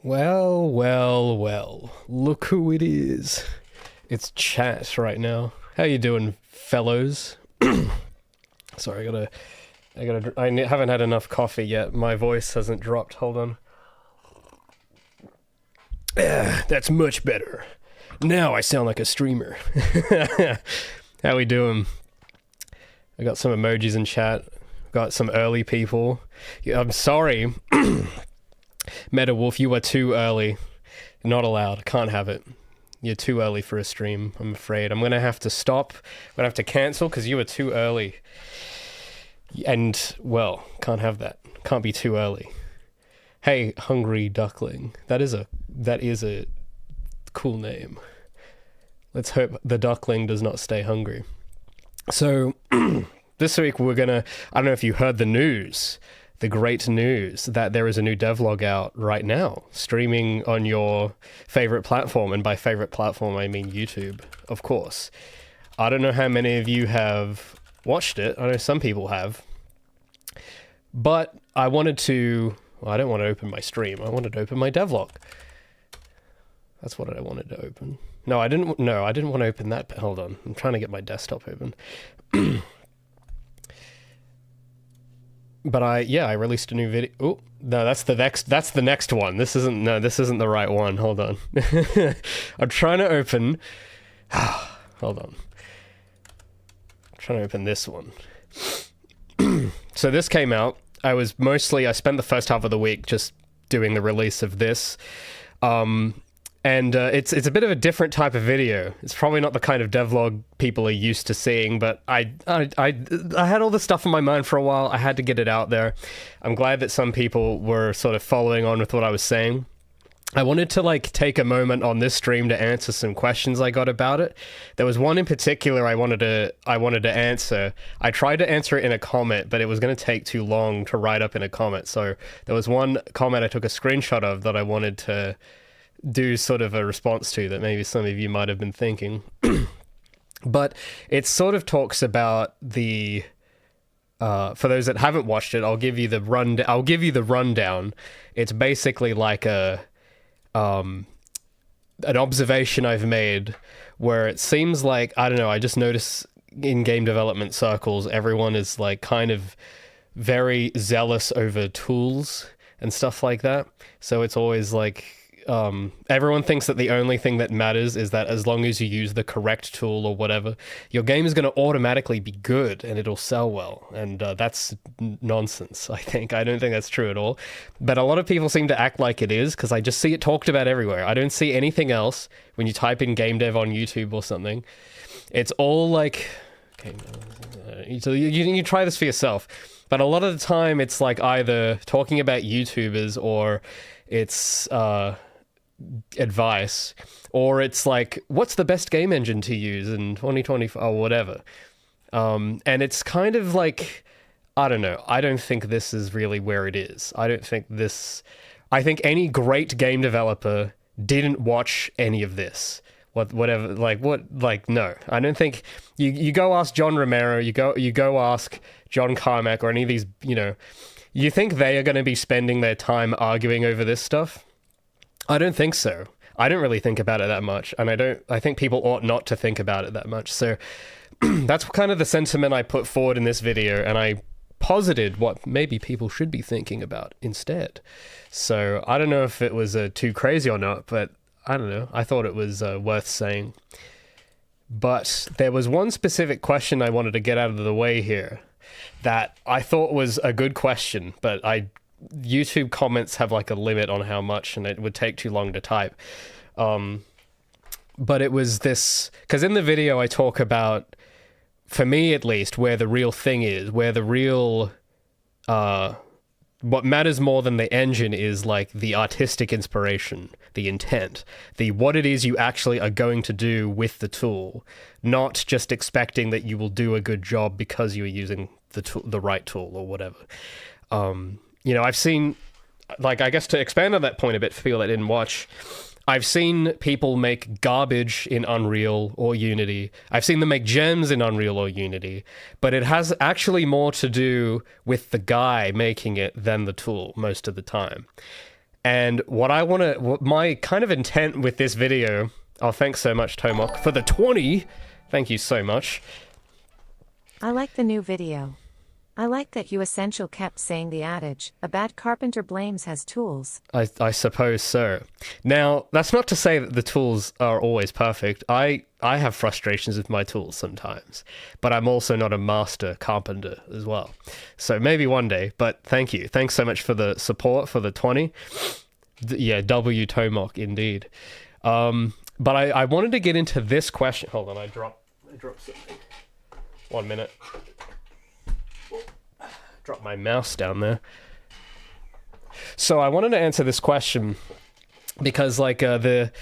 Well, well, well. Look who it is. It's chat right now. How you doing, fellows? Sorry, I haven't had enough coffee yet. My voice hasn't dropped. Hold on. That's much better. Now I sound like a streamer. How we doing? I got some emojis in chat. Got some early people. Yeah, I'm sorry. Meta Wolf, you are too early. Not allowed. Can't have it. You're too early for a stream, I'm afraid. I'm going to have to stop. I'm going to have to cancel because you were too early. And, well, can't have that. Can't be too early. Hey, Hungry Duckling. That is a cool name. Let's hope the duckling does not stay hungry. So, this week we're going to... I don't know if you heard the news. The great news that there is a new devlog out right now, streaming on your favorite platform. And by favorite platform, I mean YouTube, of course. I don't know how many of you have watched it. I know some people have. But I wanted to... Well, I don't want to open my stream. I wanted to open my devlog. That's what I wanted to open. No, I didn't want to open that. Hold on. I'm trying to get my desktop open. But I released a new video. Oh, no, that's the next one. This isn't the right one. Hold on. I'm trying to open. Hold on. I'm trying to open this one. So this came out. I spent the first half of the week just doing the release of this. And it's a bit of a different type of video. It's probably not the kind of devlog people are used to seeing, but I had all this stuff in my mind for a while. I had to get it out there. I'm glad that some people were sort of following on with what I was saying. I wanted to take a moment on this stream to answer some questions I got about it. There was one in particular I wanted to answer. I tried to answer it in a comment, but it was going to take too long to write up in a comment. So there was one comment I took a screenshot of that I wanted to do sort of a response to that maybe some of you might have been thinking. But it sort of talks about the for those that haven't watched it, I'll give you the rundown. It's basically like an observation I've made where it seems like, I don't know, I just notice in game development circles everyone is kind of very zealous over tools and stuff like that. So it's always everyone thinks that the only thing that matters is that as long as you use the correct tool or whatever, your game is going to automatically be good and it'll sell well. And that's nonsense, I think. I don't think that's true at all. But a lot of people seem to act like it is because I just see it talked about everywhere. I don't see anything else when you type in game dev on YouTube or something. It's all okay, so you try this for yourself. But a lot of the time it's either talking about YouTubers or it's... advice, or it's what's the best game engine to use in 2020 or whatever. And it's kind of I don't know. I don't think this is really where it is. I think any great game developer didn't watch any of this. No. I don't think you go ask John Romero, you go ask John Carmack or any of these, you think they are going to be spending their time arguing over this stuff? I don't think so. I don't really think about it that much, and I think people ought not to think about it that much. So that's kind of the sentiment I put forward in this video, and I posited what maybe people should be thinking about instead. So I don't know if it was too crazy or not, but I don't know. I thought it was worth saying. But there was one specific question I wanted to get out of the way here that I thought was a good question, but YouTube comments have a limit on how much, and it would take too long to type. But it was this, because in the video I talk about, for me at least, where the real thing is, where the real, what matters more than the engine is the artistic inspiration, the intent, what it is you actually are going to do with the tool, not just expecting that you will do a good job because you're using the right tool or whatever. I've seen, I guess to expand on that point a bit for people that didn't watch, I've seen people make garbage in Unreal or Unity. I've seen them make gems in Unreal or Unity, but it has actually more to do with the guy making it than the tool most of the time. And what my kind of intent with this video, oh, thanks so much, Tomok, for the 20. Thank you so much. I like the new video. I like that you essential kept saying the adage, a bad carpenter blames his tools. I suppose so. Now, that's not to say that the tools are always perfect. I have frustrations with my tools sometimes, but I'm also not a master carpenter as well. So maybe one day, but thank you. Thanks so much for the support for the 20. Yeah, W Tomok indeed. But I wanted to get into this question. Hold on, I dropped something. 1 minute. Drop my mouse down there. So I wanted to answer this question because, like, the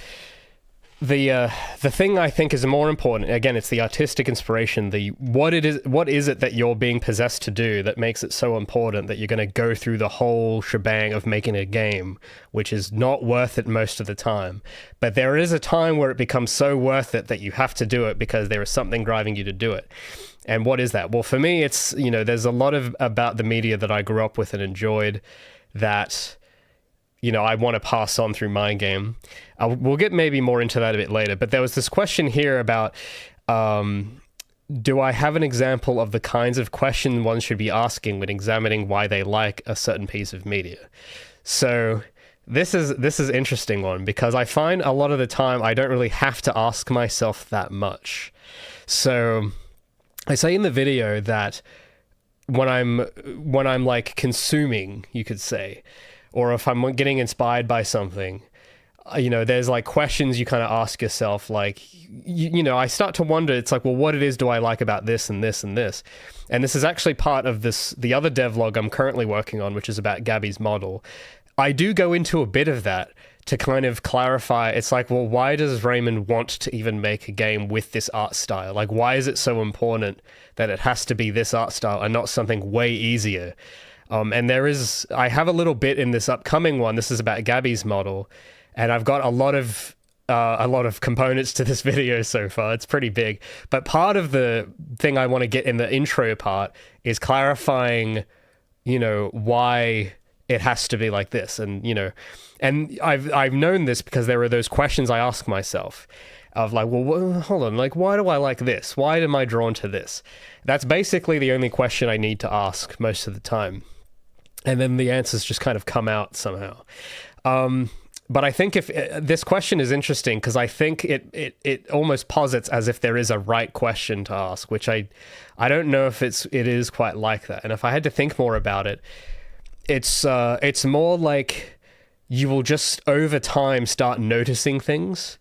thing I think is more important. Again, it's the artistic inspiration. What is it that you're being possessed to do that makes it so important that you're going to go through the whole shebang of making a game, which is not worth it most of the time. But there is a time where it becomes so worth it that you have to do it because there is something driving you to do it. And what is that? Well, for me, it's, there's a lot about the media that I grew up with and enjoyed that, I want to pass on through my game. We'll get maybe more into that a bit later. But there was this question here about, do I have an example of the kinds of questions one should be asking when examining why they like a certain piece of media? So this is an interesting one because I find a lot of the time I don't really have to ask myself that much. So I say in the video that when I'm like consuming, you could say, or if I'm getting inspired by something, there's like questions you kind of ask yourself, like, I start to wonder, it's like, well, what it is do I like about this and this and this? And this is actually part of the other devlog I'm currently working on, which is about Gabby's model. I do go into a bit of that to kind of clarify. It's like, well, why does Raymond want to even make a game with this art style? Like, why is it so important that it has to be this art style and not something way easier? And I have a little bit in this upcoming one. This is about Gabby's model, and I've got a lot of components to this video so far. It's pretty big. But part of the thing I want to get in the intro part is clarifying, why it has to be like this. And, and I've known this because there are those questions I ask myself of like, well, hold on, like, why do I like this? Why am I drawn to this? That's basically the only question I need to ask most of the time. And then the answers just kind of come out somehow. But I think if this question is interesting because I think it almost posits as if there is a right question to ask, which I don't know if it is quite like that. And if I had to think more about it, it's more like you will just over time start noticing things,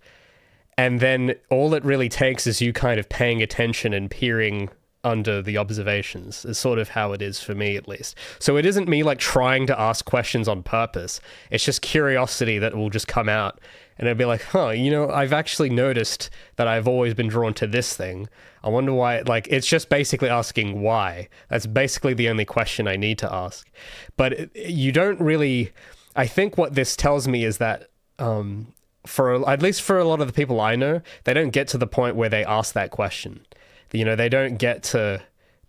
and then all it really takes is you kind of paying attention and peering under the observations is sort of how it is for me, at least. So it isn't me like trying to ask questions on purpose. It's just curiosity that will just come out, and it'll be like, I've actually noticed that I've always been drawn to this thing. I wonder why. Like, it's just basically asking why. That's basically the only question I need to ask. But you don't really, I think what this tells me is that at least for a lot of the people I know, they don't get to the point where they ask that question. They don't get to,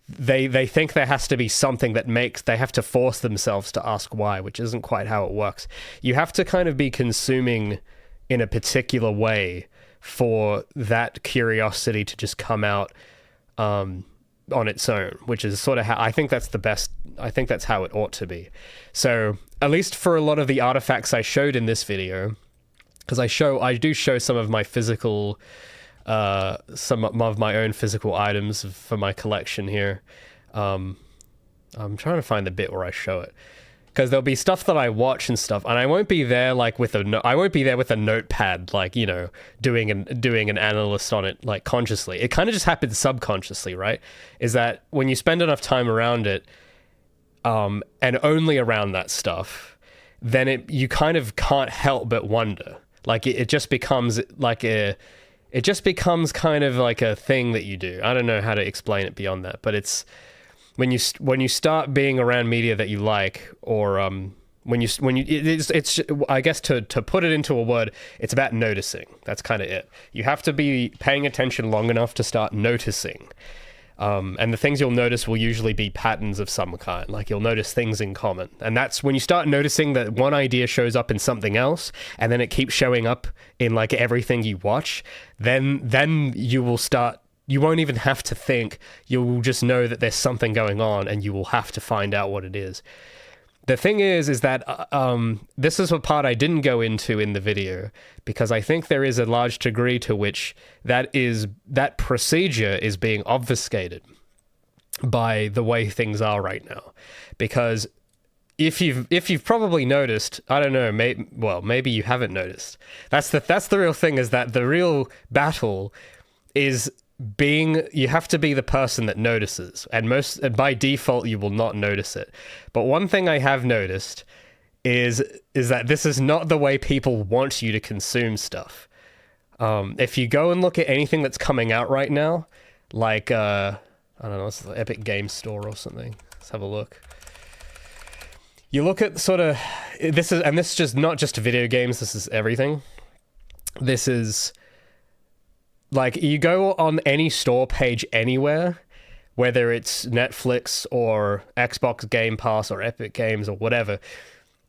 they think there has to be something that they have to force themselves to ask why, which isn't quite how it works. You have to kind of be consuming in a particular way for that curiosity to just come out on its own, which is sort of how, I think that's how it ought to be. So at least for a lot of the artifacts I showed in this video, because I do show some of my physical, some of my own physical items for my collection here. I'm trying to find the bit where I show it, because there'll be stuff that I watch and stuff, and I won't be there like with a notepad, like, doing an analyst on it like consciously. It kind of just happens subconsciously, right? Is that when you spend enough time around it, and only around that stuff, then you kind of can't help but wonder. Like it just becomes like it just becomes kind of like a thing that you do. I don't know how to explain it beyond that, but it's when you start being around media that you like, or it's I guess to put it into a word, it's about noticing. That's kind of it. You have to be paying attention long enough to start noticing. And the things you'll notice will usually be patterns of some kind. Like you'll notice things in common. And that's when you start noticing that one idea shows up in something else, and then it keeps showing up in like everything you watch, then you will start, you won't even have to think, you'll just know that there's something going on and you will have to find out what it is. The thing is that this is a part I didn't go into in the video, because I think there is a large degree to which that procedure is being obfuscated by the way things are right now. Because if you've probably noticed, I don't know, maybe you haven't noticed. That's the real thing, is that the real battle is you have to be the person that notices, and by default you will not notice it. But one thing I have noticed is that this is not the way people want you to consume stuff. If you go and look at anything that's coming out right now, like I don't know, it's the Epic Games Store or something. Let's have a look. You look at sort of this is just not just video games. This is everything. This is like, you go on any store page anywhere, whether it's Netflix or Xbox Game Pass or Epic Games or whatever,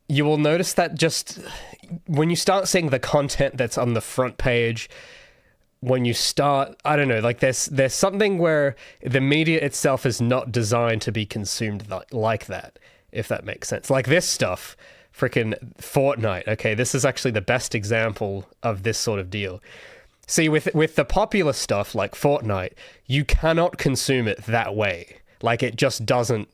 you will notice that just when you start seeing the content that's on the front page, when you start, I don't know, like there's something where the media itself is not designed to be consumed like that, if that makes sense. Like this stuff, freaking Fortnite, okay, this is actually the best example of this sort of deal. See, with the popular stuff like Fortnite, you cannot consume it that way. Like, it just doesn't,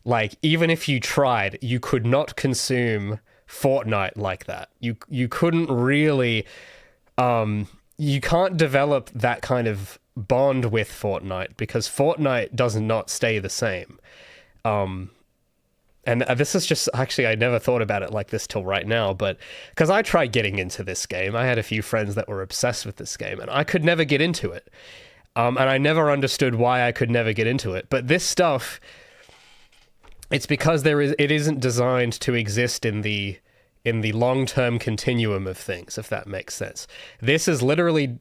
like, even if you tried, you could not consume Fortnite like that. You couldn't really, you can't develop that kind of bond with Fortnite, because Fortnite does not stay the same. And this is just, actually, I never thought about it like this till right now, but because I tried getting into this game, I had a few friends that were obsessed with this game, and I could never get into it. And I never understood why I could never get into it. But this stuff, it's because it isn't designed to exist in the long-term continuum of things, if that makes sense. This is literally,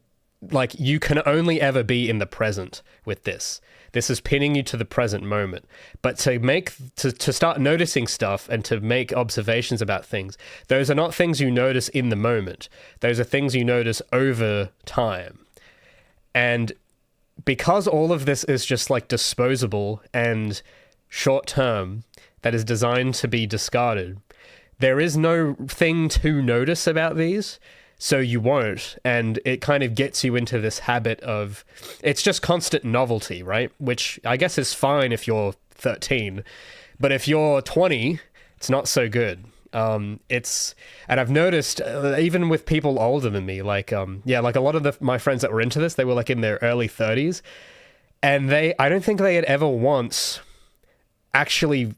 like, you can only ever be in the present with this. This is pinning you to the present moment. But to start noticing stuff and to make observations about things, those are not things you notice in the moment. Those are things you notice over time. And because all of this is just like disposable and short term, that is designed to be discarded, there is no thing to notice about these. So you won't, and it kind of gets you into this habit of, it's just constant novelty, right? Which I guess is fine if you're 13, but if you're 20, it's not so good. And I've noticed, even with people older than me, like, like a lot of my friends that were into this, they were like in their early 30s, and I don't think they had ever once actually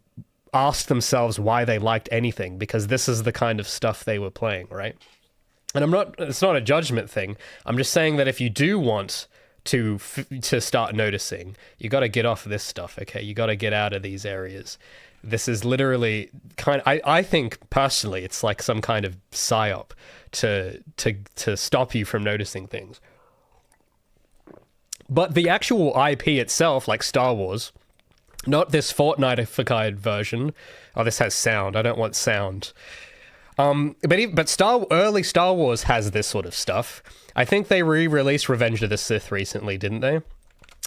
asked themselves why they liked anything, because this is the kind of stuff they were playing, right? And it's not a judgment thing. I'm just saying that if you do want to start noticing, you got to get off this stuff, okay? You got to get out of these areas. This is literally I think personally it's like some kind of psyop to stop you from noticing things. But the actual IP itself, like Star Wars, not this Fortnite-ified version. Oh, this has sound. I don't want sound. But early Star Wars has this sort of stuff. I think they re-released Revenge of the Sith recently, didn't they?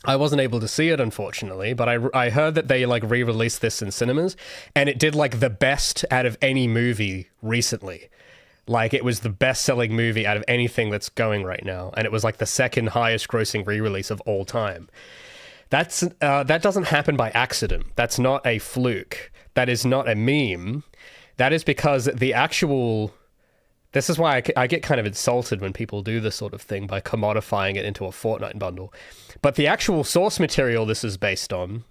I wasn't able to see it, unfortunately, but I heard that they like re-released this in cinemas, and it did like the best out of any movie recently. Like, it was the best-selling movie out of anything that's going right now, and it was like the second highest grossing re-release of all time. That doesn't happen by accident. That's not a fluke. That is not a meme. That is because this is why I get kind of insulted when people do this sort of thing by commodifying it into a Fortnite bundle. But the actual source material this is based on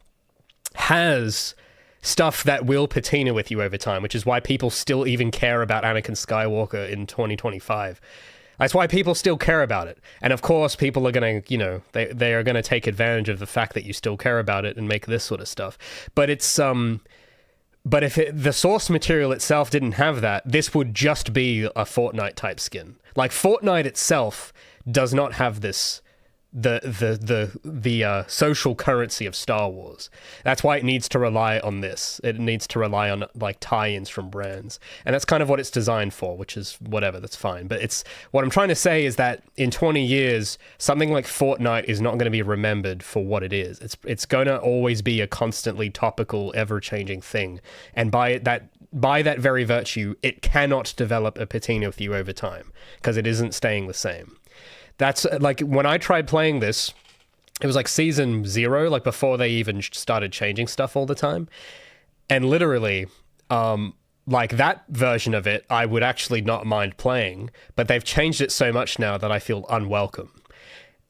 has stuff that will patina with you over time, which is why people still even care about Anakin Skywalker in 2025. That's why people still care about it. And of course, people are going to, they are going to take advantage of the fact that you still care about it and make this sort of stuff. But it's, but if the source material itself didn't have that, this would just be a Fortnite type skin. Like, Fortnite itself does not have this the social currency of Star Wars. That's why it needs to rely on this. It needs to rely on like tie-ins from brands, and that's kind of what it's designed for, which is whatever. That's fine. But it's what I'm trying to say is that in 20 years, something like Fortnite is not going to be remembered for what it is. It's going to always be a constantly topical, ever-changing thing, and by that very virtue, it cannot develop a patina with you over time because it isn't staying the same. That's like when I tried playing this, it was like season 0, like before they even started changing stuff all the time. And literally, like that version of it, I would actually not mind playing, but they've changed it so much now that I feel unwelcome.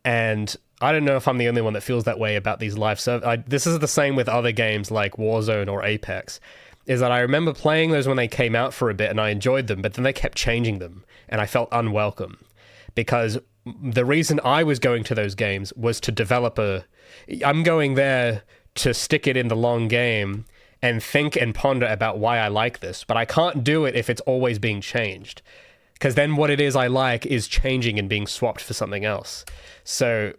And I don't know if I'm the only one that feels that way about these live servers. This is the same with other games like Warzone or Apex, is that I remember playing those when they came out for a bit and I enjoyed them, but then they kept changing them and I felt unwelcome because the reason I was going to those games was to develop I'm going there to stick it in the long game and think and ponder about why I like this, but I can't do it if it's always being changed, because then what it is I like is changing and being swapped for something else. So,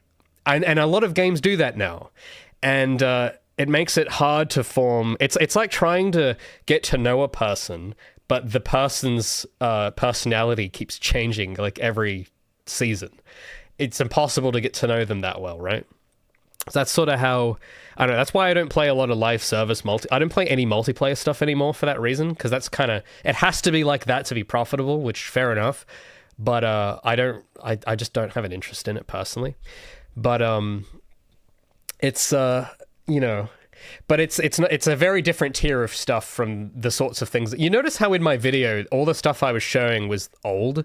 and a lot of games do that now, and it makes it hard to form. It's like trying to get to know a person, but the person's personality keeps changing like every season. It's impossible to get to know them that well, right? So that's sort of how, I don't know, that's why I don't play a lot of live service I don't play any multiplayer stuff anymore for that reason, because that's kind of, it has to be like that to be profitable, which fair enough, but I just don't have an interest in it personally. But it's you know, but it's a very different tier of stuff from the sorts of things that you notice how in my video all the stuff I was showing was old.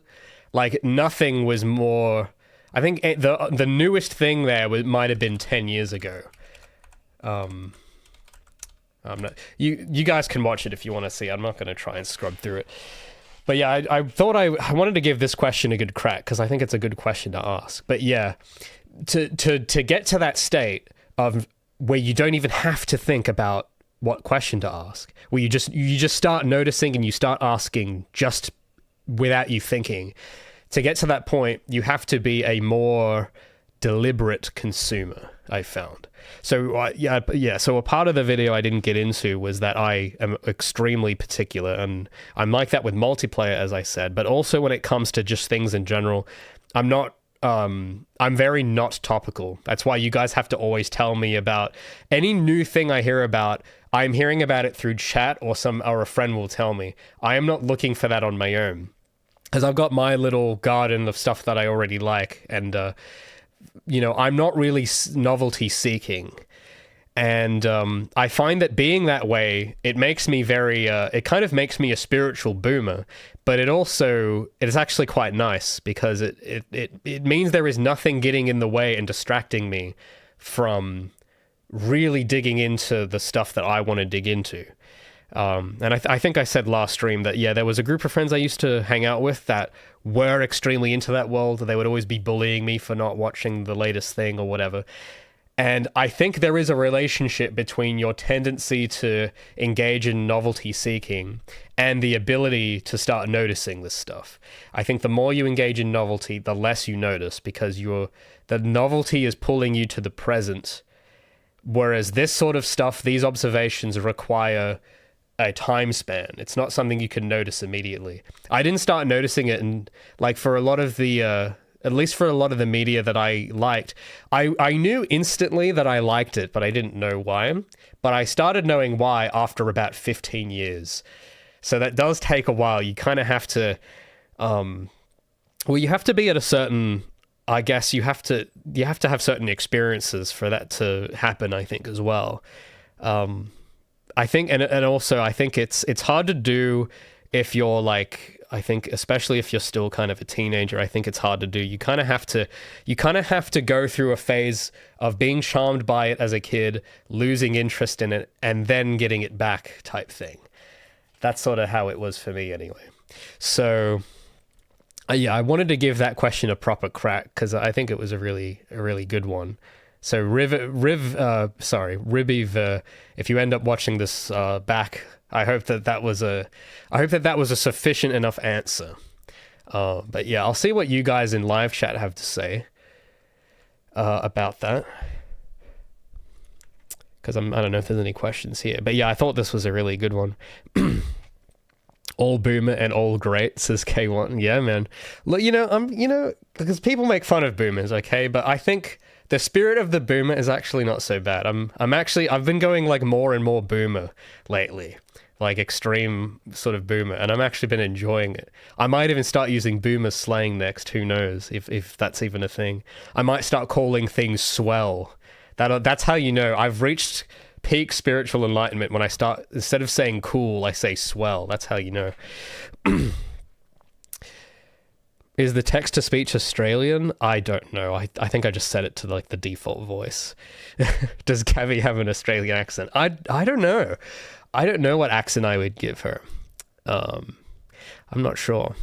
Like nothing was more. I think the newest thing there might have been 10 years ago. I'm not. You guys can watch it if you want to see. I'm not going to try and scrub through it. But yeah, I thought I wanted to give this question a good crack because I think it's a good question to ask. But yeah, to get to that state of where you don't even have to think about what question to ask, where you just start noticing and you start asking just without you thinking. To get to that point, you have to be a more deliberate consumer, I found. So so a part of the video I didn't get into was that I am extremely particular, and I'm like that with multiplayer, as I said, but also when it comes to just things in general, I'm very not topical. That's why you guys have to always tell me about any new thing I hear about. I'm hearing about it through chat or a friend will tell me. I am not looking for that on my own, because I've got my little garden of stuff that I already like, and I'm not really novelty seeking, and I find that being that way, it makes me it kind of makes me a spiritual boomer, but it is actually quite nice because it means there is nothing getting in the way and distracting me from really digging into the stuff that I want to dig into. And I think I said last stream that, yeah, there was a group of friends I used to hang out with that were extremely into that world. They would always be bullying me for not watching the latest thing or whatever. And I think there is a relationship between your tendency to engage in novelty seeking and the ability to start noticing this stuff. I think the more you engage in novelty, the less you notice, because the novelty is pulling you to the present. Whereas this sort of stuff, these observations require a time span. It's not something you can notice immediately. I didn't start noticing it, and like for a lot of the at least for a lot of the media that I liked, I knew instantly that I liked it, but I didn't know why. But I started knowing why after about 15 years. So that does take a while. You kind of have to you have to be at a certain, I guess you have to have certain experiences for that to happen, I think, as well. I think, and also I think it's hard to do if you're like, I think especially if you're still kind of a teenager, I think it's hard to do. You kind of have to go through a phase of being charmed by it as a kid, losing interest in it, and then getting it back type thing. That's sort of how it was for me anyway. So yeah, I wanted to give that question a proper crack because I think it was a really good one. So Ribby, if you end up watching this back, I hope that was a sufficient enough answer. But yeah, I'll see what you guys in live chat have to say. about that. Because I don't know if there's any questions here. But yeah, I thought this was a really good one. All boomer and all great, says K1. Yeah, man. Look, because people make fun of boomers, okay? But I think the spirit of the boomer is actually not so bad. I've been going like more and more boomer lately. Like extreme sort of boomer, and I've actually been enjoying it. I might even start using boomer slang next, who knows, if that's even a thing. I might start calling things swell. That's how you know I've reached peak spiritual enlightenment when I start, instead of saying cool, I say swell. That's how you know. Is the text-to-speech Australian? I don't know. I think I just set it to like the default voice. Does Gabby have an Australian accent? I don't know. I don't know what accent I would give her. I'm not sure.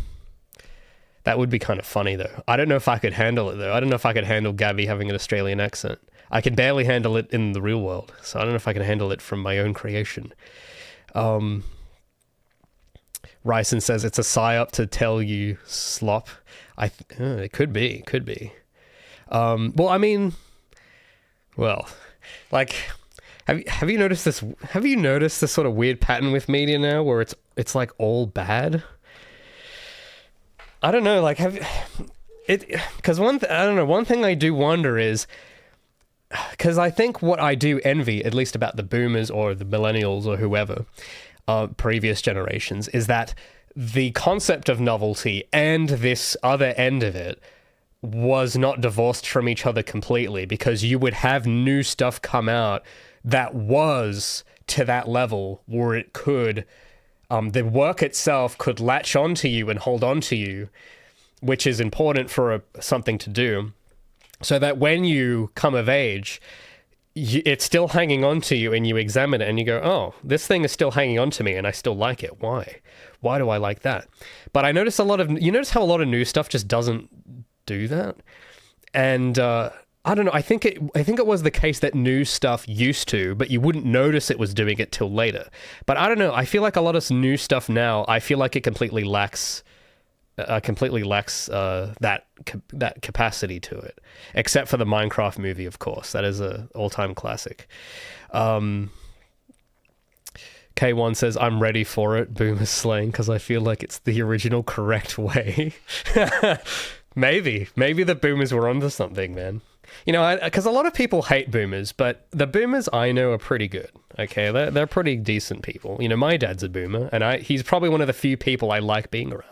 That would be kind of funny, though. I don't know if I could handle it, though. I don't know if I could handle Gabby having an Australian accent. I can barely handle it in the real world, so I don't know if I can handle it from my own creation. Ryson says it's a psyop to tell you slop. It could be. Have you noticed this? Have you noticed this sort of weird pattern with media now, where it's like all bad? I don't know. Like, because one thing I do wonder is, because I think what I do envy, at least about the boomers or the millennials or whoever, previous generations, is that the concept of novelty and this other end of it was not divorced from each other completely, because you would have new stuff come out that was to that level where it could, the work itself could latch onto you and hold on to you, which is important for something to do, so that when you come of age, it's still hanging on to you, and you examine it and you go, oh, this thing is still hanging on to me and I still like it. Why? Why do I like that? But you notice how a lot of new stuff just doesn't do that? And I don't know. I think it was the case that new stuff used to, but you wouldn't notice it was doing it till later. But I don't know. I feel like a lot of new stuff now, I feel like it completely lacks that capacity to it, except for the Minecraft movie, of course. That is a all-time classic. K1 says, I'm ready for it, boomer slang, because I feel like it's the original correct way. Maybe the boomers were onto something, man. Because a lot of people hate boomers, but the boomers I know are pretty good. Okay, they're pretty decent people. My dad's a boomer, and he's probably one of the few people I like being around.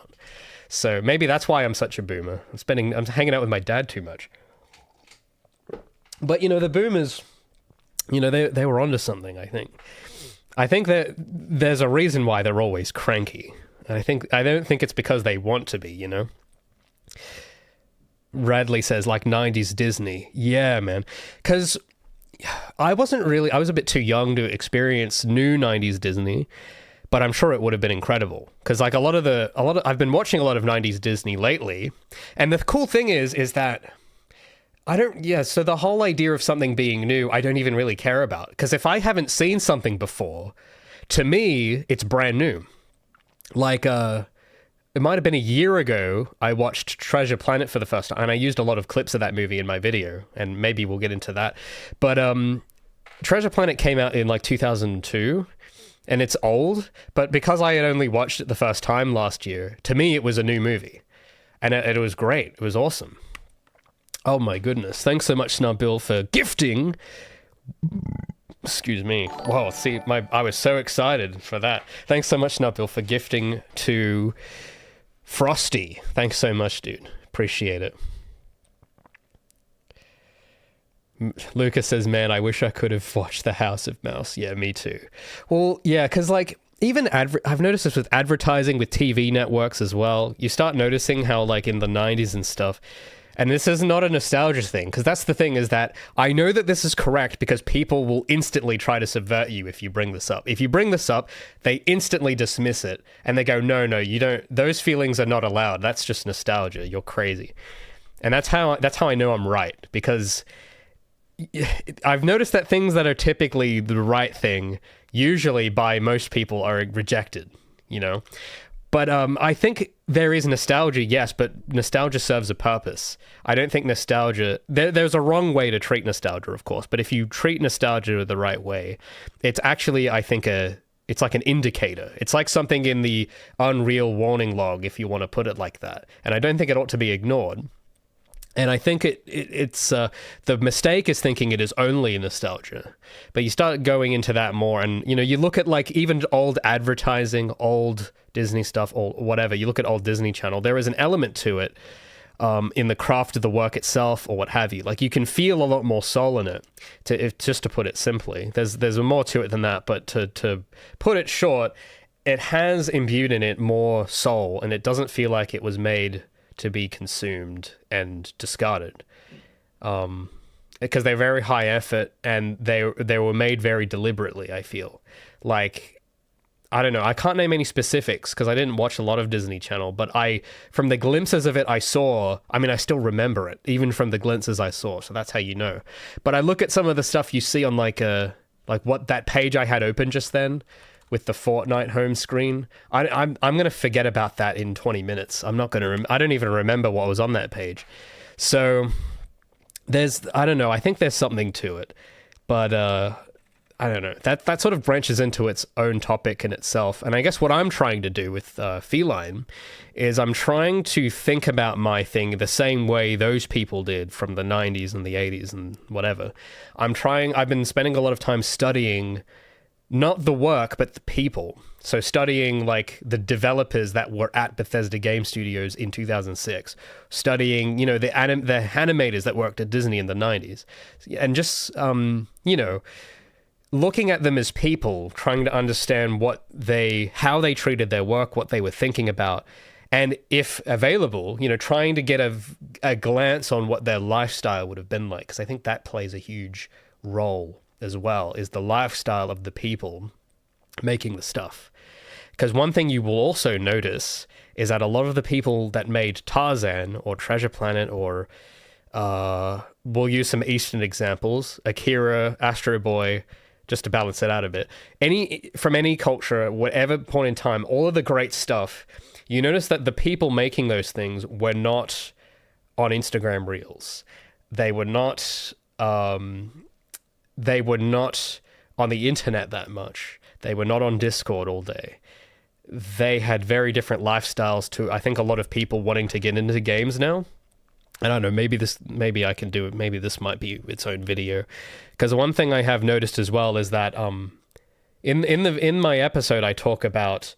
So maybe that's why I'm such a boomer. I'm hanging out with my dad too much. But the boomers, they were onto something. I think that there's a reason why they're always cranky. And I don't think it's because they want to be. Radley says, like 90s Disney. Yeah, man. Because I was a bit too young to experience new 90s Disney, but I'm sure it would have been incredible. Because like I've been watching a lot of 90s Disney lately, and the cool thing is that so the whole idea of something being new, I don't even really care about. Because if I haven't seen something before, to me, it's brand new. Like, it might have been a year ago, I watched Treasure Planet for the first time, and I used a lot of clips of that movie in my video, and maybe we'll get into that. But Treasure Planet came out in like 2002, and it's old, but because I had only watched it the first time last year, to me it was a new movie. And it was great. It was awesome. Oh my goodness. Thanks so much, Snubbill, for gifting. Excuse me. Wow, see, I was so excited for that. Thanks so much, Snubbill, for gifting to Frosty. Thanks so much, dude. Appreciate it. Lucas says, man, I wish I could have watched The House of Mouse. Yeah, me too. Well, yeah, because like, even I've noticed this with advertising, with TV networks as well. You start noticing how like in the 90s and stuff, and this is not a nostalgia thing, because that's the thing, is that I know that this is correct because people will instantly try to subvert you if you bring this up. If you bring this up, they instantly dismiss it, and they go, no, you don't, those feelings are not allowed. That's just nostalgia. You're crazy. And that's how I know I'm right, because I've noticed that things that are typically the right thing, usually by most people, are rejected, But I think there is nostalgia, yes, but nostalgia serves a purpose. I don't think nostalgia... There's a wrong way to treat nostalgia, of course, but if you treat nostalgia the right way, it's actually, I think, it's like an indicator. It's like something in the Unreal warning log, if you want to put it like that. And I don't think it ought to be ignored. And I think it's the mistake is thinking it is only nostalgia. But you start going into that more, and you look at like even old advertising, old Disney stuff, or whatever. You look at old Disney Channel. There is an element to it in the craft of the work itself, or what have you. Like you can feel a lot more soul in it. Just to put it simply, there's more to it than that. But to put it short, it has imbued in it more soul, and it doesn't feel like it was made to be consumed and discarded, because they're very high effort and they were made very deliberately. I feel like, I don't know, I can't name any specifics because I didn't watch a lot of Disney Channel, but from the glimpses of it I saw, I mean, I still remember it even from the glimpses I saw, so that's how you know. But I look at some of the stuff you see on like what that page I had open just then with the Fortnite home screen. I'm going to forget about that in 20 minutes. I'm not going to... I don't even remember what was on that page. So I don't know, I think there's something to it. But I don't know. That sort of branches into its own topic in itself. And I guess what I'm trying to do with Feline is I'm trying to think about my thing the same way those people did from the 90s and the 80s and whatever. I've been spending a lot of time studying not the work, but the people. So studying like the developers that were at Bethesda Game Studios in 2006, studying, the animators that worked at Disney in the 90s, and just, looking at them as people, trying to understand how they treated their work, what they were thinking about, and if available, trying to get a glance on what their lifestyle would have been like, because I think that plays a huge role as well, is the lifestyle of the people making the stuff. Because one thing you will also notice is that a lot of the people that made Tarzan or Treasure Planet, or we'll use some Eastern examples, Akira, Astro Boy, just to balance it out a bit, from any culture, whatever point in time, all of the great stuff, you notice that the people making those things were not on Instagram Reels. They were not on the internet that much. They were not on Discord all day. They had very different lifestyles to, I think, a lot of people wanting to get into games now. I don't know, maybe I can do it. Maybe this might be its own video. Because one thing I have noticed as well is that in my episode, I talk about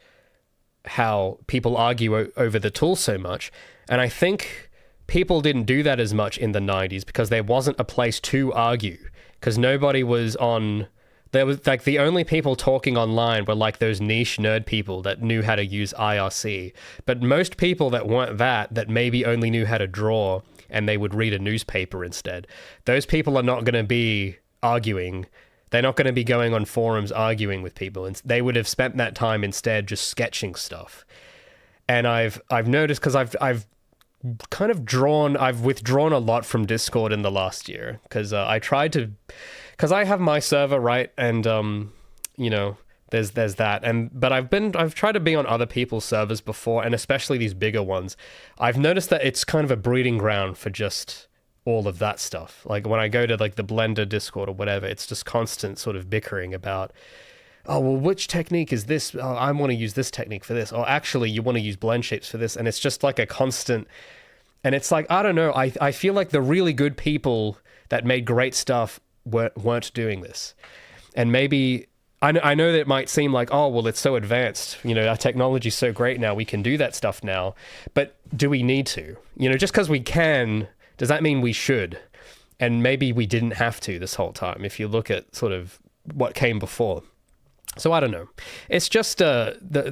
how people argue over the tool so much. And I think people didn't do that as much in the 90s because there wasn't a place to argue. Because nobody was on... There was like the only people talking online were like those niche nerd people that knew how to use IRC. But most people that weren't that maybe only knew how to draw and they would read a newspaper instead. Those people are not going to be arguing. They're not going to be going on forums arguing with people. And they would have spent that time instead just sketching stuff. And I've noticed, because I've withdrawn a lot from Discord in the last year, because because I have my server, right, and there's that, but I've tried to be on other people's servers before, and especially these bigger ones. I've noticed that it's kind of a breeding ground for just all of that stuff. Like when I go to like the Blender Discord or whatever, it's just constant sort of bickering about, oh, well, which technique is this? Oh, I want to use this technique for this. Or actually, you want to use blend shapes for this. And it's just like a constant... And it's like, I don't know, I feel like the really good people that made great stuff weren't doing this. And maybe... I know that it might seem like, oh, well, it's so advanced. Our technology's so great now. We can do that stuff now. But do we need to? Just because we can, does that mean we should? And maybe we didn't have to this whole time, if you look at sort of what came before. So I don't know. It's just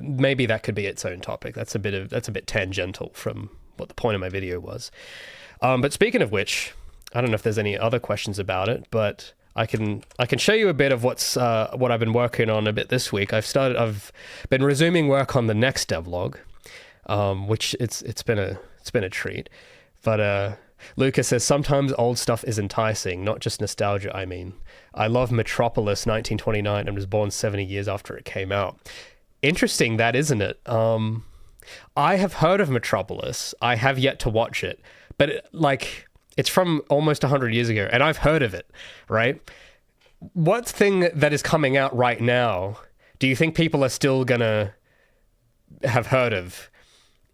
maybe that could be its own topic. That's a bit tangential from what the point of my video was. But speaking of which, I don't know if there's any other questions about it, but I can show you a bit of what I've been working on a bit this week. I've been resuming work on the next devlog, which it's been a treat. But Lucas says sometimes old stuff is enticing, not just nostalgia. I mean, I love Metropolis 1929 and was born 70 years after it came out. Interesting, that, isn't it? I have heard of Metropolis. I have yet to watch it, but it's from almost 100 years ago, and I've heard of it, right? What thing that is coming out right now do you think people are still gonna have heard of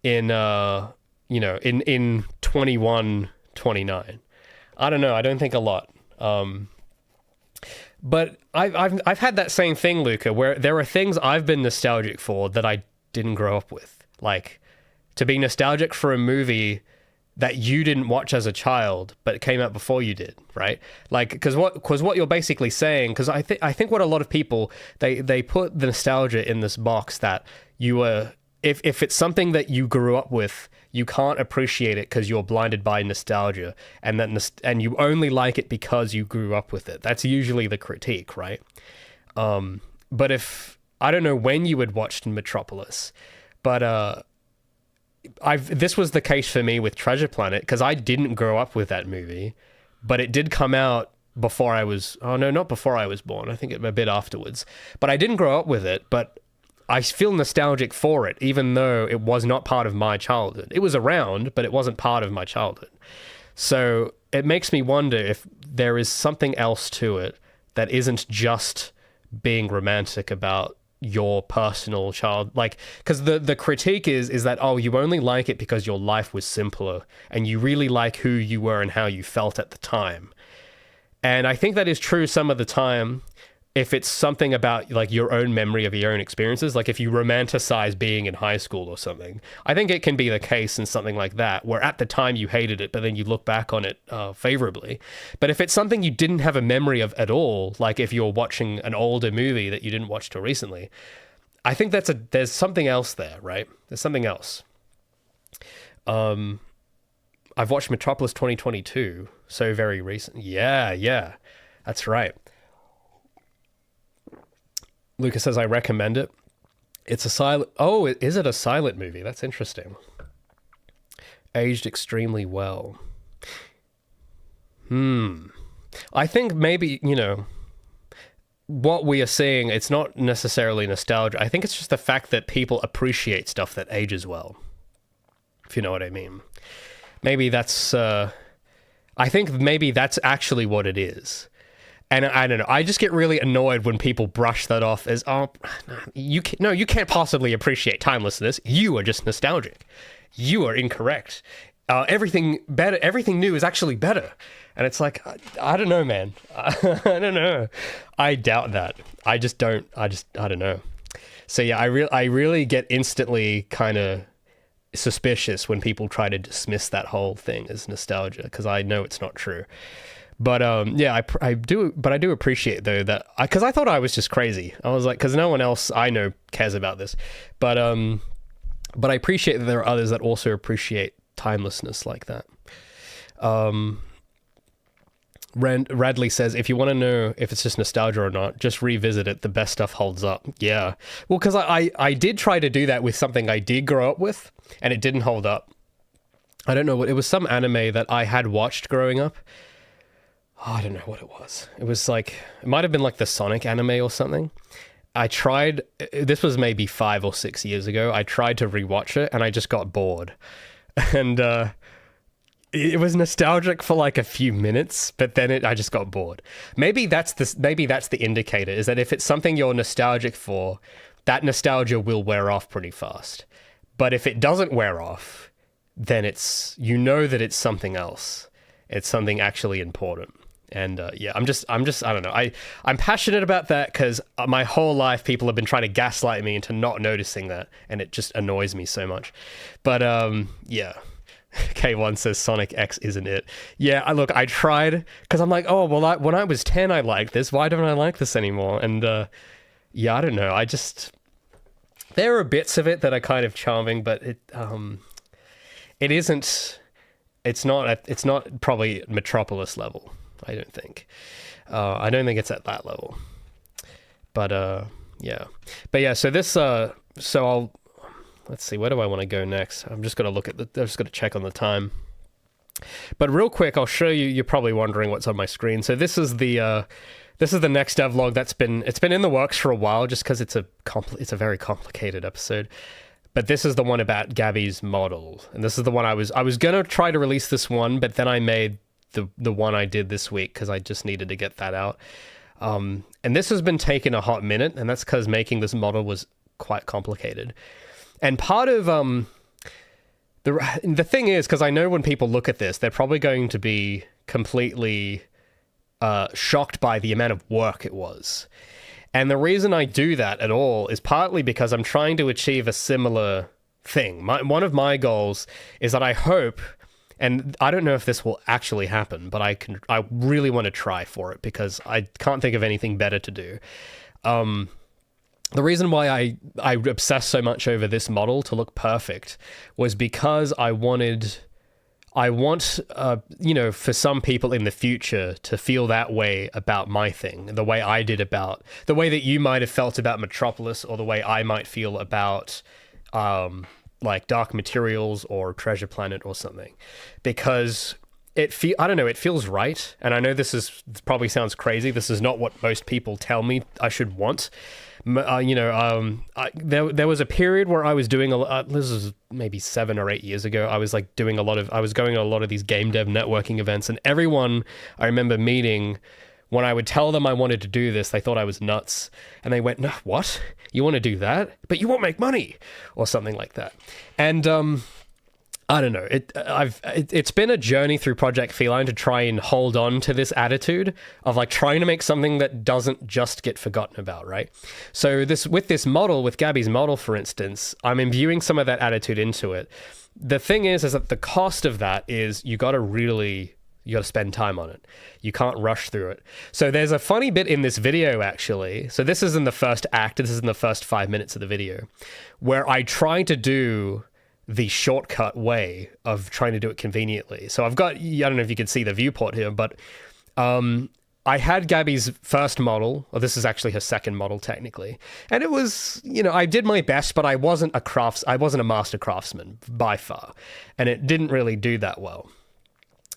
in in 2129? I don't know. I don't think a lot. But I've had that same thing, Luca, where there are things I've been nostalgic for that I didn't grow up with. Like, to be nostalgic for a movie that you didn't watch as a child, but it came out before you did, right? Like, because what you're basically saying, because I think what a lot of people, they put the nostalgia in this box that you were, if it's something that you grew up with, you can't appreciate it because you're blinded by nostalgia, and you only like it because you grew up with it. That's usually the critique, right? But if I don't know when you had watched Metropolis, but this was the case for me with Treasure Planet, because I didn't grow up with that movie, but it did come out before I was, oh no, not before I was born. I think a bit afterwards. But I didn't grow up with it, but I feel nostalgic for it, even though it was not part of my childhood. It was around, but it wasn't part of my childhood. So it makes me wonder if there is something else to it that isn't just being romantic about your personal child, like, because the critique is that, oh, you only like it because your life was simpler and you really like who you were and how you felt at the time. And I think that is true some of the time if it's something about like your own memory of your own experiences, like if you romanticize being in high school or something. I think it can be the case in something like that, where at the time you hated it, but then you look back on it favorably. But if it's something you didn't have a memory of at all, like if you're watching an older movie that you didn't watch till recently, I think there's something else there, right? There's something else. I've watched Metropolis 2022, so very recent. Yeah, that's right. Lucas says, I recommend it. It's a silent... Oh, is it a silent movie? That's interesting. Aged extremely well. I think maybe, what we are seeing, it's not necessarily nostalgia. I think it's just the fact that people appreciate stuff that ages well. If you know what I mean. Maybe that's... I think maybe that's actually what it is. And I don't know. I just get really annoyed when people brush that off as, oh, you can't possibly appreciate timelessness. You are just nostalgic. You are incorrect. Everything new is actually better. And it's like, I don't know, man. I don't know. I doubt that. I don't know. So yeah, I really get instantly kind of suspicious when people try to dismiss that whole thing as nostalgia, because I know it's not true. But yeah, I do appreciate though that, because I thought I was just crazy. I was like, because no one else I know cares about this. But I appreciate that there are others that also appreciate timelessness like that. Radley says, if you want to know if it's just nostalgia or not, just revisit it. The best stuff holds up. Yeah. Well, because I did try to do that with something I did grow up with, and it didn't hold up. I don't know what, it was some anime that I had watched growing up. Oh, I don't know what it was. It was like, it might have been like the Sonic anime or something. I tried, this was maybe 5 or 6 years ago. I tried to rewatch it and I just got bored. And it was nostalgic for like a few minutes, but then I just got bored. Maybe that's the indicator, is that if it's something you're nostalgic for, that nostalgia will wear off pretty fast. But if it doesn't wear off, then it's, that it's something else. It's something actually important. And yeah, I'm just, I don't know. I'm passionate about that because my whole life people have been trying to gaslight me into not noticing that, and it just annoys me so much. But yeah. K1 says Sonic X isn't it. Yeah, I tried, because I'm like, oh, well, when I was 10, I liked this. Why don't I like this anymore? And yeah, I don't know. There are bits of it that are kind of charming, but it isn't, it's not probably Metropolis level. I don't think. I don't think it's at that level. But yeah. But yeah, so this let's see, where do I want to go next? I'm just going to check on the time. But real quick, I'll show you. You're probably wondering what's on my screen. So this is the next devlog it's been in the works for a while, just because it's a very complicated episode. But this is the one about Gabby's model. And this is the one I was going to try to release this one, but then I made the one I did this week because I just needed to get that out. And this has been taking a hot minute, and that's because making this model was quite complicated. And part of the thing is, because I know when people look at this, they're probably going to be completely shocked by the amount of work it was. And the reason I do that at all is partly because I'm trying to achieve a similar thing. One of my goals is that I hope, and I don't know if this will actually happen, but I really want to try for it because I can't think of anything better to do. The reason why I obsessed so much over this model to look perfect was because I want, for some people in the future to feel that way about my thing, the way I did about, the way that you might have felt about Metropolis, or the way I might feel about, like Dark Materials or Treasure Planet or something, because it feels right. And I know this probably sounds crazy. This is not what most people tell me I should want. There was a period where I was doing this is maybe 7 or 8 years ago. I was like going to a lot of these game dev networking events, and everyone I remember meeting, when I would tell them I wanted to do this, they thought I was nuts. And they went, "No, what? You want to do that? But you won't make money," or something like that. And I don't know. It's been a journey through Project Feline to try and hold on to this attitude of like trying to make something that doesn't just get forgotten about, right? So with Gabby's model, for instance, I'm imbuing some of that attitude into it. The thing is that the cost of that is you got to spend time on it. You can't rush through it. So there's a funny bit in this video, actually. So this is in the first act. This is in the first 5 minutes of the video, where I try to do the shortcut way of trying to do it conveniently. So I don't know if you can see the viewport here, but I had Gabby's first model, or this is actually her second model technically. And it was, I did my best, but I wasn't a master craftsman by far. And it didn't really do that well.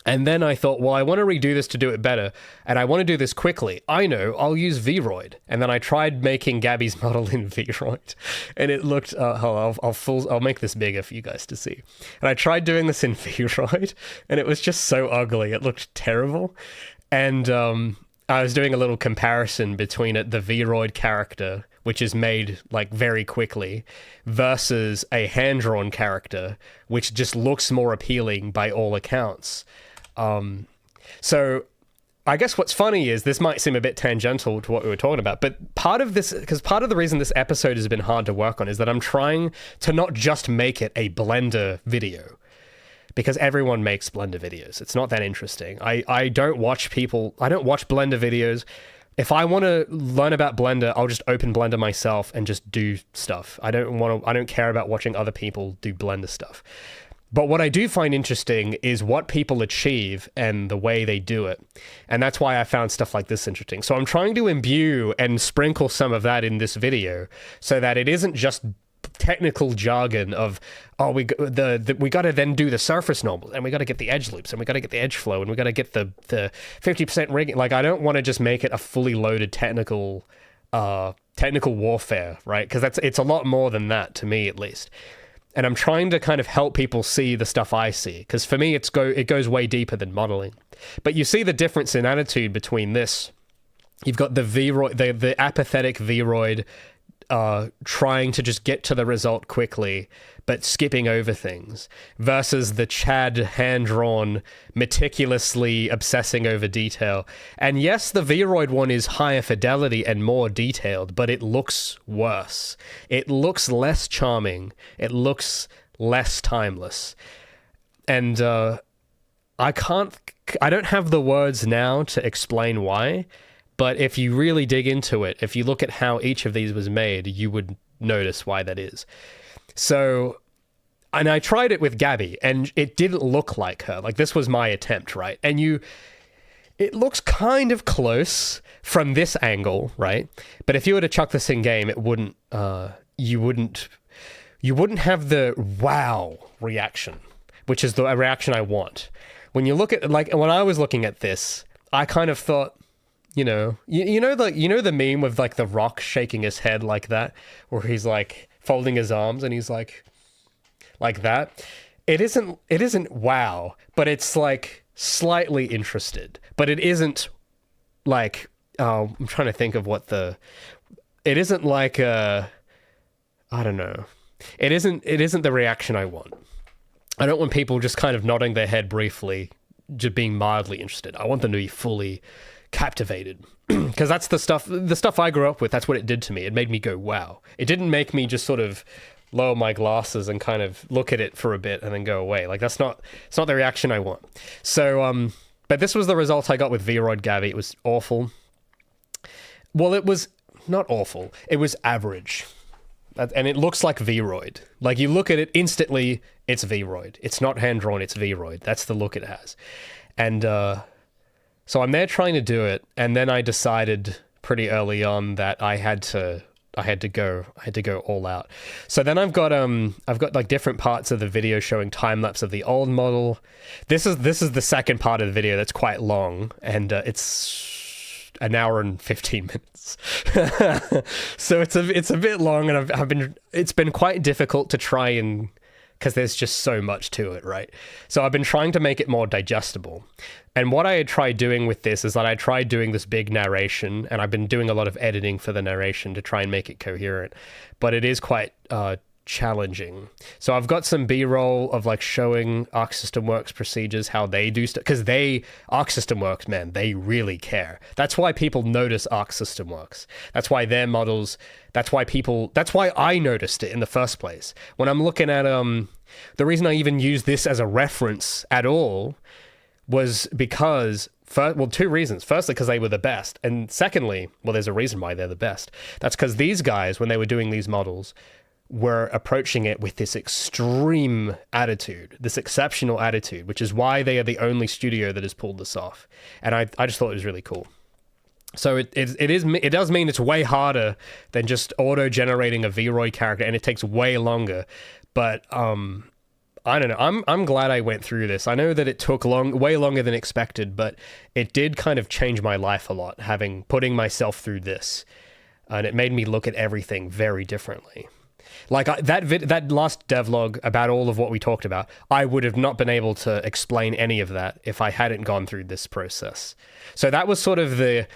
And then I thought, well, I want to redo this to do it better, and I want to do this quickly. I know, I'll use Vroid. And then I tried making Gabby's model in Vroid, and it looked, I'll make this bigger for you guys to see. And I tried doing this in Vroid, and it was just so ugly. It looked terrible. And I was doing a little comparison between the Vroid character, which is made like very quickly, versus a hand-drawn character, which just looks more appealing by all accounts. So I guess what's funny is this might seem a bit tangential to what we were talking about, but part of the reason this episode has been hard to work on is that I'm trying to not just make it a Blender video, because everyone makes Blender videos. It's not that interesting. I don't watch Blender videos. If I want to learn about Blender, I'll just open Blender myself and just do stuff. I don't care about watching other people do Blender stuff. But what I do find interesting is what people achieve and the way they do it. And that's why I found stuff like this interesting. So I'm trying to imbue and sprinkle some of that in this video so that it isn't just technical jargon of, we got to then do the surface normals, and we got to get the edge loops, and we got to get the edge flow, and we got to get the 50% rigging. Like, I don't want to just make it a fully loaded technical warfare, right? Because it's a lot more than that, to me at least. And I'm trying to kind of help people see the stuff I see, because for me it goes way deeper than modeling. But you see the difference in attitude between this. You've got the Vroid, the apathetic Vroid, trying to just get to the result quickly, but skipping over things, versus the Chad hand-drawn, meticulously obsessing over detail. And yes, the Vroid one is higher fidelity and more detailed, but it looks worse. It looks less charming. It looks less timeless. And I don't have the words now to explain why, but if you really dig into it, if you look at how each of these was made, you would notice why that is. So, and I tried it with Gabby, and it didn't look like her. Like, this was my attempt, right? And it looks kind of close from this angle, right? But if you were to chuck this in game, it wouldn't, you wouldn't have the wow reaction, which is the reaction I want. When you look at, like, when I was looking at this, I kind of thought, you know the meme with like The Rock shaking his head like that, where he's like folding his arms, and he's like that. It isn't wow, but it's like slightly interested. But it isn't like, I'm trying to think of it isn't like I don't know. It isn't the reaction I want. I don't want people just kind of nodding their head briefly, just being mildly interested. I want them to be fully captivated. Because that's the stuff I grew up with. That's what it did to me. It made me go, wow. It didn't make me just sort of lower my glasses and kind of look at it for a bit and then go away. Like, it's not the reaction I want. So, but this was the result I got with Vroid Gabby. It was awful. Well, it was not awful. It was average. And it looks like Vroid. Like, you look at it instantly, it's Vroid. It's not hand-drawn, it's Vroid. That's the look it has. And so I'm there trying to do it, and then I decided pretty early on that I had to go all out. So then I've got like different parts of the video showing time lapse of the old model. This is the second part of the video that's quite long, and it's an hour and 15 minutes. So it's a bit long, and it's been quite difficult to try and, because there's just so much to it, right? So I've been trying to make it more digestible. And what I had tried doing with this is that I tried doing this big narration, and I've been doing a lot of editing for the narration to try and make it coherent, but it is quite challenging. So I've got some B-roll of like showing Arc System Works procedures, how they do stuff, because Arc System Works, man, they really care. That's why people notice Arc System Works. That's why their models, that's why I noticed it in the first place. When I'm looking at the reason I even use this as a reference at all was because, two reasons. Firstly, because they were the best. And secondly, well, there's a reason why they're the best. That's because these guys, when they were doing these models, were approaching it with this extreme attitude, this exceptional attitude, which is why they are the only studio that has pulled this off. And I just thought it was really cool. So it does mean it's way harder than just auto-generating a Vroid character, and it takes way longer. But I don't know. I'm glad I went through this. I know that it took way longer than expected, but it did kind of change my life a lot, putting myself through this, and it made me look at everything very differently. Like that last devlog about all of what we talked about, I would have not been able to explain any of that if I hadn't gone through this process. So that was sort of the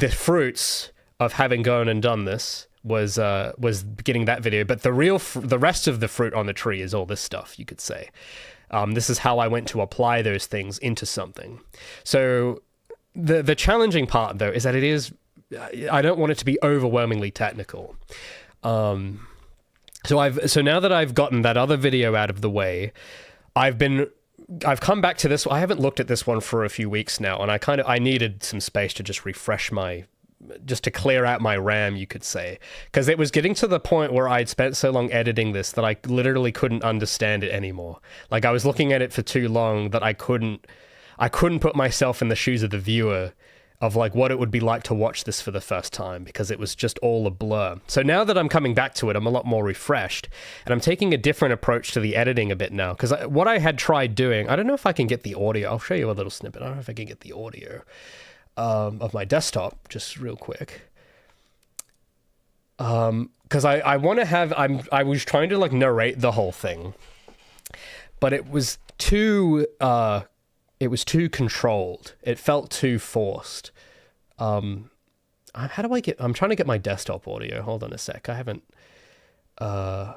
fruits of having gone and done this was getting that video. But the rest of the fruit on the tree is all this stuff, you could say. This is how I went to apply those things into something. So the challenging part, though, is that I don't want it to be overwhelmingly technical. So now that I've gotten that other video out of the way, I've come back to this. I haven't looked at this one for a few weeks now, and I needed some space to just just to clear out my RAM, you could say, because it was getting to the point where I'd spent so long editing this that I literally couldn't understand it anymore. Like, I was looking at it for too long that I couldn't put myself in the shoes of the viewer of like what it would be like to watch this for the first time, because it was just all a blur. So now that I'm coming back to it, I'm a lot more refreshed, and I'm taking a different approach to the editing a bit now, because what I had tried doing, I don't know if I can get the audio. I'll show you a little snippet. I don't know if I can get the audio of my desktop just real quick. Because I want to have, I was trying to like narrate the whole thing, but it was too controlled. It felt too forced. I'm trying to get my desktop audio. Hold on a sec. I haven't, oh,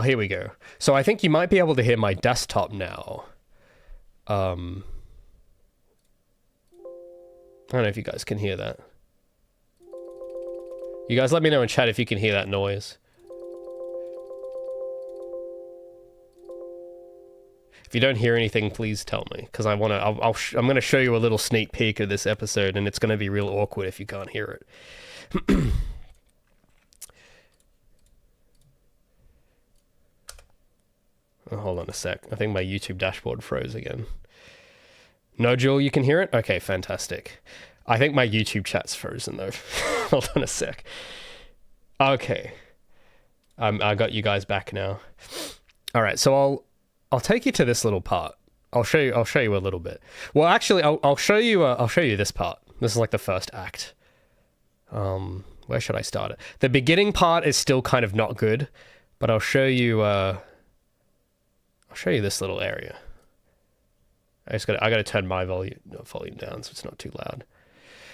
here we go. So I think you might be able to hear my desktop now. I don't know if you guys can hear that. You guys let me know in chat if you can hear that noise. If you don't hear anything, please tell me, because I'm going to show you a little sneak peek of this episode, and it's going to be real awkward if you can't hear it. Oh, hold on a sec. I think my YouTube dashboard froze again. No, Jewel, you can hear it? Okay, fantastic. I think my YouTube chat's frozen, though. Hold on a sec. Okay. I got you guys back now. All right, so I'll take you to this little part. I'll show you a little bit. Well, actually, I'll show you this part. This is like the first act. Where should I start it? The beginning part is still kind of not good, but I'll show you this little area. I gotta turn my volume down so it's not too loud.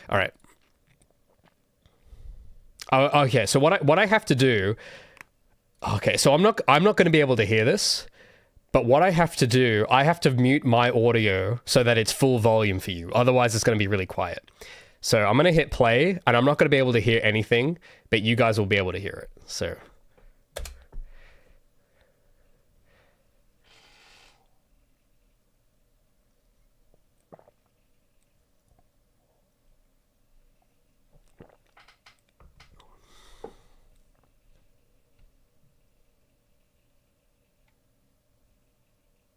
All right. Oh, okay, so what I have to do. Okay, so I'm not going to be able to hear this, but what I have to do, I have to mute my audio so that it's full volume for you. Otherwise, it's going to be really quiet. So I'm going to hit play, and I'm not going to be able to hear anything, but you guys will be able to hear it. So.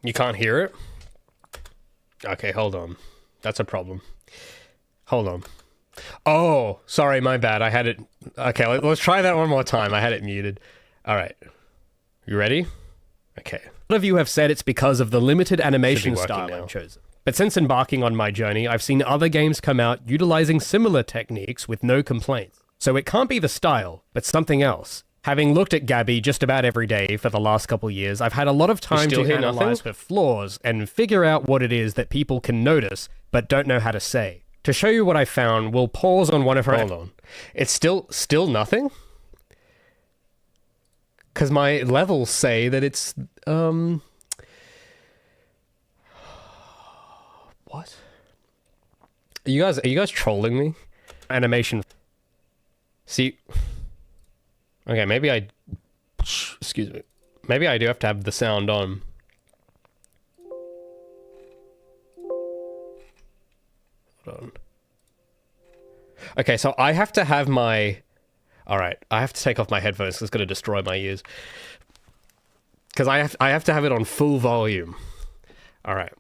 You can't hear it? Okay, hold on. That's a problem. Hold on. Oh, sorry, my bad. I had it... Okay, let's try that one more time. I had it muted. All right. You ready? Okay. A lot of you have said it's because of the limited animation style I've chosen. But since embarking on my journey, I've seen other games come out utilizing similar techniques with no complaints. So it can't be the style, but something else. Having looked at Gabby just about every day for the last couple years, I've had a lot of time to analyze her flaws and figure out what it is that people can notice but don't know how to say. To show you what I found, we'll pause on one of her... Hold on. It's still nothing? Because my levels say that it's... What? Are you guys trolling me? Animation... See... Okay, maybe I... Excuse me. Maybe I do have to have the sound on. Hold on. Okay, so I have to have my... Alright, I have to take off my headphones because it's going to destroy my ears. Because I have to have it on full volume. Alright.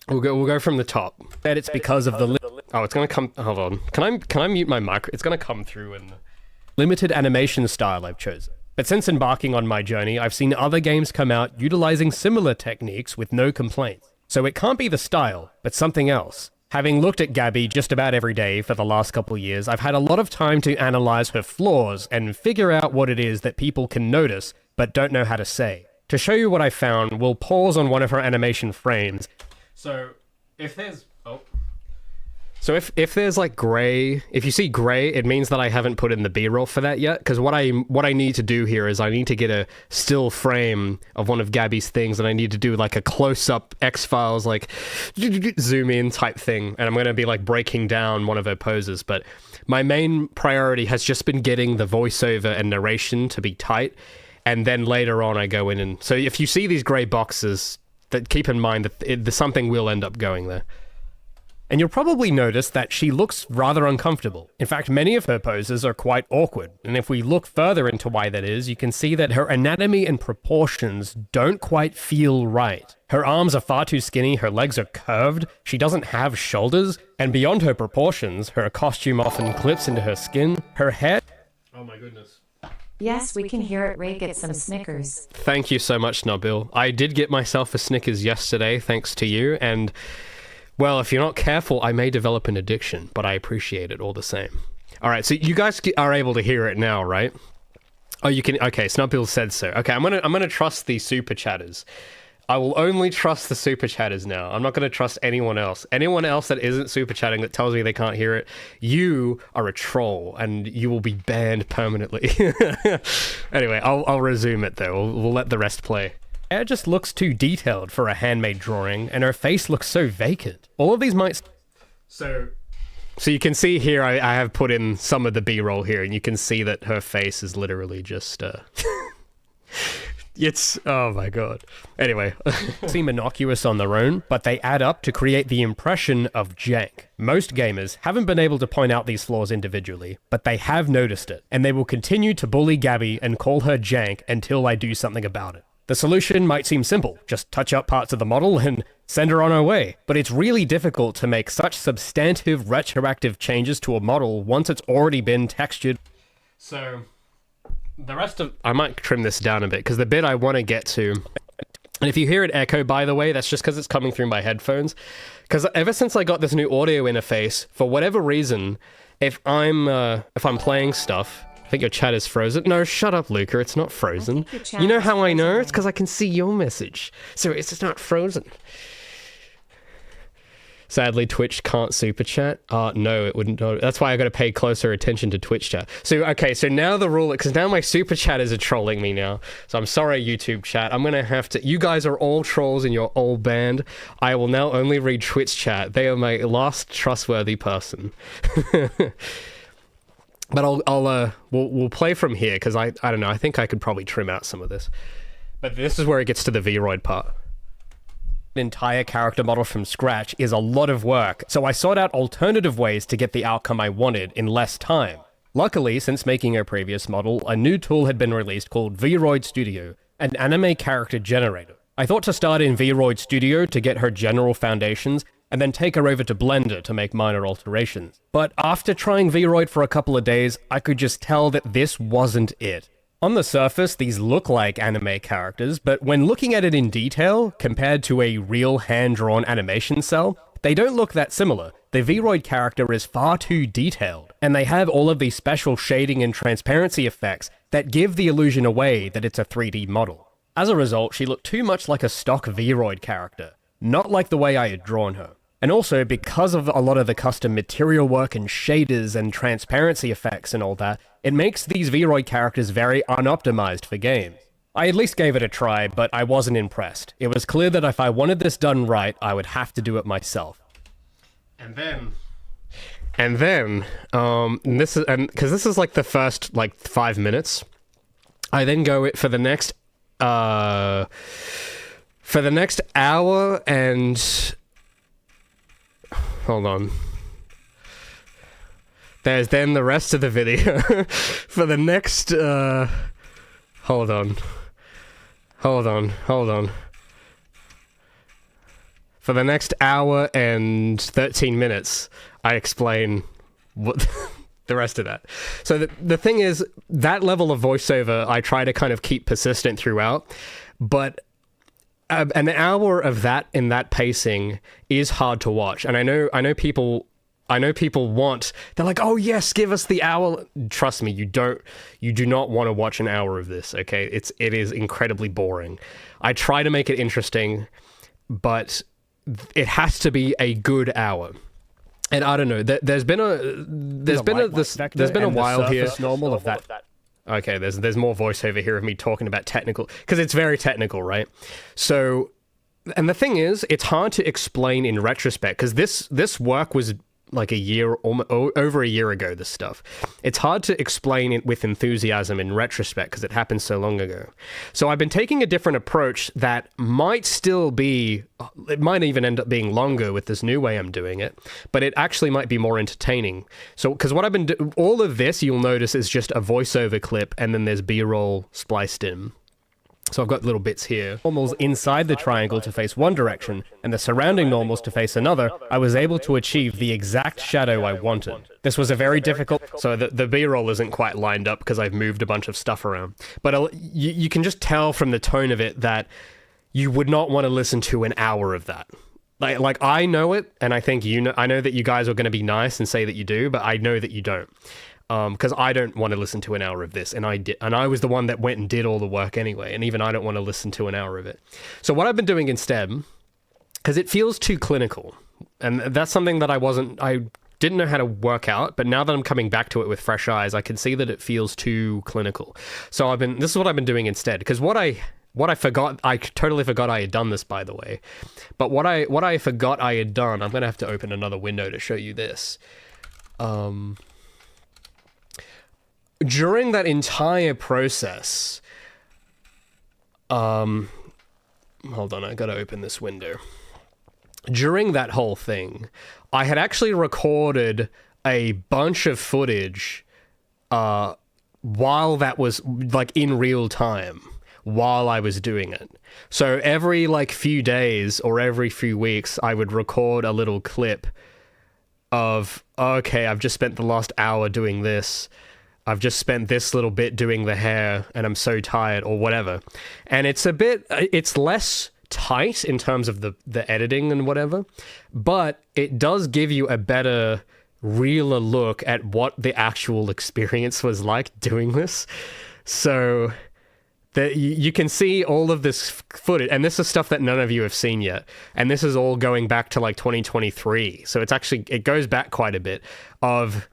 We'll go from the top. And it's because of the... Oh, it's going to come... Hold on. Can I mute my mic? It's going to come through in the... Limited animation style I've chosen. But since embarking on my journey, I've seen other games come out utilizing similar techniques with no complaints. So it can't be the style, but something else. Having looked at Gabby just about every day for the last couple years, I've had a lot of time to analyze her flaws and figure out what it is that people can notice but don't know how to say. To show you what I found, we'll pause on one of her animation frames. So if there's... Oh. So if there's like gray, if you see gray, it means that I haven't put in the B-roll for that yet. Because what I need to do here is I need to get a still frame of one of Gabby's things, and I need to do like a close-up X-Files, like zoom in type thing. And I'm going to be like breaking down one of her poses. But my main priority has just been getting the voiceover and narration to be tight. And then later on I go in and... So if you see these gray boxes, that keep in mind that something will end up going there. And you'll probably notice that she looks rather uncomfortable. In fact, many of her poses are quite awkward, and if we look further into why that is, you can see that her anatomy and proportions don't quite feel right. Her arms are far too skinny, her legs are curved, she doesn't have shoulders, and beyond her proportions, her costume often clips into her skin, her hair... Oh my goodness. Yes, we can hear it. Ray get some Snickers. Thank you so much, Nabil. I did get myself a Snickers yesterday, thanks to you, and... Well, if you're not careful, I may develop an addiction, but I appreciate it all the same. All right, so you guys are able to hear it now, right? Oh, you can... Okay, Snubbill said so. Okay, I'm gonna trust the super chatters. I will only trust the super chatters now. I'm not gonna trust anyone else. Anyone else that isn't super chatting that tells me they can't hear it, you are a troll, and you will be banned permanently. Anyway, I'll resume it though. We'll let the rest play. Her hair just looks too detailed for a handmade drawing, and her face looks so vacant. All of these might... So you can see here, I have put in some of the B-roll here, and you can see that her face is literally just... It's... Oh my god. Anyway. Seem innocuous on their own, but they add up to create the impression of jank. Most gamers haven't been able to point out these flaws individually, but they have noticed it, and they will continue to bully Gabby and call her jank until I do something about it. The solution might seem simple, just touch up parts of the model and send her on her way, but it's really difficult to make such substantive retroactive changes to a model once it's already been textured. So, the rest of... I might trim this down a bit, because the bit I want to get to And if you hear it echo, by the way, that's just because it's coming through my headphones. Because ever since I got this new audio interface, for whatever reason, if I'm playing stuff, I think your chat is frozen. No, shut up, Luca. It's not frozen. You know how I know? It's because I can see your message. So it's just not frozen. Sadly, Twitch can't super chat. No, it wouldn't. That's why I got to pay closer attention to Twitch chat. So, okay, so now the rule, because now my super chatters are trolling me now. So I'm sorry, YouTube chat. I'm going to have to, you guys are all trolls in your old band. I will now only read Twitch chat. They are my last trustworthy person. But we'll play from here, because I don't know, I think I could probably trim out some of this. But this is where it gets to the Vroid part. An entire character model from scratch is a lot of work, so I sought out alternative ways to get the outcome I wanted in less time. Luckily, since making a previous model, a new tool had been released called Vroid Studio, an anime character generator. I thought to start in Vroid Studio to get her general foundations, and then take her over to Blender to make minor alterations. But after trying Vroid for a couple of days, I could just tell that this wasn't it. On the surface, these look like anime characters, but when looking at it in detail, compared to a real hand-drawn animation cell, they don't look that similar. The Vroid character is far too detailed, and they have all of these special shading and transparency effects that give the illusion away that it's a 3D model. As a result, she looked too much like a stock Vroid character, not like the way I had drawn her. And also, because of a lot of the custom material work and shaders and transparency effects and all that, it makes these Vroid characters very unoptimized for games. I at least gave it a try, but I wasn't impressed. It was clear that if I wanted this done right, I would have to do it myself. And then, this is, and because this is like the first 5 minutes, I then go for the next hour and. Hold on. There's then the rest of the video for the next, hold on. For the next hour and 13 minutes, I explain what the rest of that. So the thing is, that level of voiceover, I try to kind of keep persistent throughout, but an hour of that in that pacing is hard to watch. And I know people want, they're like, oh yes, give us the hour. Trust me, you do not want to watch an hour of this, okay? It is incredibly boring. I try to make it interesting, but it has to be a good hour. And I don't know, there's been a while here. Normal of that. Okay, there's more voiceover here of me talking about technical, because it's very technical, right? So, and the thing is, it's hard to explain in retrospect, because this work was like over a year ago, this stuff. It's hard to explain it with enthusiasm in retrospect, because it happened so long ago. So I've been taking a different approach that might still be, it might even end up being longer with this new way I'm doing it, but it actually might be more entertaining. So, because what I've been all of this, you'll notice, is just a voiceover clip, and then there's B-roll spliced in. So I've got little bits here. Normals inside the triangle to face one direction, and the surrounding normals to face another. I was able to achieve the exact shadow I wanted. This was a very difficult, so the B-roll isn't quite lined up because I've moved a bunch of stuff around. But you can just tell from the tone of it that you would not want to listen to an hour of that. Like I know it, and I think I know that you guys are going to be nice and say that you do, but I know that you don't. Because I don't want to listen to an hour of this, and I did, and I was the one that went and did all the work anyway, and even I don't want to listen to an hour of it. So what I've been doing instead, because it feels too clinical, and that's something that I didn't know how to work out, but now that I'm coming back to it with fresh eyes, I can see that it feels too clinical. So this is what I've been doing instead, because what I forgot, I totally forgot I had done this, by the way, but what I forgot I had done, I'm going to have to open another window to show you this. During that entire process, hold on, I gotta open this window. During that whole thing, I had actually recorded a bunch of footage while that was, like, in real time, while I was doing it. So every, few days or every few weeks, I would record a little clip of, okay, I've just spent the last hour doing this. I've just spent this little bit doing the hair and I'm so tired or whatever. And it's less tight in terms of the editing and whatever, but it does give you a better, realer look at what the actual experience was like doing this. So that you can see all of this footage, and this is stuff that none of you have seen yet. And this is all going back to like 2023. So it goes back quite a bit of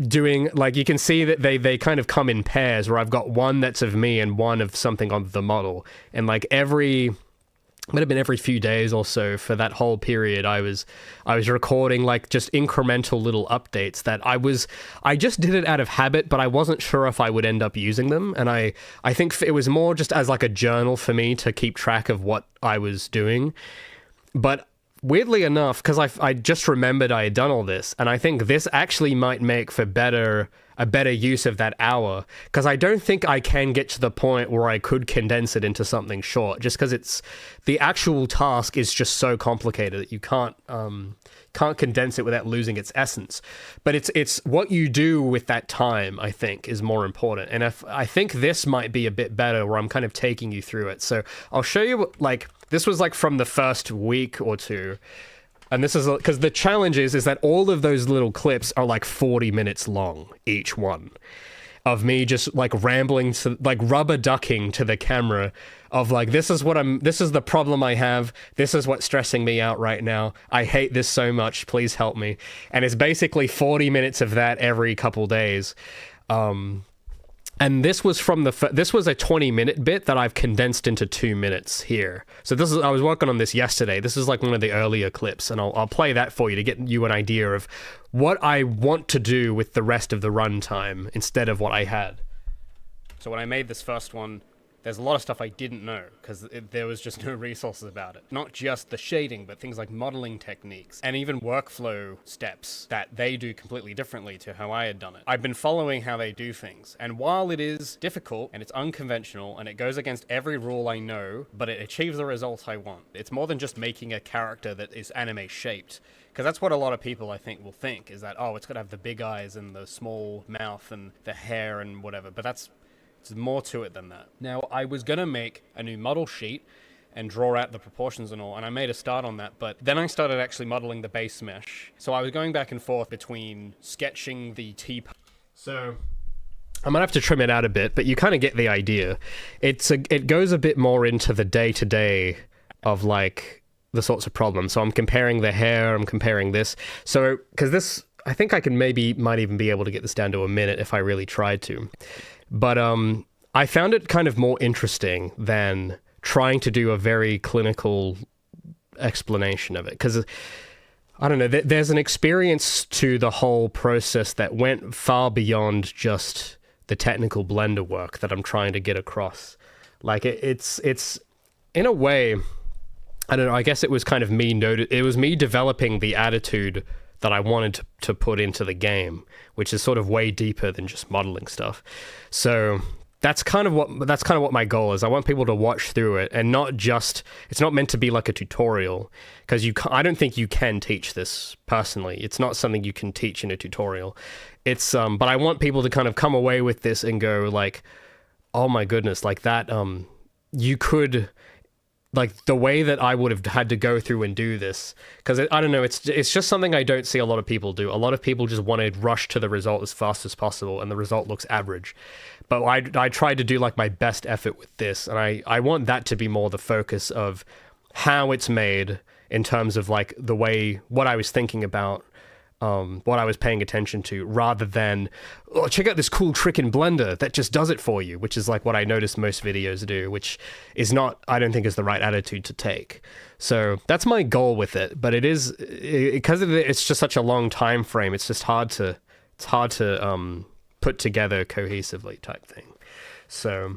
doing, like, you can see that they kind of come in pairs, where I've got one that's of me and one of something on the model. And like might have been every few days or so for that whole period, I was recording like just incremental little updates that I just did it out of habit, but I wasn't sure if I would end up using them. And I think it was more just as like a journal for me to keep track of what I was doing. But weirdly enough, because I just remembered I had done all this, and I think this actually might make for a better use of that hour, because I don't think I can get to the point where I could condense it into something short, just because the actual task is just so complicated that you can't condense it without losing its essence. But it's what you do with that time, I think, is more important. And I think this might be a bit better, where I'm kind of taking you through it. So I'll show you, like, this was like from the first week or two. And this is because the challenge is that all of those little clips are like 40 minutes long, each one, of me just like rambling to, like, rubber ducking to the camera of like, this is the problem I have. This is what's stressing me out right now. I hate this so much. Please help me. And it's basically 40 minutes of that every couple days. And this was this was a 20-minute bit that I've condensed into 2 minutes here. So I was working on this yesterday. This is like one of the earlier clips, and I'll play that for you to get you an idea of what I want to do with the rest of the runtime instead of what I had. So when I made this first one, there's a lot of stuff I didn't know, because there was just no resources about it. Not just the shading, but things like modeling techniques, and even workflow steps that they do completely differently to how I had done it. I've been following how they do things, and while it is difficult, and it's unconventional, and it goes against every rule I know, but it achieves the result I want. It's more than just making a character that is anime-shaped. Because that's what a lot of people, I think, will think, is that, oh, it's got to have the big eyes and the small mouth and the hair and whatever, but there's more to it than that. Now, I was going to make a new model sheet and draw out the proportions and all, and I made a start on that, but then I started actually modeling the base mesh. So I was going back and forth between sketching the T-part. So I might have to trim it out a bit, but you kind of get the idea. It goes a bit more into the day-to-day of, like, the sorts of problems. So I'm comparing the hair, I'm comparing this. So, because this, I think I might even be able to get this down to a minute if I really tried to. But I found it kind of more interesting than trying to do a very clinical explanation of it. Because, I don't know, there's an experience to the whole process that went far beyond just the technical Blender work that I'm trying to get across. Like, it's in a way, I don't know, I guess it was kind of it was me developing the attitude that I wanted to put into the game, which is sort of way deeper than just modeling stuff. So that's kind of what my goal is. I want people to watch through it, and it's not meant to be like a tutorial, because I don't think you can teach this personally. It's not something you can teach in a tutorial. It's but I want people to kind of come away with this and go like, oh my goodness, like that. You could. Like, the way that I would have had to go through and do this, because I don't know, it's just something I don't see a lot of people do. A lot of people just want to rush to the result as fast as possible, and the result looks average. But I tried to do like my best effort with this, and I want that to be more the focus of how it's made in terms of like the way, what I was thinking about, what I was paying attention to, rather than, oh, check out this cool trick in Blender that just does it for you, which is like what I notice most videos do, which is not, I don't think, is the right attitude to take. So that's my goal with it, but because it's just such a long time frame, it's just hard to put together cohesively type thing. So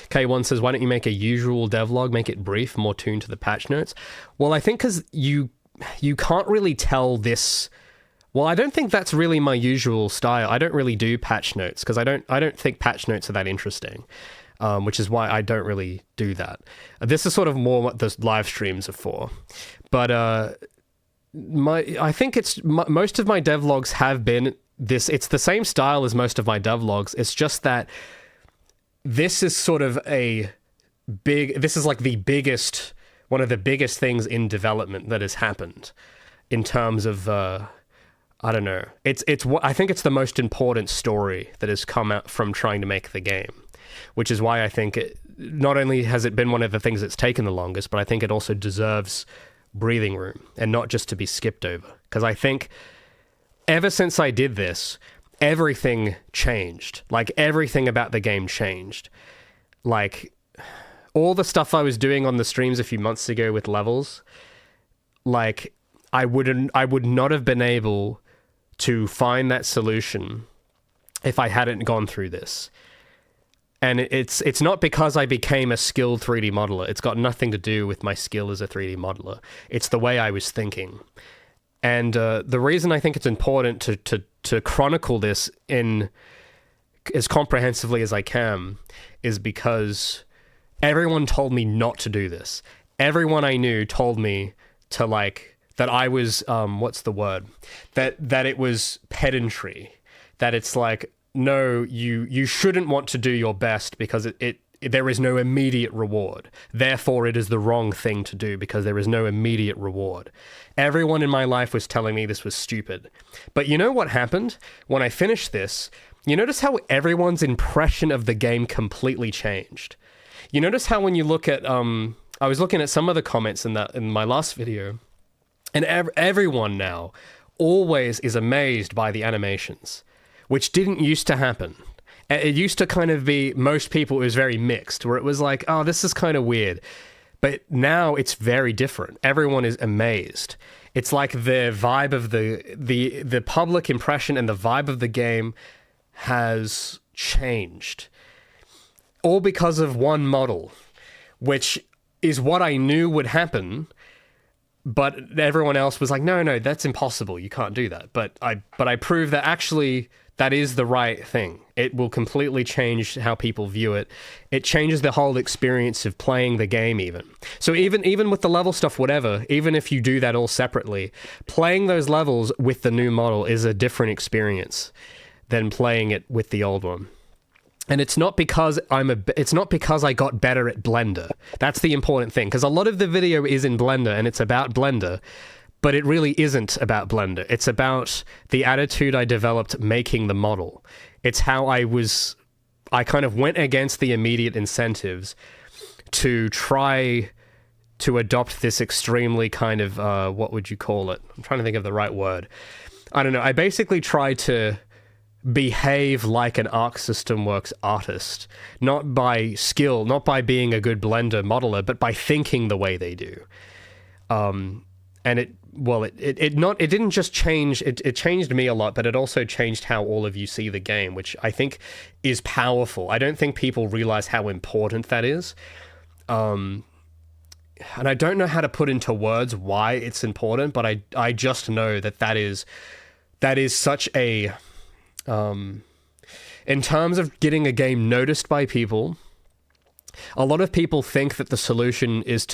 K1 says, why don't you make a usual devlog, make it brief, more tuned to the patch notes? Well, I think because you can't really tell this. Well, I don't think that's really my usual style. I don't really do patch notes, because I don't think patch notes are that interesting, which is why I don't really do that. This is sort of more what the live streams are for. But I think most of my devlogs have been this, it's the same style as most of my devlogs. It's just that this is sort of this is like one of the biggest things in development that has happened in terms of, I don't know. I think it's the most important story that has come out from trying to make the game, which is why I think not only has it been one of the things that's taken the longest, but I think it also deserves breathing room and not just to be skipped over. Because I think ever since I did this, everything changed. Like, everything about the game changed. Like, all the stuff I was doing on the streams a few months ago with levels, like, I would not have been able to find that solution if I hadn't gone through this. And it's not because I became a skilled 3D modeler. It's got nothing to do with my skill as a 3D modeler. It's the way I was thinking. And the reason I think it's important to chronicle this in as comprehensively as I can is because everyone told me not to do this. Everyone I knew told me to, like, that I was, what's the word? That it was pedantry. That it's like, no, you shouldn't want to do your best because there is no immediate reward. Therefore, it is the wrong thing to do because there is no immediate reward. Everyone in my life was telling me this was stupid. But you know what happened? When I finished this, you notice how everyone's impression of the game completely changed. You notice how when you look at, I was looking at some of the comments in my last video, and everyone now always is amazed by the animations, which didn't used to happen. It used to kind of be, most people, it was very mixed, where it was like, oh, this is kind of weird. But now it's very different. Everyone is amazed. It's like the vibe of the public impression and the vibe of the game has changed. All because of one model, which is what I knew would happen. But everyone else was like, no, that's impossible. You can't do that. But I proved that actually that is the right thing. It will completely change how people view it. It changes the whole experience of playing the game even. So even with the level stuff, whatever, even if you do that all separately, playing those levels with the new model is a different experience than playing it with the old one. And it's not because it's not because I got better at Blender. That's the important thing, because a lot of the video is in Blender and it's about Blender, but it really isn't about Blender. It's about the attitude I developed making the model. It's how I kind of went against the immediate incentives to try to adopt this extremely kind of, what would you call it? I'm trying to think of the right word. I don't know. I basically tried to behave like an Arc System Works artist, not by skill, not by being a good Blender modeler, but by thinking the way they do. And it didn't just change, it changed me a lot, but it also changed how all of you see the game, which I think is powerful. I don't think people realize how important that is. And I don't know how to put into words why it's important, but I just know that is such a, in terms of getting a game noticed by people, a lot of people think that the solution is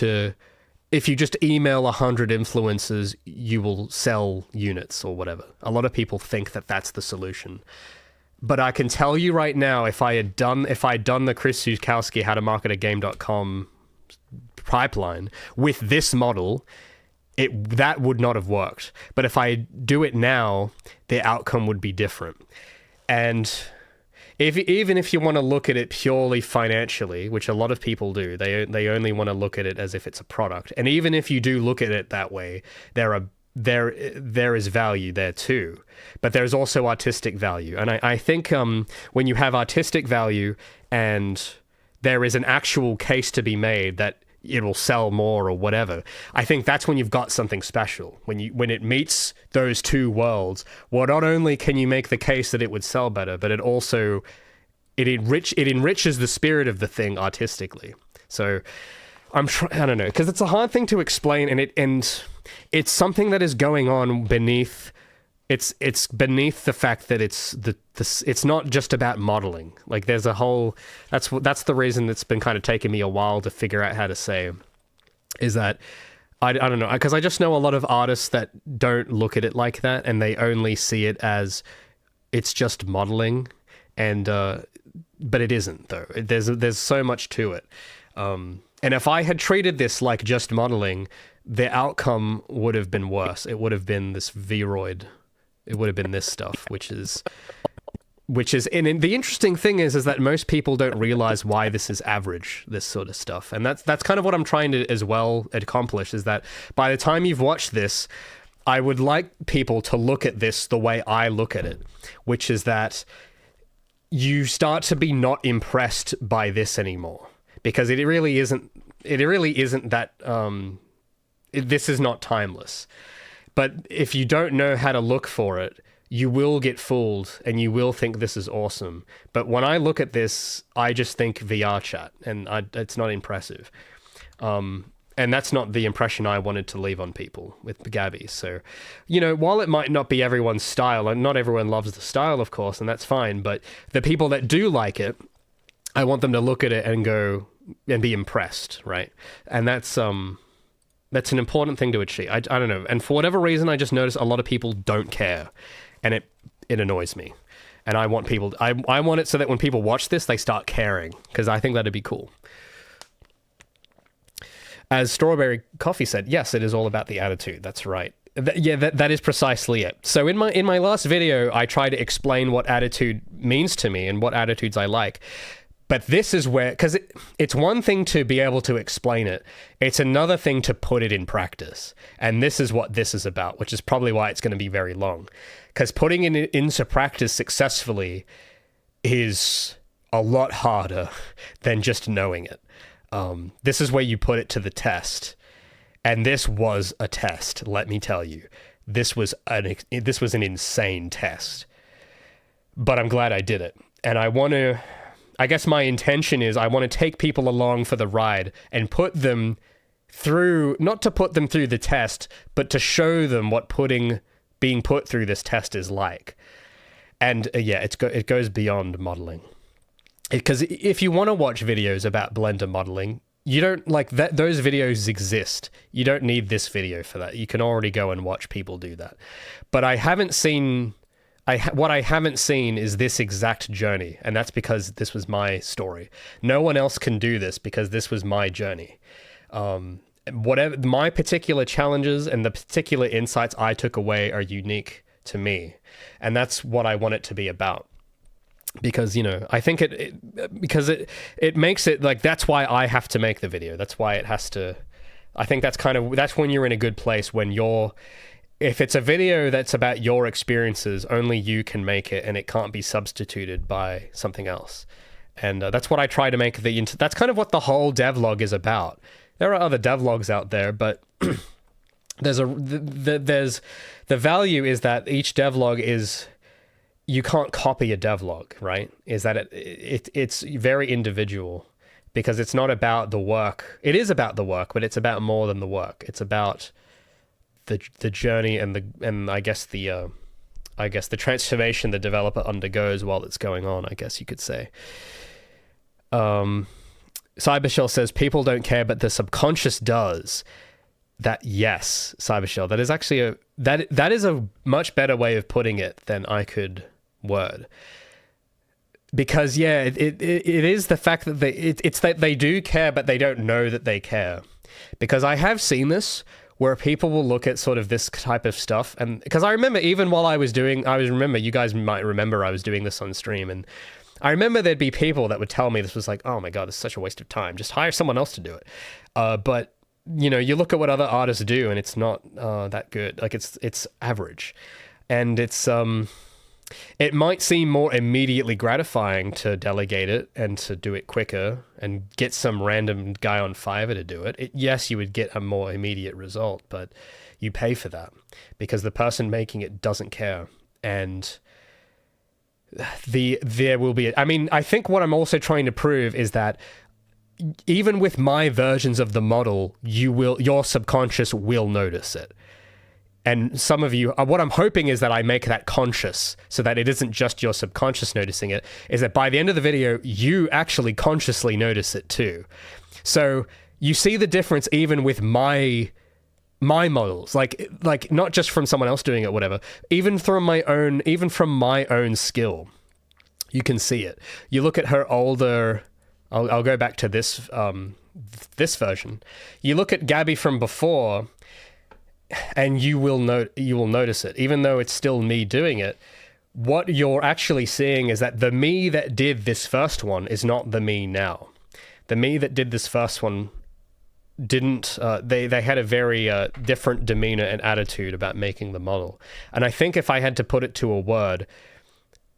if you just email 100 influencers, you will sell units or whatever. A lot of people think that that's the solution. But I can tell you right now, if I'd done the Chris Zukowski howtomarketagame.com pipeline with this model, that would not have worked. But if I do it now, the outcome would be different. And even if you want to look at it purely financially, which a lot of people do, they only want to look at it as if it's a product. And even if you do look at it that way, there is value there too. But there's also artistic value. And I think when you have artistic value and there is an actual case to be made that it will sell more or whatever, I think that's when you've got something special. When it meets those two worlds, well, not only can you make the case that it would sell better, but it also it enriches the spirit of the thing artistically. So I don't know, because it's a hard thing to explain, and it's something that is going on beneath. It's beneath the fact that it's not just about modeling. Like, there's a whole, that's the reason it's been kind of taking me a while to figure out how to say, is that I don't know, because I just know a lot of artists that don't look at it like that, and they only see it as it's just modeling, and but it isn't though. There's so much to it. And if I had treated this like just modeling, the outcome would have been worse. It would have been this Vroid. It would have been this stuff, which is, and the interesting thing is that most people don't realize why this is average, this sort of stuff. And that's kind of what I'm trying to as well accomplish, is that by the time you've watched this, I would like people to look at this the way I look at it, which is that you start to be not impressed by this anymore, because it really isn't that, this is not timeless. But if you don't know how to look for it, you will get fooled and you will think this is awesome. But when I look at this, I just think VR chat, and it's not impressive. And that's not the impression I wanted to leave on people with Gabby. So, while it might not be everyone's style, and not everyone loves the style, of course, and that's fine, but the people that do like it, I want them to look at it and go and be impressed, right? And that's an important thing to achieve. I don't know. And for whatever reason, I just notice a lot of people don't care, and it annoys me. And I want people, I want it so that when people watch this, they start caring, because I think that'd be cool. As Strawberry Coffee said, yes, it is all about the attitude. That's right. That is precisely it. So in my last video, I try to explain what attitude means to me and what attitudes I like. But this is where, because it's one thing to be able to explain it. It's another thing to put it in practice. And this is what this is about, which is probably why it's going to be very long. Because putting it into practice successfully is a lot harder than just knowing it. This is where you put it to the test. And this was a test, let me tell you. This was an insane test. But I'm glad I did it. And I guess my intention is I want to take people along for the ride and put them through, not to put them through the test, but to show them what being put through this test is like. And it goes beyond modeling. Because if you want to watch videos about Blender modeling, you don't like that. Those videos exist. You don't need this video for that. You can already go and watch people do that. But I haven't seen. What I haven't seen is this exact journey, and that's because this was my story. No one else can do this because this was my journey. Whatever my particular challenges and the particular insights I took away are unique to me, and that's what I want it to be about. Because I think it makes it like, that's why I have to make the video. That's why it has to. I think that's when you're in a good place, when if it's a video that's about your experiences, only you can make it, and it can't be substituted by something else. And that's what I try to make that's kind of what the whole devlog is about. There are other devlogs out there, but the value is that each devlog is, you can't copy a devlog, right? Is that it's very individual, because it's not about the work. It is about the work, but it's about more than the work. It's about the journey and I guess the transformation the developer undergoes while it's going on, I guess you could say. Cybershell says people don't care, but the subconscious does. That, yes, Cybershell, that is actually that is a much better way of putting it than I could word. Because it is the fact that it's that they do care, but they don't know that they care. Because I have seen this where people will look at sort of this type of stuff, and because I remember even while you guys might remember I was doing this on stream, and I remember there'd be people that would tell me this was like, oh my god, this is such a waste of time. Just hire someone else to do it. But you look at what other artists do, and it's not that good. Like it's average, and it might seem more immediately gratifying to delegate it and to do it quicker and get some random guy on Fiverr to do it. Yes, you would get a more immediate result, but you pay for that because the person making it doesn't care. And there will be, I think what I'm also trying to prove is that even with my versions of the model, your subconscious will notice it. And some of you, what I'm hoping is that I make that conscious, so that it isn't just your subconscious noticing it, is that by the end of the video, you actually consciously notice it too. So you see the difference even with my my models, like not just from someone else doing it, whatever, even from my own skill, you can see it. You look at her older, I'll go back to this version. You look at Gabby from before, and you will notice it, even though it's still me doing it. What you're actually seeing is that the me that did this first one is not the me now. The me that did this first one didn't, they had a very different demeanor and attitude about making the model. And I think if I had to put it to a word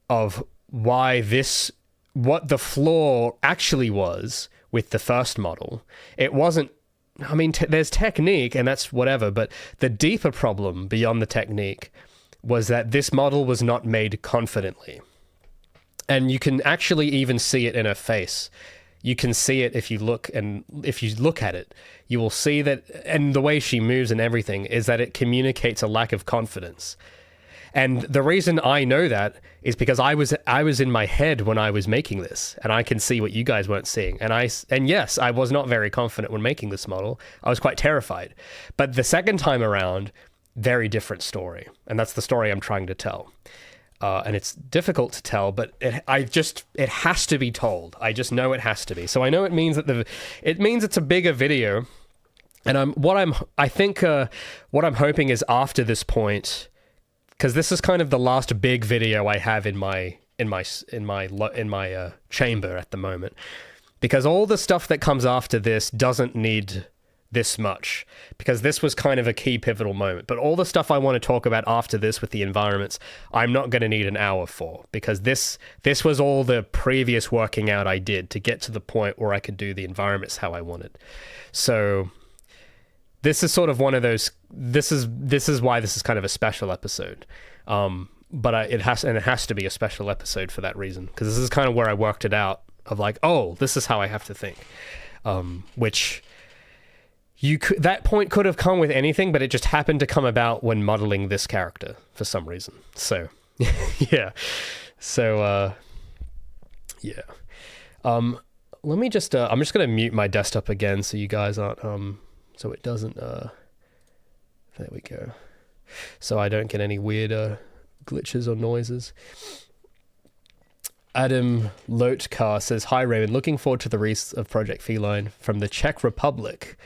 of what the flaw actually was with the first model, it wasn't, I mean, there's technique and that's whatever, but the deeper problem beyond the technique was that this model was not made confidently. And you can actually even see it in her face. You can see it if you look at it, you will see that, and the way she moves and everything, is that it communicates a lack of confidence. And the reason I know that is because I was in my head when I was making this, and I can see what you guys weren't seeing. And yes, I was not very confident when making this model. I was quite terrified. But the second time around, very different story. And that's the story I'm trying to tell. And it's difficult to tell, but it has to be told. I just know it has to be. So I know it means that it's a bigger video. And what I'm hoping is after this point, because this is kind of the last big video I have in my chamber at the moment, because all the stuff that comes after this doesn't need this much, because this was kind of a key pivotal moment. But all the stuff I want to talk about after this with the environments, I'm not going to need an hour for, because this was all the previous working out I did to get to the point where I could do the environments how I wanted. So this is sort of one of those, this is why this is kind of a special episode. But it has to be a special episode for that reason, because this is kind of where I worked it out of like, oh, this is how I have to think, which that point could have come with anything, but it just happened to come about when modeling this character for some reason. So, yeah. So, yeah. Let me just, I'm just going to mute my desktop again so you guys aren't, so it doesn't, there we go. So I don't get any weird glitches or noises. Adam Lotkar says, "Hi Raymond, looking forward to the release of Project Feline from the Czech Republic.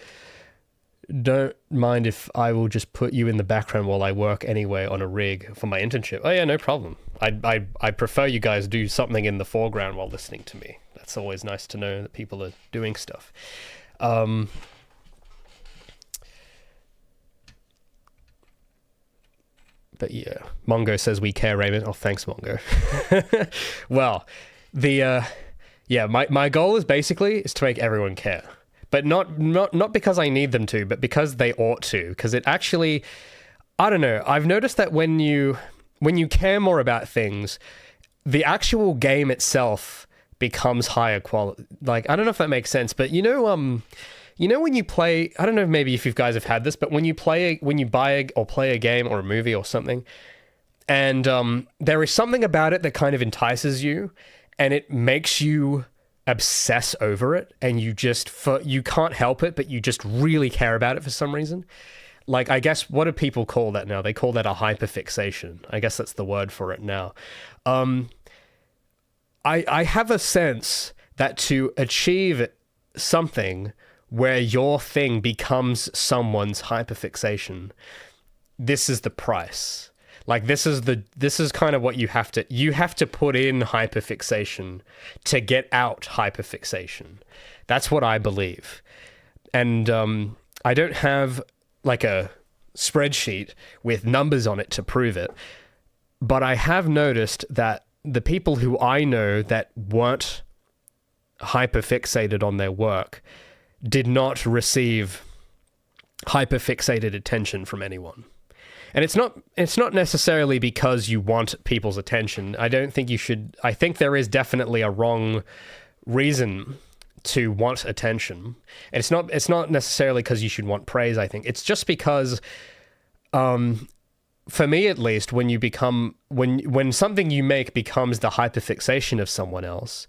Don't mind if I will just put you in the background while I work anyway on a rig for my internship." Oh yeah, no problem. I prefer you guys do something in the foreground while listening to me. That's always nice to know that people are doing stuff. But yeah, Mongo says, "We care, Raymond." Oh, thanks, Mongo. Well, my goal is to make everyone care. But not because I need them to, but because they ought to. Because it actually, I don't know, I've noticed that when you care more about things, the actual game itself becomes higher quality. Like, I don't know if that makes sense, but you know when you play, I don't know maybe if you guys have had this, but when you buy or play a game or a movie or something, and there is something about it that kind of entices you, and it makes you obsess over it, and you can't help it, but you just really care about it for some reason. Like, I guess, what do people call that now? They call that a hyperfixation. I guess that's the word for it now. I have a sense that to achieve something where your thing becomes someone's hyperfixation, this is the price. Like, this is kind of what you have to put in hyperfixation to get out hyperfixation. That's what I believe. And I don't have like a spreadsheet with numbers on it to prove it, but I have noticed that the people who I know that weren't hyperfixated on their work did not receive hyperfixated attention from anyone. And it's not necessarily because you want people's attention. I don't think you should. I think there is definitely a wrong reason to want attention. And it's not necessarily because you should want praise, I think. It's just because, for me at least, when something you make becomes the hyperfixation of someone else,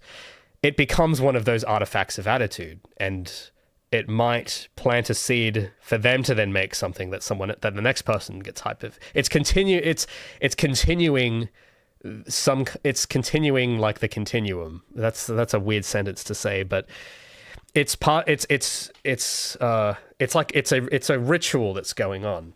it becomes one of those artifacts of attitude. And it might plant a seed for them to then make something that the next person gets hype of. It's continuing like the continuum. That's a weird sentence to say, but it's a ritual that's going on,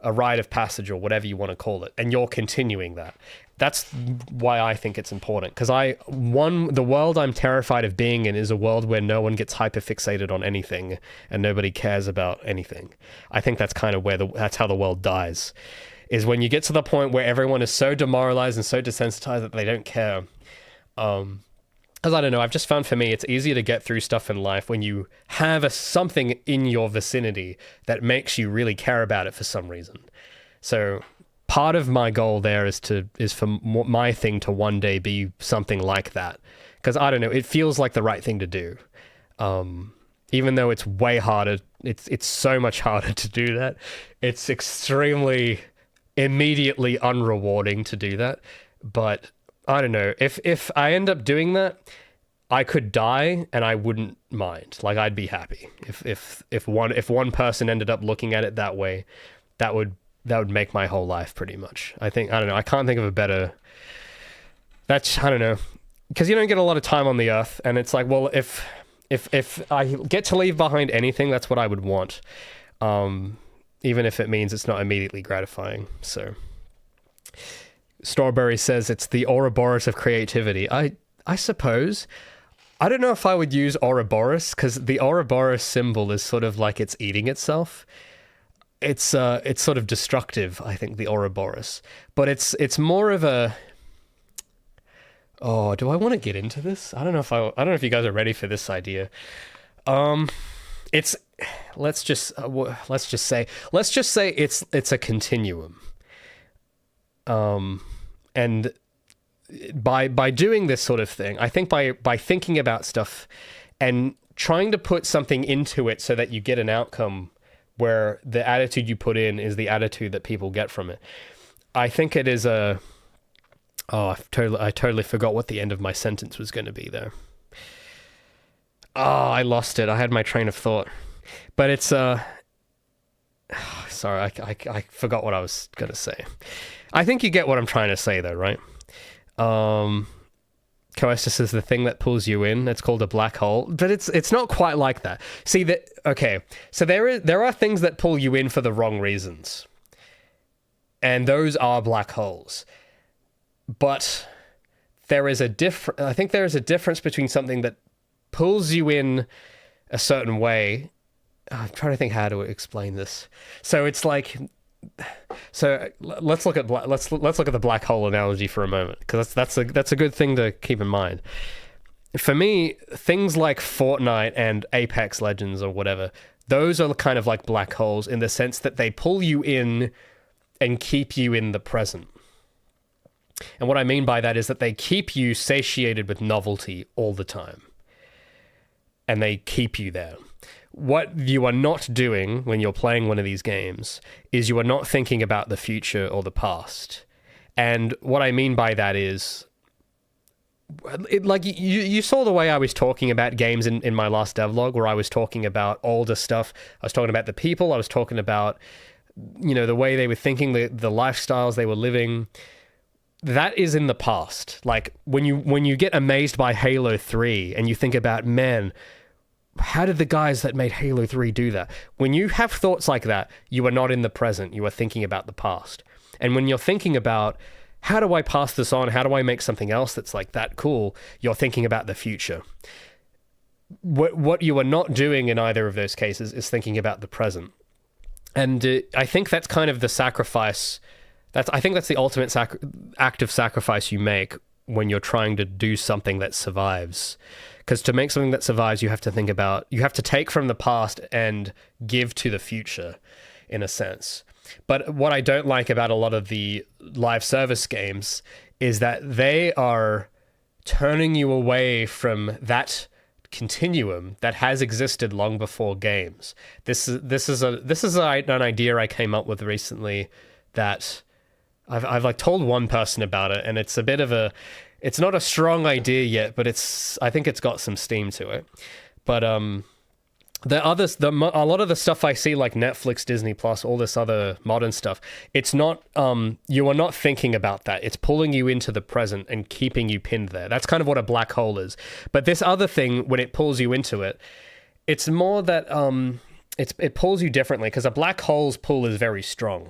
a rite of passage or whatever you want to call it, and you're continuing that. That's why I think it's important, because the world I'm terrified of being in is a world where no one gets hyperfixated on anything and nobody cares about anything. I think that's kind of that's how the world dies, is when you get to the point where everyone is so demoralized and so desensitized that they don't care. Because I don't know, I've just found for me it's easier to get through stuff in life when you have something in your vicinity that makes you really care about it for some reason. So part of my goal there is for my thing to one day be something like that, because I don't know, it feels like the right thing to do, even though it's way harder. It's so much harder to do that. It's extremely immediately unrewarding to do that. But I don't know, if I end up doing that, I could die and I wouldn't mind. Like, I'd be happy if one person ended up looking at it that way. That would make my whole life pretty much. I don't know, I can't think of a better... I don't know, because you don't get a lot of time on the earth, and it's like, well, if I get to leave behind anything, that's what I would want, even if it means it's not immediately gratifying. So Strawberry says it's the Ouroboros of creativity. I suppose. I don't know if I would use Ouroboros, because the Ouroboros symbol is sort of like it's eating itself. It's sort of destructive, I think, the Ouroboros. But it's more of a... Oh, do I want to get into this? I don't know if you guys are ready for this idea. Let's just say it's a continuum. And by doing this sort of thing, I think by thinking about stuff and trying to put something into it so that you get an outcome where the attitude you put in is the attitude that people get from it. I think it is I totally forgot what the end of my sentence was going to be there. Oh, I lost it. I had my train of thought. But it's sorry, I forgot what I was going to say. I think you get what I'm trying to say though, right? Coestus is the thing that pulls you in. It's called a black hole, but it's not quite like that. See that? Okay, so there are things that pull you in for the wrong reasons, and those are black holes. But I think there is a difference between something that pulls you in a certain way. I'm trying to think how to explain this. So it's like. So let's look at the black hole analogy for a moment, because that's a good thing to keep in mind. For me, things like Fortnite and Apex Legends or whatever, those are kind of like black holes in the sense that they pull you in and keep you in the present. And what I mean by that is that they keep you satiated with novelty all the time, and they keep you there. What you are not doing when you're playing one of these games is you are not thinking about the future or the past. And what I mean by that is, like you saw the way I was talking about games in my last devlog, where I was talking about older stuff. I was talking about the people. I was talking about, the way they were thinking, the lifestyles they were living. That is in the past. Like when you get amazed by Halo 3 and you think about, man, how did the guys that made Halo 3 do that? When you have thoughts like that, you are not in the present. You are thinking about the past. And when you're thinking about, how do I pass this on? How do I make something else that's like that cool? You're thinking about the future. What you are not doing in either of those cases is thinking about the present. And I think that's kind of the sacrifice. I think that's the ultimate act of sacrifice you make when you're trying to do something that survives. Because to make something that survives, you have to take from the past and give to the future, in a sense. But what I don't like about a lot of the live service games is that they are turning you away from that continuum that has existed long before games. This is an idea I came up with recently that I've like told one person about it, and it's a bit of it's not a strong idea yet, but I think it's got some steam to it. But a lot of the stuff I see, like Netflix, Disney Plus, all this other modern stuff, it's not, you are not thinking about that. It's pulling you into the present and keeping you pinned there. That's kind of what a black hole is. But this other thing, when it pulls you into it, it's more that it pulls you differently, because a black hole's pull is very strong.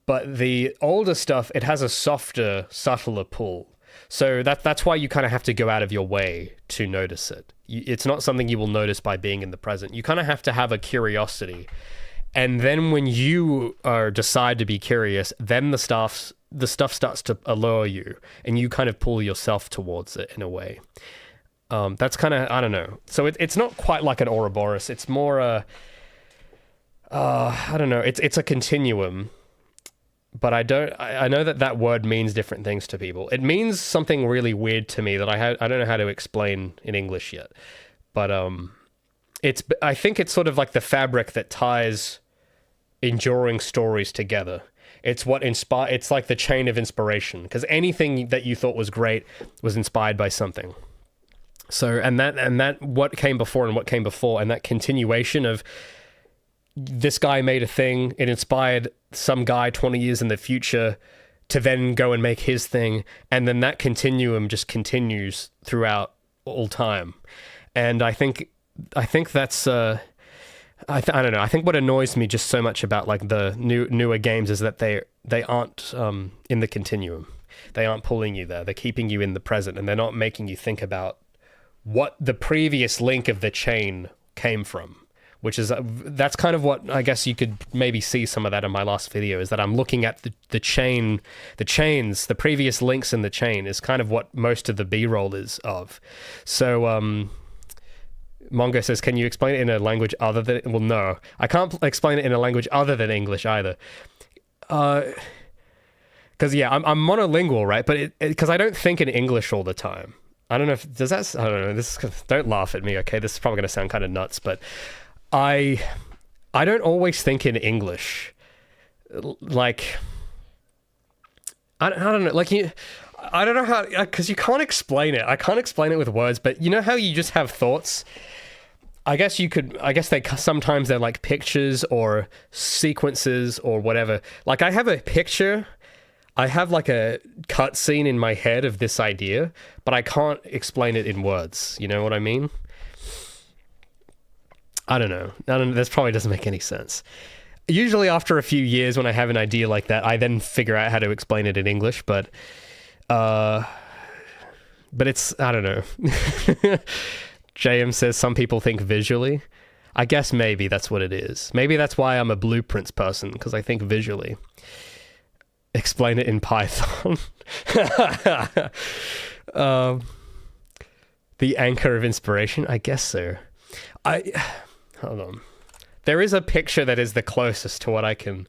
But the older stuff, it has a softer, subtler pull. So that's why you kind of have to go out of your way to notice it. It's not something you will notice by being in the present. You kind of have to have a curiosity. And then when you decide to be curious, then the stuff starts to allure you, and you kind of pull yourself towards it in a way. That's kind of, I don't know. So it's not quite like an Ouroboros. It's more I don't know. It's a continuum. But I know that word means different things to people. It means something really weird to me that I don't know how to explain in English yet. But I think it's sort of like the fabric that ties enduring stories together. It's it's like the chain of inspiration, because anything that you thought was great was inspired by something. So and that what came before and what came before, and that continuation of this guy made a thing, it inspired some guy 20 years in the future to then go and make his thing, and then that continuum just continues throughout all time. And I think that's I don't know. I think what annoys me just so much about like the newer games is that they aren't in the continuum. They aren't pulling you there. They're keeping you in the present, and they're not making you think about what the previous link of the chain came from. Which is, that's kind of what I guess you could maybe see some of that in my last video, is that I'm looking at the chains, the previous links in the chain is kind of what most of the B-roll is of. So, Mongo says, can you explain it in a language other than, well, no, I can't explain it in a language other than English either. Because, yeah, I'm monolingual, right? But because I don't think in English all the time. I don't know if, I don't know, don't laugh at me, okay? This is probably going to sound kind of nuts, but I don't always think in English. Like, I don't know, like I don't know how, because you can't explain it. I can't explain it with words, but you know how you just have thoughts? I guess sometimes they're like pictures or sequences or whatever. Like I have a picture, I have like a cut scene in my head of this idea, but I can't explain it in words. You know what I mean? I don't know. This probably doesn't make any sense. Usually after a few years when I have an idea like that, I then figure out how to explain it in English, but it's, I don't know. JM says some people think visually. I guess maybe that's what it is. Maybe that's why I'm a blueprints person, because I think visually. Explain it in Python. The anchor of inspiration? I guess so. Hold on. There is a picture that is the closest to what I can.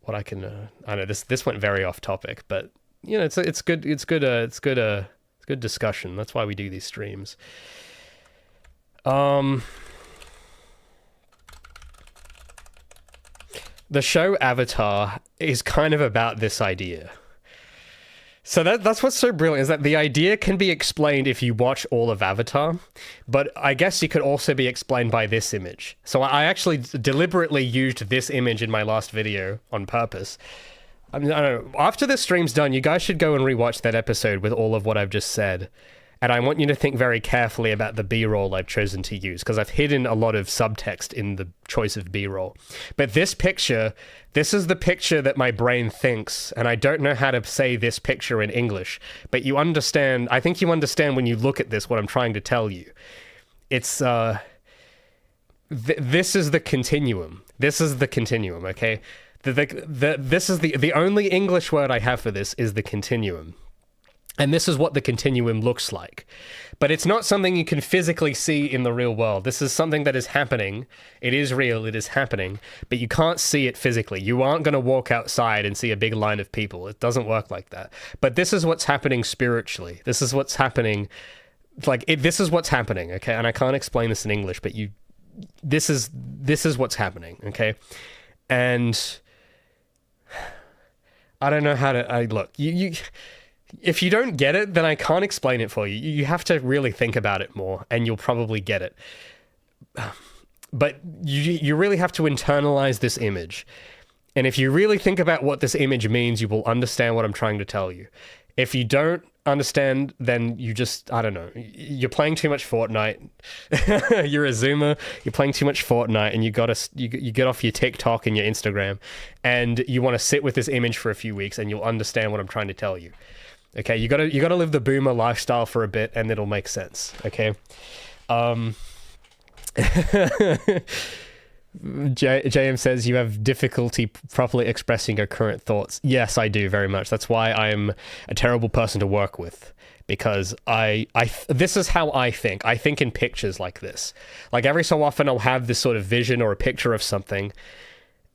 I know this went very off topic, but you know it's good discussion. That's why we do these streams. The show Avatar is kind of about this idea. So that's what's so brilliant, is that the idea can be explained if you watch all of Avatar, but I guess it could also be explained by this image. So I actually deliberately used this image in my last video on purpose. I don't know, after this stream's done, you guys should go and rewatch that episode with all of what I've just said. And I want you to think very carefully about the B-roll I've chosen to use, because I've hidden a lot of subtext in the choice of B-roll. But this is the picture that my brain thinks, and I don't know how to say this picture in English. But you understand, I think you understand when you look at this what I'm trying to tell you. It's, this is the continuum. This is the continuum, okay? This is the only English word I have for this is the continuum. And this is what the continuum looks like. But it's not something you can physically see in the real world. This is something that is happening. It is real, it is happening, but you can't see it physically. You aren't going to walk outside and see a big line of people. It doesn't work like that. But this is what's happening spiritually. This is what's happening, this is what's happening, okay? And I can't explain this in English, but this is what's happening, okay? And I don't know how to, look, if you don't get it, then I can't explain it for you. You have to really think about it more, and you'll probably get it. but you really have to internalize this image. And if you really think about what this image means, you will understand what I'm trying to tell you. If you don't understand, then you just, I don't know, you're playing too much Fortnite. You're a Zoomer, you're playing too much Fortnite, and you get off your TikTok and your Instagram, and you want to sit with this image for a few weeks, and you'll understand what I'm trying to tell you. Okay, you gotta live the boomer lifestyle for a bit, and it'll make sense. Okay. JM says you have difficulty properly expressing your current thoughts. Yes, I do very much. That's why I'm a terrible person to work with, because this is how I think. I think in pictures like this. Like every so often I'll have this sort of vision or a picture of something,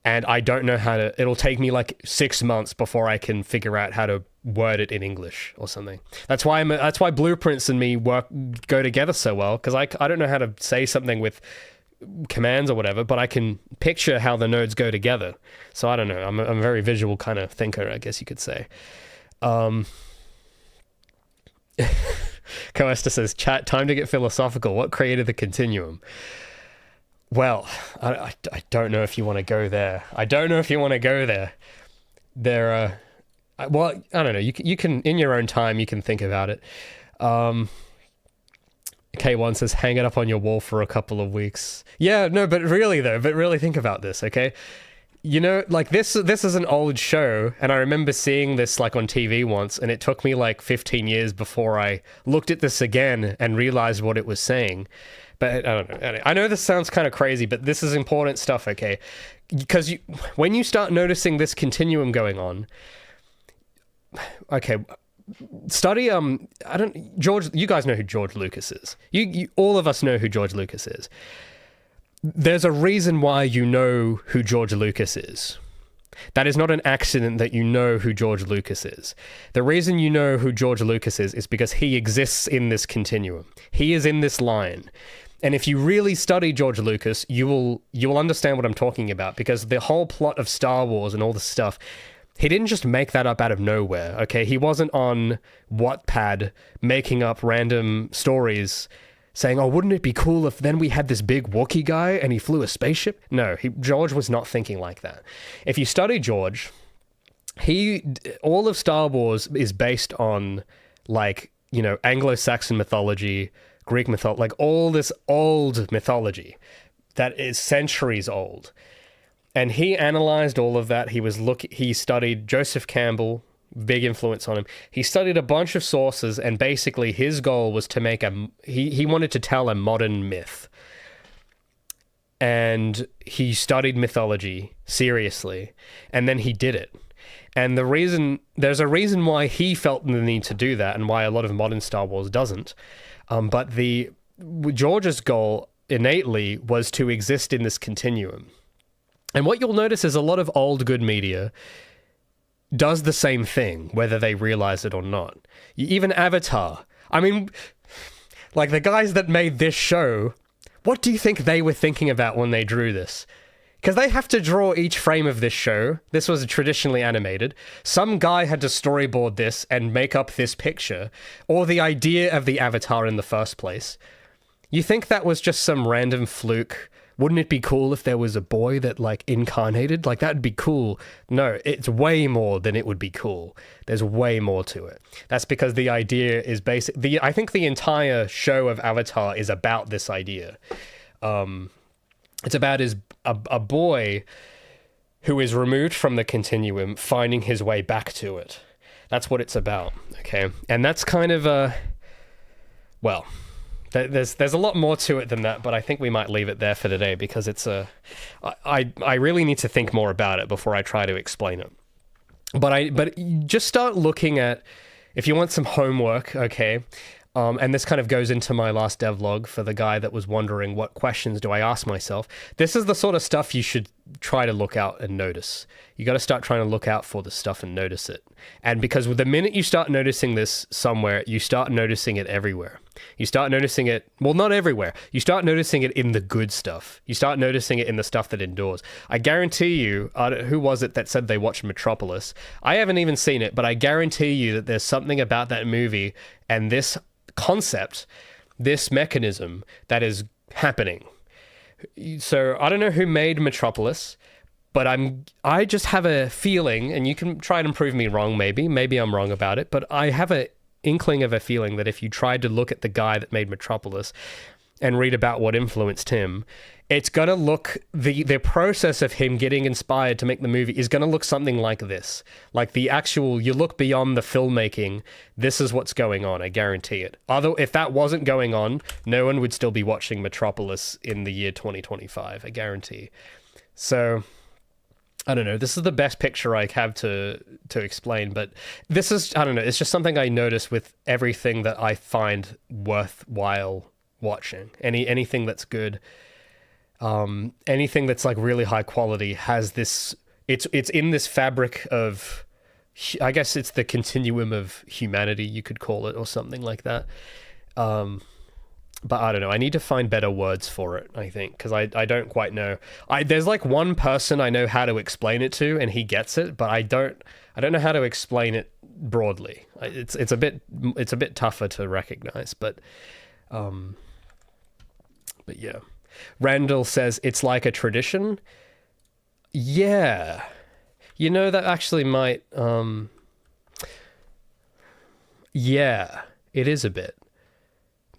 and I don't know how to, it'll take me like 6 months before I can figure out how to word it in English or something. That's why blueprints and me go together so well, because I don't know how to say something with commands or whatever, but I can picture how the nodes go together. So I don't know, I'm a very visual kind of thinker, I guess you could say. Coesta says, chat, time to get philosophical. What created the continuum? Well, I don't know if you want to go there. Well, I don't know, you can in your own time you can think about it. K1 says, hang it up on your wall for a couple of weeks. Yeah, no, but really think about this, okay? You know, like this is an old show, and I remember seeing this like on TV once, and it took me like 15 years before I looked at this again and realized what it was saying. But I don't know. I know this sounds kind of crazy, but this is important stuff, okay? Because when you start noticing this continuum going on, okay, study George, you guys know who George Lucas is. You all of us know who George Lucas is. There's a reason why you know who George Lucas is. That is not an accident that you know who George Lucas is. The reason you know who George Lucas is because he exists in this continuum. He is in this line. And if you really study George Lucas, you will understand what I'm talking about, because the whole plot of Star Wars and all the stuff, he didn't just make that up out of nowhere, okay? He wasn't on Wattpad making up random stories saying, oh, wouldn't it be cool if then we had this big Wookiee guy and he flew a spaceship? No, George was not thinking like that. If you study George, all of Star Wars is based on, like, you know, Anglo-Saxon mythology, Greek mythology, like all this old mythology that is centuries old. And he analyzed all of that. He studied Joseph Campbell, big influence on him. He studied a bunch of sources, and basically his goal was to make he wanted to tell a modern myth. And he studied mythology seriously, and then he did it. And there's a reason why he felt the need to do that, and why a lot of modern Star Wars doesn't. But George's goal innately was to exist in this continuum. And what you'll notice is a lot of old good media does the same thing, whether they realize it or not. Even Avatar. I mean, like the guys that made this show, what do you think they were thinking about when they drew this? Because they have to draw each frame of this show. This was traditionally animated. Some guy had to storyboard this and make up this picture, or the idea of the Avatar in the first place. You think that was just some random fluke? Wouldn't it be cool if there was a boy that, like, incarnated? Like, that'd be cool. No, it's way more than it would be cool. There's way more to it. That's because the idea is basic. I think the entire show of Avatar is about this idea. It's about a boy who is removed from the continuum finding his way back to it. That's what it's about, okay? And that's kind of well, there's a lot more to it than that, but I think we might leave it there for today, because I really need to think more about it before I try to explain it. But just start looking at, if you want some homework, okay, and this kind of goes into my last devlog for the guy that was wondering what questions do I ask myself. This is the sort of stuff you should try to look out and notice. You got to start trying to look out for the stuff and notice it. And because the minute you start noticing this somewhere, you start noticing it everywhere. You start noticing it, well, not everywhere. You start noticing it in the good stuff. You start noticing it in the stuff that endures. I guarantee you, who was it that said they watched Metropolis? I haven't even seen it, but I guarantee you that there's something about that movie and this concept, this mechanism that is happening. So I don't know who made Metropolis, but I just have a feeling, and you can try and prove me wrong, maybe I'm wrong about it, but I have a inkling of a feeling that if you tried to look at the guy that made Metropolis and read about what influenced him, it's gonna look, the process of him getting inspired to make the movie is gonna look something like this. Like the actual, you look beyond the filmmaking, this is what's going on, I guarantee it. If that wasn't going on, no one would still be watching Metropolis in the year 2025, I guarantee. So, I don't know, this is the best picture I have to explain, but this is, I don't know, it's just something I notice with everything that I find worthwhile watching. Anything that's good, anything that's like really high quality has this, it's in this fabric of, I guess it's the continuum of humanity, you could call it, or something like that. But I don't know, I need to find better words for it, I think, because I don't quite know. There's like one person I know how to explain it to, and he gets it, but I don't know how to explain it broadly. It's a bit tougher to recognize, but yeah. Randall says it's like a tradition. Yeah. You know, that actually might, yeah, it is a bit.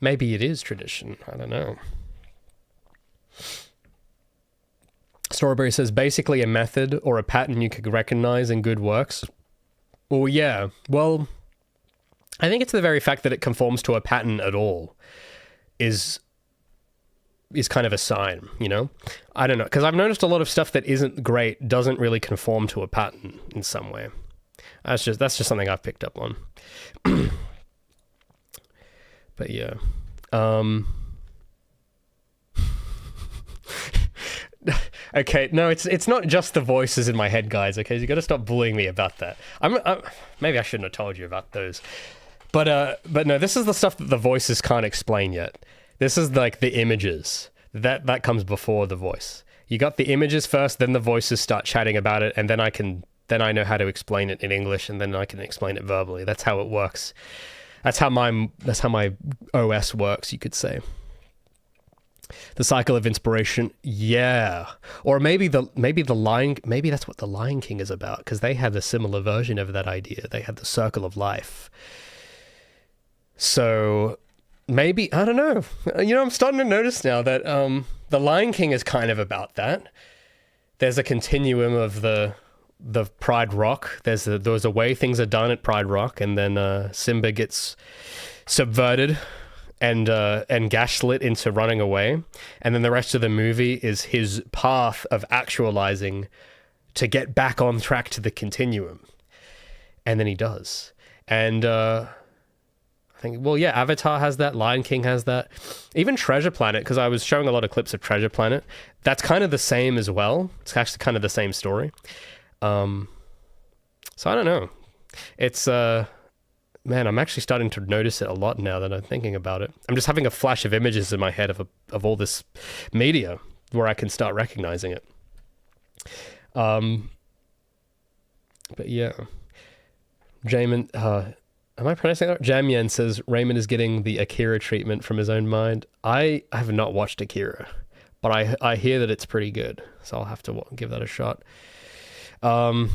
Maybe it is tradition. I don't know. Strawberry says basically a method or a pattern you could recognize in good works. Well, yeah. Well, I think it's the very fact that it conforms to a pattern at all is kind of a sign, you know? I don't know, because I've noticed a lot of stuff that isn't great doesn't really conform to a pattern in some way. That's just something I've picked up on. But yeah. Okay, no, it's not just the voices in my head, guys, okay? You got to stop bullying me about that. Maybe I shouldn't have told you about those. But no, this is the stuff that the voices can't explain yet. This is like the images. That comes before the voice. You got the images first, then the voices start chatting about it, and then I know how to explain it in English, and then I can explain it verbally. That's how it works. That's how my OS works, you could say. The cycle of inspiration, yeah. Or maybe that's what the Lion King is about, because they had a similar version of that idea. They had the circle of life. So maybe, I don't know. You know, I'm starting to notice now that the Lion King is kind of about that. There's a continuum of the Pride Rock. There's a way things are done at Pride Rock, and then Simba gets subverted and gaslit into running away, and then the rest of the movie is his path of actualizing to get back on track to the continuum, and then he does. And I think, well, yeah, Avatar has that, Lion King has that, even Treasure Planet, because I was showing a lot of clips of Treasure Planet. That's kind of the same as well. It's actually kind of the same story. So I don't know. It's man, I'm actually starting to notice it a lot now that I'm thinking about it. I'm just having a flash of images in my head of all this media where I can start recognizing it. But yeah, Jamin, am I pronouncing that? Jamien says Raymond is getting the Akira treatment from his own mind. I have not watched Akira, but I hear that it's pretty good, so I'll have to give that a shot. You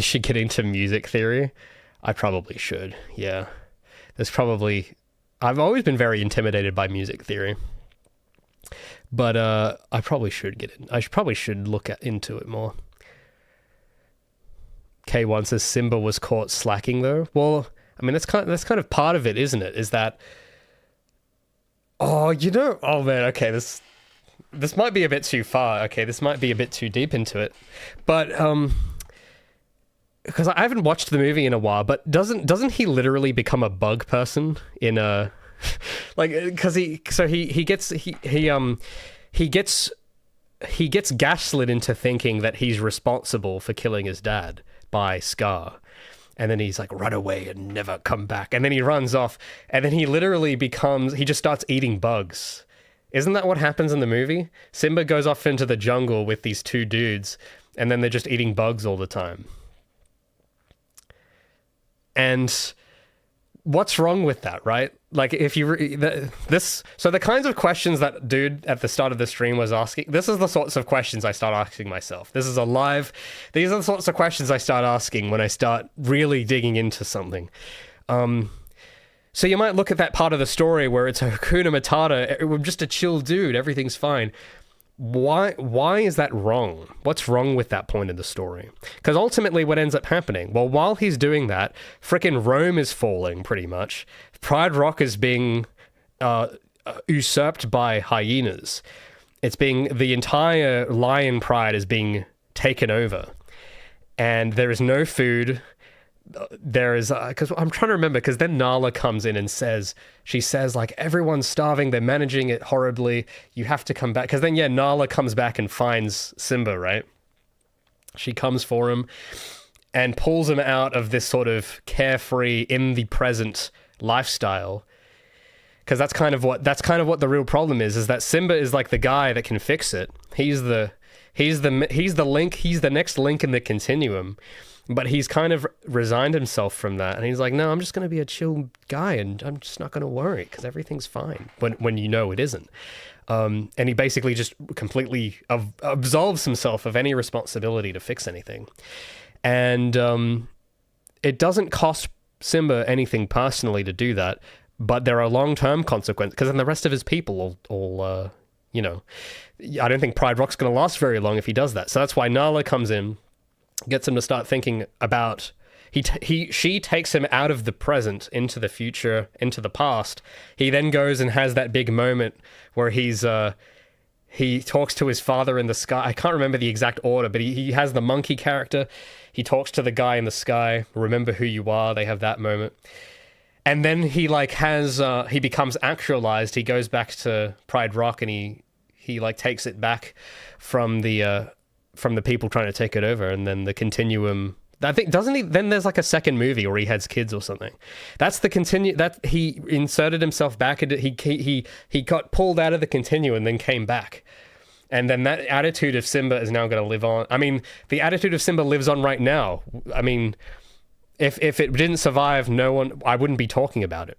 should get into music theory. I probably should, yeah. I've always been very intimidated by music theory. But I probably should get in. I probably should look into it more. K1 says Simba was caught slacking though. Well, I mean that's kind of part of it, isn't it? Is that oh man, okay, this might be a bit too far. Okay, this might be a bit too deep into it. But because I haven't watched the movie in a while, but doesn't he literally become a bug person in a like, because he gets gaslit into thinking that he's responsible for killing his dad by Scar, and then he's like, run away and never come back, and then he runs off, and then he just starts eating bugs. Isn't that what happens in the movie? Simba goes off into the jungle with these two dudes, and then they're just eating bugs all the time. And what's wrong with that, right? like if you this, so the kinds of questions that dude at the start of the stream was asking, this is the sorts of questions I start asking myself. These are the sorts of questions I start asking when I start really digging into something. So you might look at that part of the story where it's a Hakuna Matata, we're just a chill dude, everything's fine. Why is that wrong? What's wrong with that point in the story? Because ultimately what ends up happening, well, while he's doing that, frickin' Rome is falling, pretty much. Pride Rock is being usurped by hyenas. The entire lion pride is being taken over. And there is no food. There is, because I'm trying to remember, because then Nala comes in and she says, like, everyone's starving, they're managing it horribly, you have to come back. Because then, yeah, Nala comes back and finds Simba, right? She comes for him and pulls him out of this sort of carefree, in the present lifestyle. Because that's kind of what the real problem is that Simba is like the guy that can fix it. He's the link, he's the next link in the continuum. But he's kind of resigned himself from that. And he's like, no, I'm just going to be a chill guy and I'm just not going to worry because everything's fine when you know it isn't. And he basically just completely absolves himself of any responsibility to fix anything. And it doesn't cost Simba anything personally to do that, but there are long-term consequences because then the rest of his people all I don't think Pride Rock's going to last very long if he does that. So that's why Nala comes in, gets him to start thinking about she takes him out of the present into the future, into the past. He then goes and has that big moment where he talks to his father in the sky. I can't remember the exact order, but he has the monkey character. He talks to the guy in the sky. Remember who you are. They have that moment. And then he he becomes actualized. He goes back to Pride Rock and he takes it back from the people trying to take it over, and then the continuum. I think doesn't he? Then there's like a second movie where he has kids or something. That's the that he inserted himself back into. He got pulled out of the continuum and then came back, and then that attitude of Simba is now going to live on. I mean, the attitude of Simba lives on right now. I mean, if it didn't survive, I wouldn't be talking about it.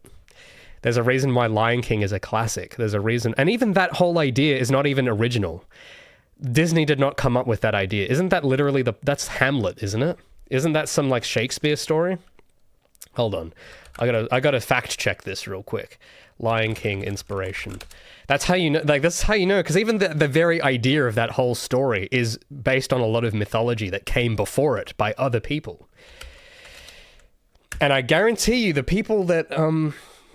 There's a reason why Lion King is a classic. There's a reason, and even that whole idea is not even original. Disney did not come up with that idea. Isn't that literally that's Hamlet, isn't it? Isn't that some like Shakespeare story? Hold on. I gotta fact check this real quick. Lion King inspiration. That's how you know, that's how you know, because even the very idea of that whole story is based on a lot of mythology that came before it by other people. And I guarantee you the people that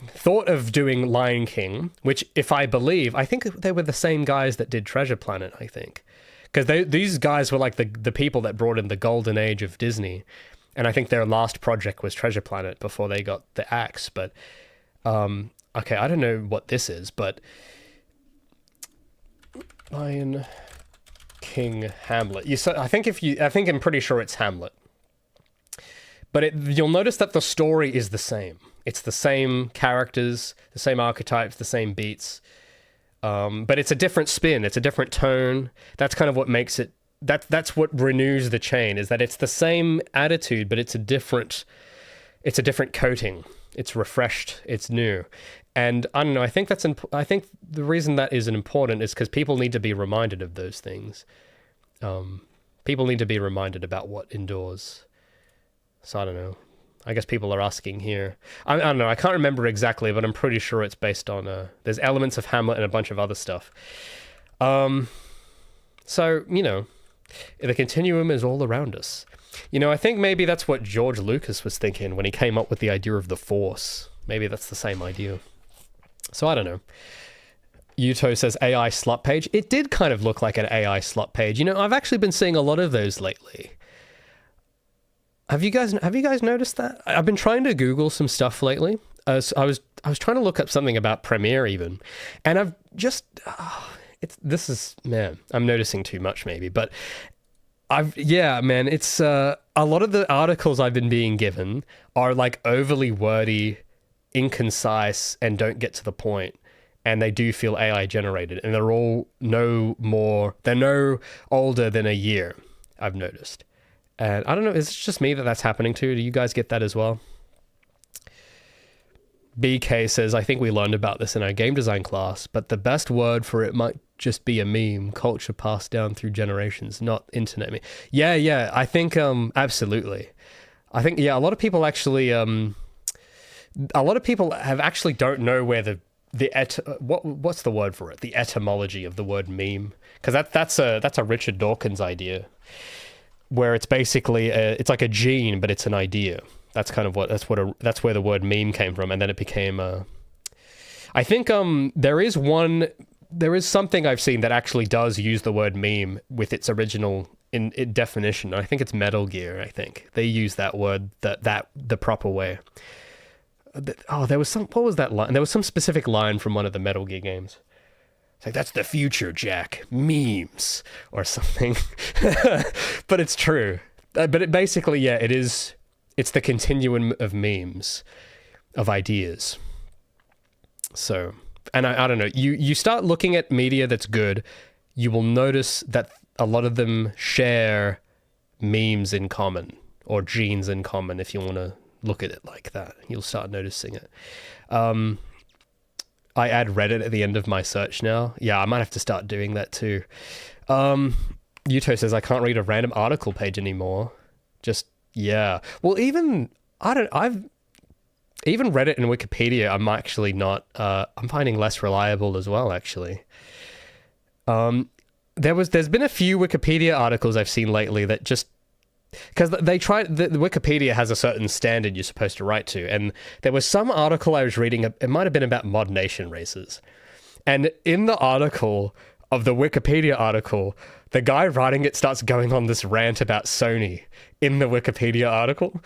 thought of doing Lion King, which if I think they were the same guys that did Treasure Planet, I think. Because these guys were like the people that brought in the golden age of Disney. And I think their last project was Treasure Planet before they got the axe. But, okay, I don't know what this is, but Lion King Hamlet. I think I'm pretty sure it's Hamlet. But you'll notice that the story is the same. It's the same characters, the same archetypes, the same beats. But it's a different spin. It's a different tone. That's kind of what makes it... That's what renews the chain, is that it's the same attitude, but it's a different coating. It's refreshed. It's new. And I don't know, I think the reason that is important is because people need to be reminded of those things. People need to be reminded about what endures. So I don't know. I guess people are asking here. I don't know. I can't remember exactly, but I'm pretty sure it's based on... there's elements of Hamlet and a bunch of other stuff. So, the continuum is all around us. I think maybe that's what George Lucas was thinking when he came up with the idea of the Force. Maybe that's the same idea. So I don't know. Yuto says AI slut page. It did kind of look like an AI slut page. I've actually been seeing a lot of those lately. Have you guys noticed that? I've been trying to Google some stuff lately. I was trying to look up something about Premiere even, and I've just I'm noticing too much maybe, but it's a lot of the articles I've been being given are like overly wordy, inconcise, and don't get to the point, and they do feel AI generated, and they're all they're no older than a year, I've noticed. And I don't know, is it just me that's happening to? Do you guys get that as well? BK says, I think we learned about this in our game design class, but the best word for it might just be a meme, culture passed down through generations, not internet meme. Yeah, I think absolutely. I think, yeah, a lot of people actually have actually don't know where what's the word for it? The etymology of the word meme, because that's a Richard Dawkins idea, where it's basically it's like a gene, but it's an idea. That's kind of that's where the word meme came from, and then it became I think there is something I've seen that actually does use the word meme with its original in definition. I think it's Metal Gear. I think they use that word that the proper way. There was what was that line? There was some specific line from one of the Metal Gear games. It's like, that's the future, Jack. Memes or something. But it's true. But it basically, yeah, it is. It's the continuum of memes, of ideas. So, and I don't know, you start looking at media that's good, you will notice that a lot of them share memes in common, or genes in common, if you want to look at it like that. You'll start noticing it. I add Reddit at the end of my search now. Yeah, I might have to start doing that too. Yuto says, I can't read a random article page anymore. Just, yeah. Well, even Reddit and Wikipedia, I'm actually not, I'm finding less reliable as well, actually. There's been a few Wikipedia articles I've seen lately that just, because the Wikipedia has a certain standard you're supposed to write to, and there was some article I was reading, it might have been about Mod Nation races, and in the article of the Wikipedia article, the guy writing it starts going on this rant about Sony in the Wikipedia article.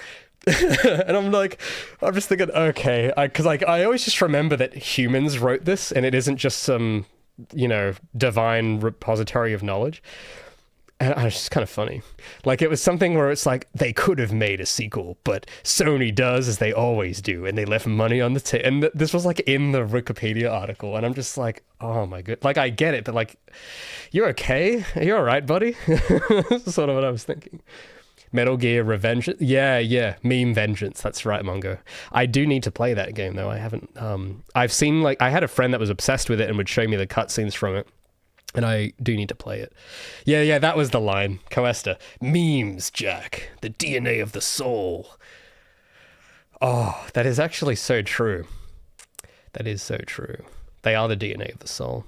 And I'm just thinking, okay, because I always just remember that humans wrote this, and it isn't just some, divine repository of knowledge. And it's just kind of funny. Like, it was something where it's like, they could have made a sequel, but Sony does as they always do, and they left money on the table. And this was like in the Wikipedia article, and I'm just like, oh my god. Like, I get it, but like, you're okay? Are you all right, buddy? That's sort of what I was thinking. Metal Gear Revenge. Yeah. Meme Vengeance. That's right, Mongo. I do need to play that game, though. I haven't. I've seen, I had a friend that was obsessed with it and would show me the cutscenes from it. And I do need to play it. Yeah, that was the line. Coesta. Memes, Jack. The DNA of the soul. Oh, that is actually so true. That is so true. They are the DNA of the soul.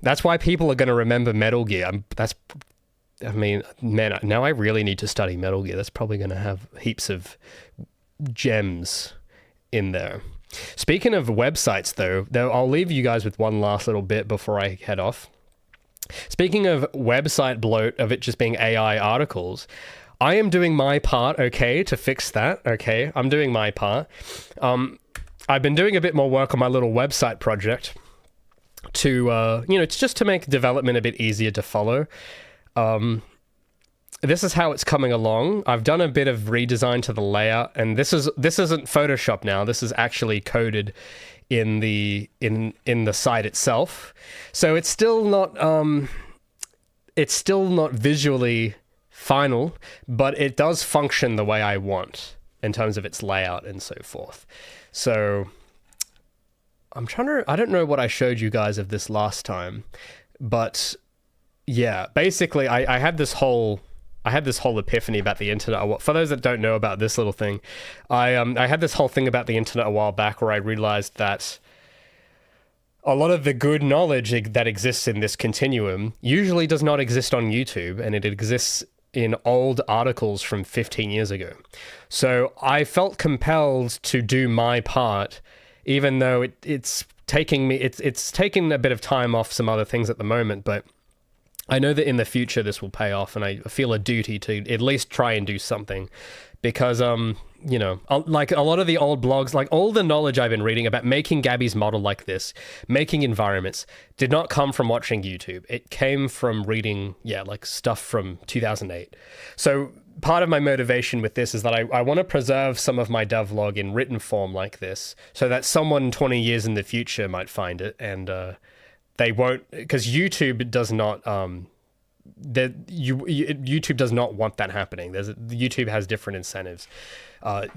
That's why people are going to remember Metal Gear. Man, now I really need to study Metal Gear. That's probably going to have heaps of gems in there. Speaking of websites, though, I'll leave you guys with one last little bit before I head off. Speaking of website bloat, of it just being AI articles, I am doing my part, okay, to fix that, okay? I'm doing my part. I've been doing a bit more work on my little website project to, it's just to make development a bit easier to follow. This is how it's coming along. I've done a bit of redesign to the layout, and this isn't Photoshop now. This is actually coded in the site itself. So it's still not visually final, but it does function the way I want in terms of its layout and so forth. So I don't know what I showed you guys of this last time, but yeah, basically I had this whole epiphany about the internet. For those that don't know about this little thing, I had this whole thing about the internet a while back where I realized that a lot of the good knowledge that exists in this continuum usually does not exist on YouTube, and it exists in old articles from 15 years ago. So I felt compelled to do my part, even though it's taking a bit of time off some other things at the moment, but I know that in the future this will pay off, and I feel a duty to at least try and do something, because like a lot of the old blogs, like all the knowledge I've been reading about making Gabby's model like this, making environments, did not come from watching YouTube. It came from reading, like stuff from 2008. So part of my motivation with this is that I want to preserve some of my devlog in written form like this, so that someone 20 years in the future might find it, and they won't, because YouTube does not YouTube does not want that happening. YouTube has different incentives.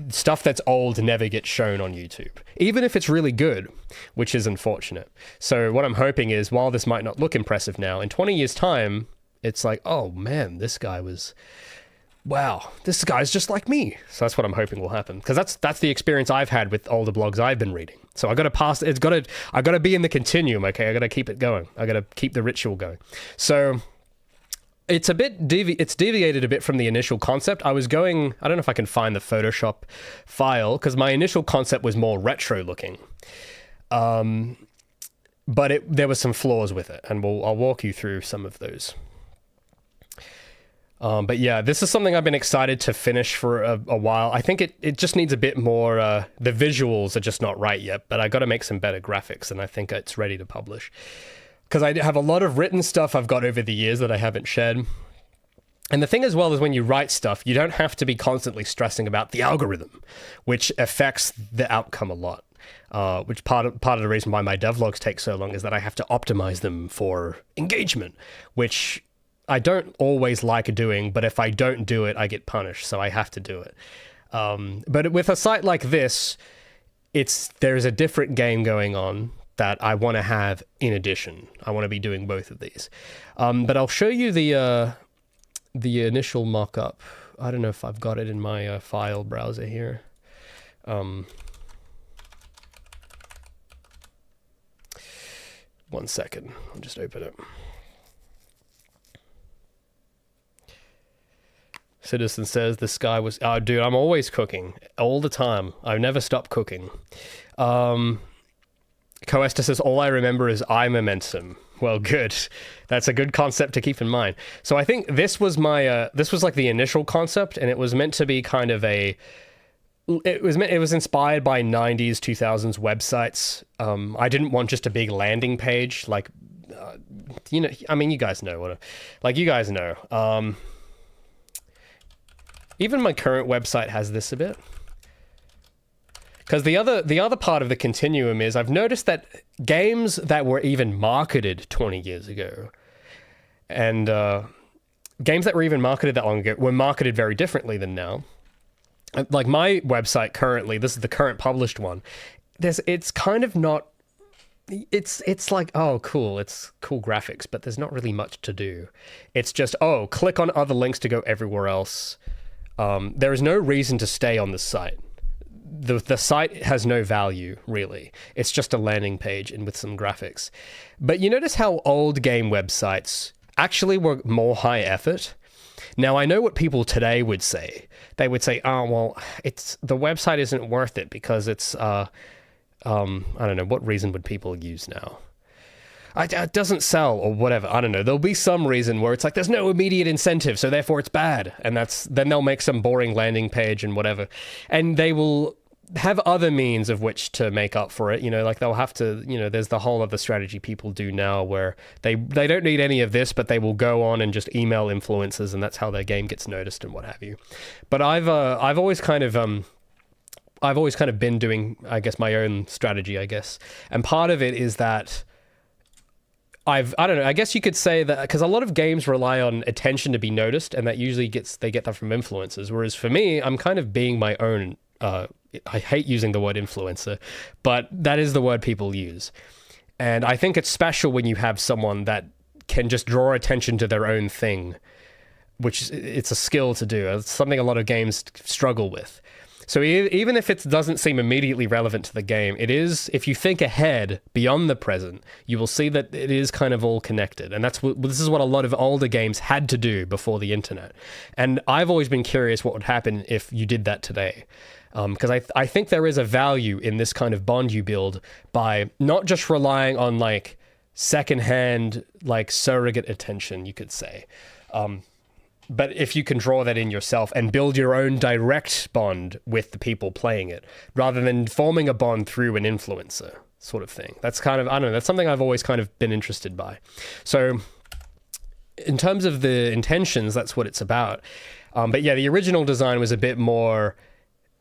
Stuff that's old never gets shown on YouTube, even if it's really good, which is unfortunate. So what I'm hoping is, while this might not look impressive now, in 20 years' time, it's like, oh man, wow, this guy's just like me. So that's what I'm hoping will happen, because that's the experience I've had with all the blogs I've been reading. So I got to pass. I got to be in the continuum. Okay, I got to keep it going. I got to keep the ritual going. So it's a bit it's deviated a bit from the initial concept. I don't know if I can find the Photoshop file, because my initial concept was more retro looking. But there were some flaws with it, and I'll walk you through some of those. But yeah, this is something I've been excited to finish for a while. I think it just needs a bit more, the visuals are just not right yet, but I got to make some better graphics, and I think it's ready to publish. Because I have a lot of written stuff I've got over the years that I haven't shared. And the thing as well is, when you write stuff, you don't have to be constantly stressing about the algorithm, which affects the outcome a lot. Which part of the reason why my devlogs take so long is that I have to optimize them for engagement, which I don't always like doing, but if I don't do it, I get punished, so I have to do it. But with a site like this, there's a different game going on that I want to have in addition. I want to be doing both of these. But I'll show you the initial mock-up. I don't know if I've got it in my file browser here. One second, I'll just open it. Citizen says this guy was... Oh, dude, I'm always cooking. All the time. I never stop cooking. Coesta says, all I remember is eye momentum. Well, good. That's a good concept to keep in mind. So I think this was this was like the initial concept, and it was meant to be kind of a... It was inspired by 90s, 2000s websites. I didn't want just a big landing page, like, you know, I mean, you guys know you guys know. Even my current website has this a bit. Because the other part of the continuum is, I've noticed that games that were even marketed 20 years ago, and games that were even marketed that long ago, were marketed very differently than now. Like my website currently, this is the current published one. It's kind of not. It's like, oh, cool, it's cool graphics, but there's not really much to do. It's just, oh, click on other links to go everywhere else. There is no reason to stay on this site. The site has no value, really. It's just a landing page and with some graphics. But you notice how old game websites actually were more high effort? Now, I know what people today would say. They would say, oh, well, the website isn't worth it because it's, I don't know, what reason would people use now? It doesn't sell or whatever. I don't know. There'll be some reason where it's like, there's no immediate incentive, so therefore it's bad. And then they'll make some boring landing page and whatever. And they will have other means of which to make up for it. You know, like they'll have to, you know, there's the whole other strategy people do now where they don't need any of this, but they will go on and just email influencers, and that's how their game gets noticed and what have you. But I've always kind of been doing, I guess, my own strategy, I guess. And part of it is that I don't know, I guess you could say that, because a lot of games rely on attention to be noticed, and that usually they get that from influencers. Whereas for me, I'm kind of being my own, I hate using the word influencer, but that is the word people use. And I think it's special when you have someone that can just draw attention to their own thing, which it's a skill to do. It's something a lot of games struggle with. So even if it doesn't seem immediately relevant to the game, it is, if you think ahead beyond the present, you will see that it is kind of all connected. And this is what a lot of older games had to do before the internet. And I've always been curious what would happen if you did that today. Because I think there is a value in this kind of bond you build by not just relying on like secondhand, like surrogate attention, you could say. But if you can draw that in yourself and build your own direct bond with the people playing it, rather than forming a bond through an influencer sort of thing. That's kind of, I don't know, that's something I've always kind of been interested by. So in terms of the intentions, that's what it's about. But yeah, the original design was a bit more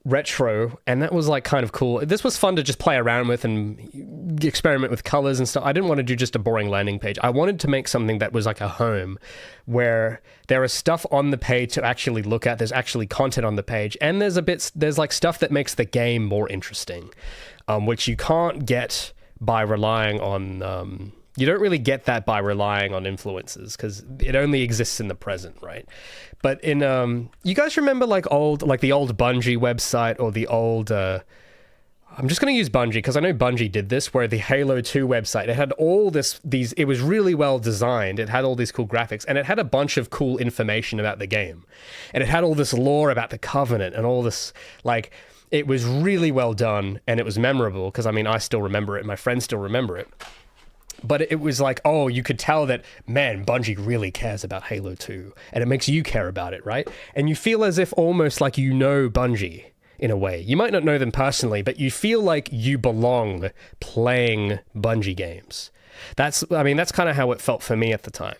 retro, and that was like kind of cool. This was fun to just play around with and experiment with colors and stuff. I didn't want to do just a boring landing page. I wanted to make something that was like a home where there is stuff on the page to actually look at. There's actually content on the page, and there's like stuff that makes the game more interesting, which you can't get by relying on you don't really get that by relying on influences, because it only exists in the present, right? But in you guys remember like the old Bungie website, or the old I'm just going to use Bungie because I know Bungie did this, where the Halo 2 website, it had all these, it was really well designed, it had all these cool graphics, and it had a bunch of cool information about the game, and it had all this lore about the Covenant and all this, like, it was really well done, and it was memorable, because I mean, I still remember it, my friends still remember it. But it was like, oh, you could tell that, man, Bungie really cares about Halo 2, and it makes you care about it, right? And you feel as if almost like you know Bungie in a way. You might not know them personally, but you feel like you belong playing Bungie games. That's kind of how it felt for me at the time.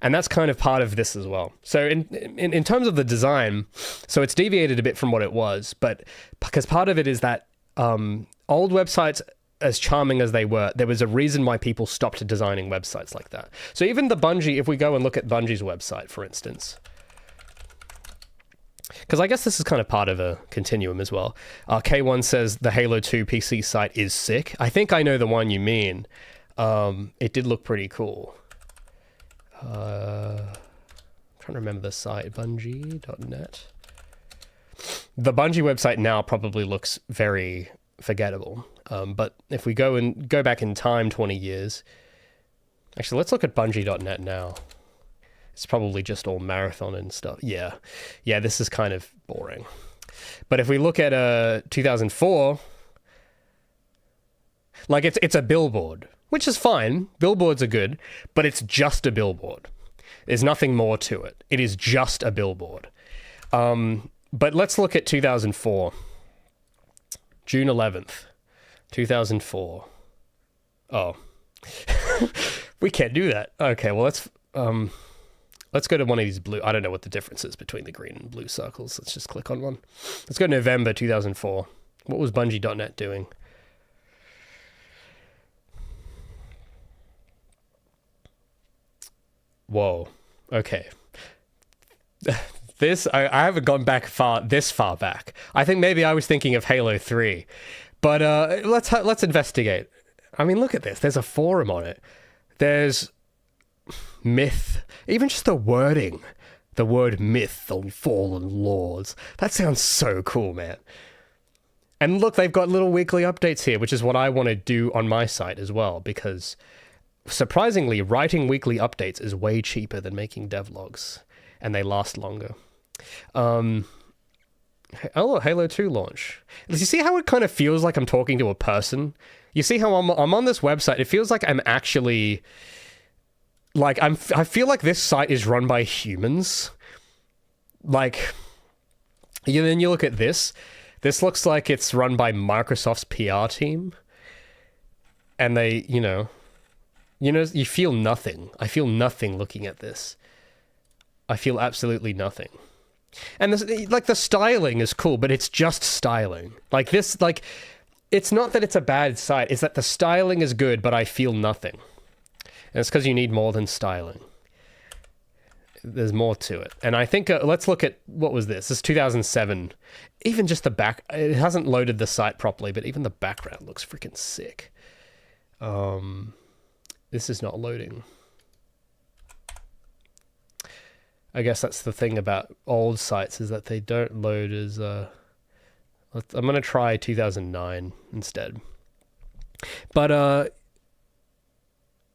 And that's kind of part of this as well. So in terms of the design, so it's deviated a bit from what it was, but because part of it is that old websites, as charming as they were, there was a reason why people stopped designing websites like that. So even the Bungie, if we go and look at Bungie's website, for instance, because I guess this is kind of part of a continuum as well. K1 says the Halo 2 PC site is sick. I think I know the one you mean. It did look pretty cool. I'm trying to remember the site, bungie.net. The Bungie website now probably looks very forgettable. But if we go back in time 20 years, actually, let's look at bungie.net now. It's probably just all marathon and stuff. Yeah, this is kind of boring. But if we look at 2004, like it's a billboard, which is fine. Billboards are good, but it's just a billboard. There's nothing more to it. It is just a billboard. But let's look at 2004. June 11th, 2004. Oh. We can't do that. Okay, well, let's go to one of these blue. I don't know what the difference is between the green and blue circles. Let's just click on one. Let's go November 2004. What was Bungie.net doing? Whoa. Okay. I haven't gone back this far back. I think maybe I was thinking of Halo 3. But let's investigate. I mean, look at this. There's a forum on it. There's myth. Even just the wording. The word myth on fallen lords. That sounds so cool, man. And look, they've got little weekly updates here, which is what I want to do on my site as well, because surprisingly, writing weekly updates is way cheaper than making devlogs, and they last longer. Oh, Halo 2 launch. You see how it kind of feels like I'm talking to a person? You see how I'm on this website? It feels like I'm actually... Like, I feel like this site is run by humans. Like, then you look at this. This looks like it's run by Microsoft's PR team. And they, you feel nothing. I feel nothing looking at this. I feel absolutely nothing. And this, like, the styling is cool, but it's just styling. Like this, like, it's not that it's a bad site. It's that the styling is good, but I feel nothing. And it's because you need more than styling. There's more to it. And I think, let's look at, what was this? This is 2007. Even just the back, it hasn't loaded the site properly, but even the background looks freaking sick. This is not loading. I guess that's the thing about old sites, is that they don't load as... I'm going to try 2009 instead. But,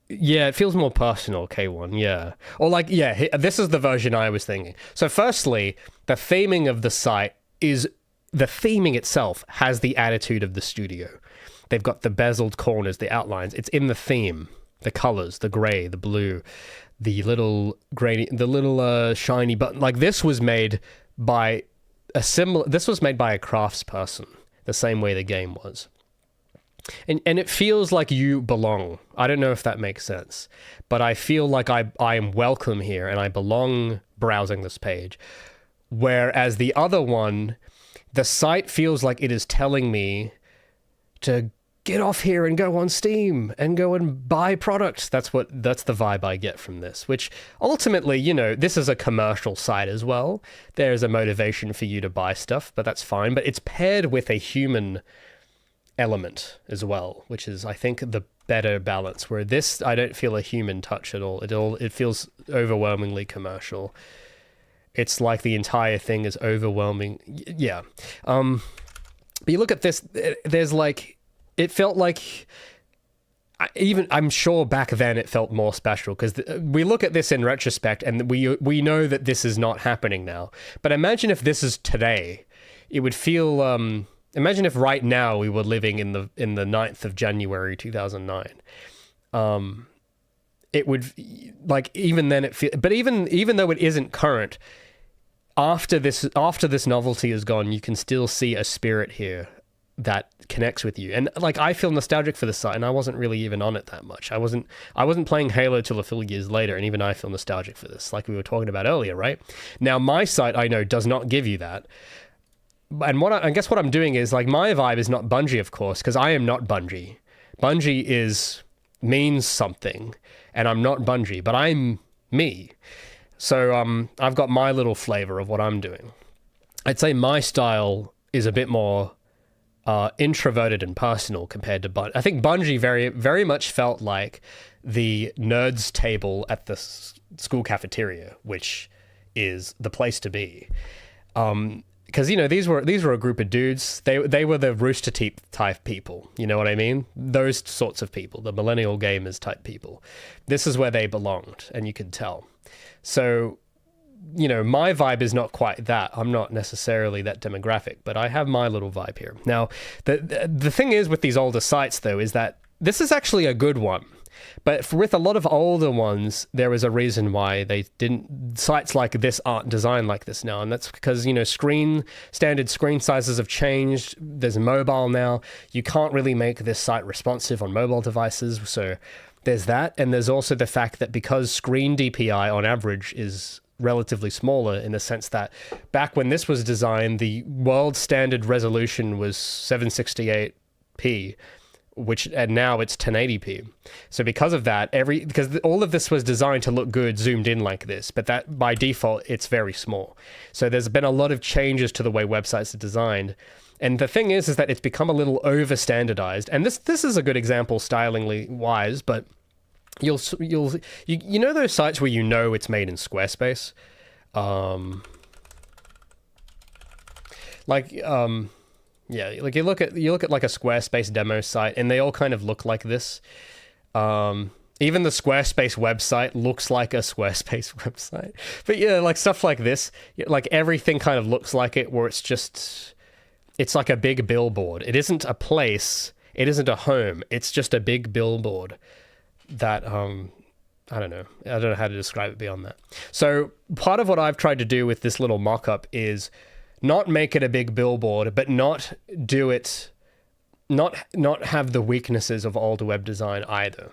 yeah, it feels more personal, K1, yeah. Or like, yeah, this is the version I was thinking. So firstly, the theming of the site is... The theming itself has the attitude of the studio. They've got the bezeled corners, the outlines. It's in the theme. The colors, the gray, the blue, the little grainy, the little shiny button. Like, this was made by a craftsperson, the same way the game was. And it feels like you belong. I don't know if that makes sense, but I feel like I am welcome here and I belong browsing this page. Whereas the other one, the site feels like it is telling me to get off here and go on Steam and go and buy products. That's the vibe I get from this, which ultimately, you know, this is a commercial site as well. There's a motivation for you to buy stuff, but that's fine. But it's paired with a human element as well, which is, I think, the better balance, where this, I don't feel a human touch at all. It feels overwhelmingly commercial. It's like the entire thing is overwhelming. Yeah. But you look at this, there's like, it felt like, I'm sure back then it felt more special, because we look at this in retrospect and we know that this is not happening now. But imagine if this is today, it would feel, imagine if right now we were living in the 9th of January 2009. It would, like, even then but even though it isn't current, after this novelty is gone, you can still see a spirit here that connects with you. And like, I feel nostalgic for the site, and I wasn't really even on it that much. I wasn't playing Halo till a few years later, and even I feel nostalgic for this, like we were talking about earlier, right? Now, my site, I know, does not give you that. And I guess what I'm doing is, like, my vibe is not Bungie, of course, because I am not Bungie. Bungie means something, and I'm not Bungie, but I'm me. So I've got my little flavor of what I'm doing. I'd say my style is a bit more introverted and personal compared to Bungie. I think Bungie very, very much felt like the nerds table at the school cafeteria, which is the place to be. Because, you know, these were a group of dudes. They were the Rooster Teeth type people. You know what I mean? Those sorts of people, the millennial gamers type people. This is where they belonged, and you could tell. So, you know, my vibe is not quite that. I'm not necessarily that demographic, but I have my little vibe here. Now, the thing is with these older sites, though, is that this is actually a good one. But with a lot of older ones, there is a reason why they didn't. Sites like this aren't designed like this now, and that's because, you know, standard screen sizes have changed. There's mobile now. You can't really make this site responsive on mobile devices, so there's that. And there's also the fact that because screen DPI on average is relatively smaller, in the sense that back when this was designed, the world standard resolution was 768p, and now it's 1080p. So because of that, because all of this was designed to look good zoomed in like this, but that by default it's very small. So there's been a lot of changes to the way websites are designed. And the thing is that it's become a little over standardized. And this is a good example stylingly wise, but you know those sites where you know it's made in Squarespace? Yeah, like you look at like a Squarespace demo site, and they all kind of look like this. Even the Squarespace website looks like a Squarespace website. But yeah, like stuff like this, like everything kind of looks like it, where it's like a big billboard. It isn't a place, it isn't a home, it's just a big billboard that I don't know how to describe it beyond that. So part of what I've tried to do with this little mock-up is not make it a big billboard, but not have the weaknesses of older web design either.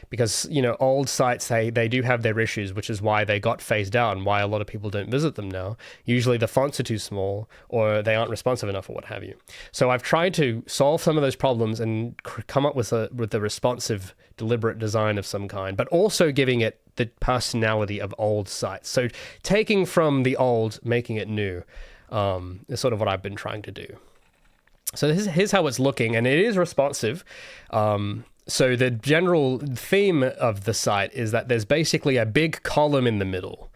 Because, you know, old sites, they do have their issues, which is why they got phased out and why a lot of people don't visit them now. Usually the fonts are too small, or they aren't responsive enough, or what have you. So I've tried to solve some of those problems and come up with a responsive, deliberate design of some kind, but also giving it the personality of old sites. So taking from the old, making it new, is sort of what I've been trying to do. So here's how it's looking, and it is responsive. So the general theme of the site is that there's basically a big column in the middle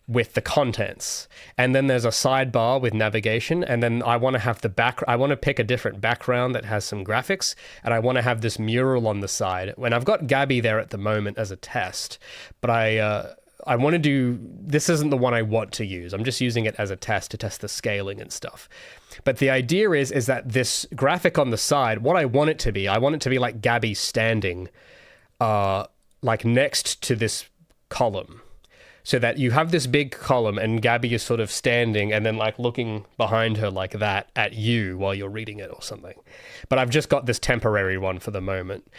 with the contents, and then there's a sidebar with navigation, and then I want to have I want to pick a different background that has some graphics, and I want to have this mural on the side. When I've got Gabby there at the moment as a test, but I want to do, this isn't the one I want to use. I'm just using it as a test to test the scaling and stuff. But the idea is that this graphic on the side, what I want it to be like Gabby standing like next to this column. So that you have this big column and Gabby is sort of standing and then like looking behind her like that at you while you're reading it or something. But I've just got this temporary one for the moment.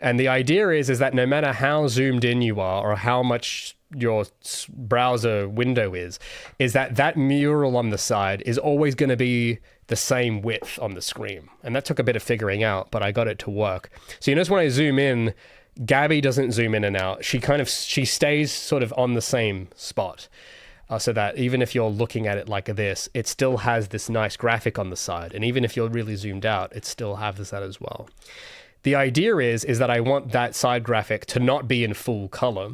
And the idea is that no matter how zoomed in you are or how much your browser window is that mural on the side is always going to be the same width on the screen. And that took a bit of figuring out, but I got it to work. So you notice when I zoom in, Gabby doesn't zoom in and out. She stays sort of on the same spot. So that even if you're looking at it like this, it still has this nice graphic on the side. And even if you're really zoomed out, it still has that as well. The idea is that I want that side graphic to not be in full color.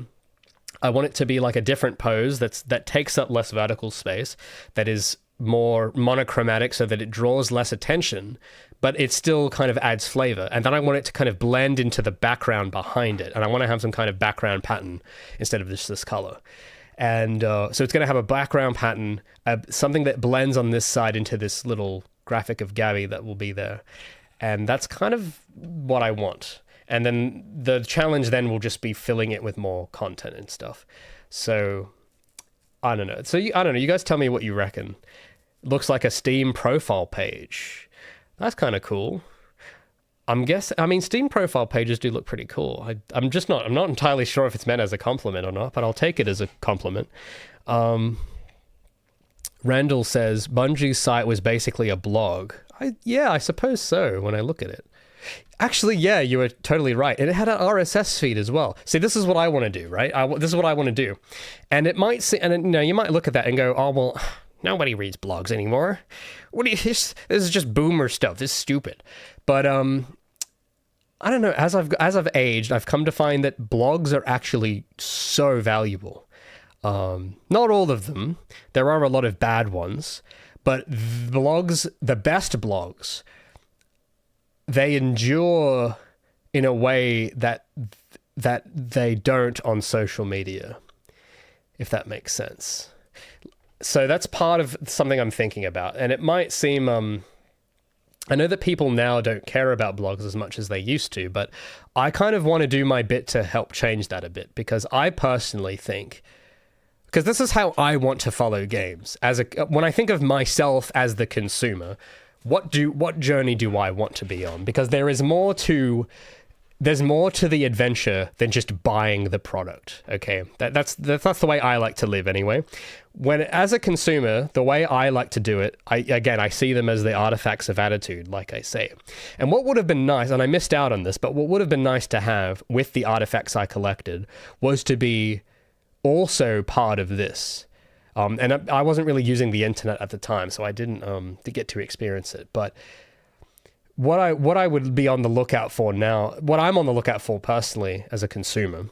I want it to be like a different pose that takes up less vertical space, that is more monochromatic so that it draws less attention, but it still kind of adds flavor. And then I want it to kind of blend into the background behind it. And I want to have some kind of background pattern instead of just this color. And so it's going to have a background pattern, something that blends on this side into this little graphic of Gabby that will be there. And that's kind of what I want. And then the challenge then will just be filling it with more content and stuff. So I don't know. I don't know. You guys tell me what you reckon. Looks like a Steam profile page. That's kind of cool. Steam profile pages do look pretty cool. I'm not entirely sure if it's meant as a compliment or not, but I'll take it as a compliment. Randall says, Bungie's site was basically a blog. I suppose so when I look at it. Actually, yeah, you were totally right. And it had an RSS feed as well. See, this is what I want to do, right? This is what I want to do. And it might you might look at that and go, oh, well, nobody reads blogs anymore. This is just boomer stuff. This is stupid. But I don't know. As I've aged, I've come to find that blogs are actually so valuable. Not all of them. There are a lot of bad ones, but blogs, the best blogs, they endure in a way that they don't on social media, if that makes sense. So that's part of something I'm thinking about. And it might seem, I know that people now don't care about blogs as much as they used to, but I kind of want to do my bit to help change that a bit, because I personally think, because this is how I want to follow games. When I think of myself as the consumer, what journey do I want to be on? Because there's more to the adventure than just buying the product. Okay, that's the way I like to live anyway. As a consumer, the way I like to do it, I see them as the artifacts of attitude, like I say. And what would have been nice, and I missed out on this, but what would have been nice to have with the artifacts I collected was to be also part of this. And I wasn't really using the internet at the time, so I didn't get to experience it. But what I would be on the lookout for now, what I'm on the lookout for personally as a consumer,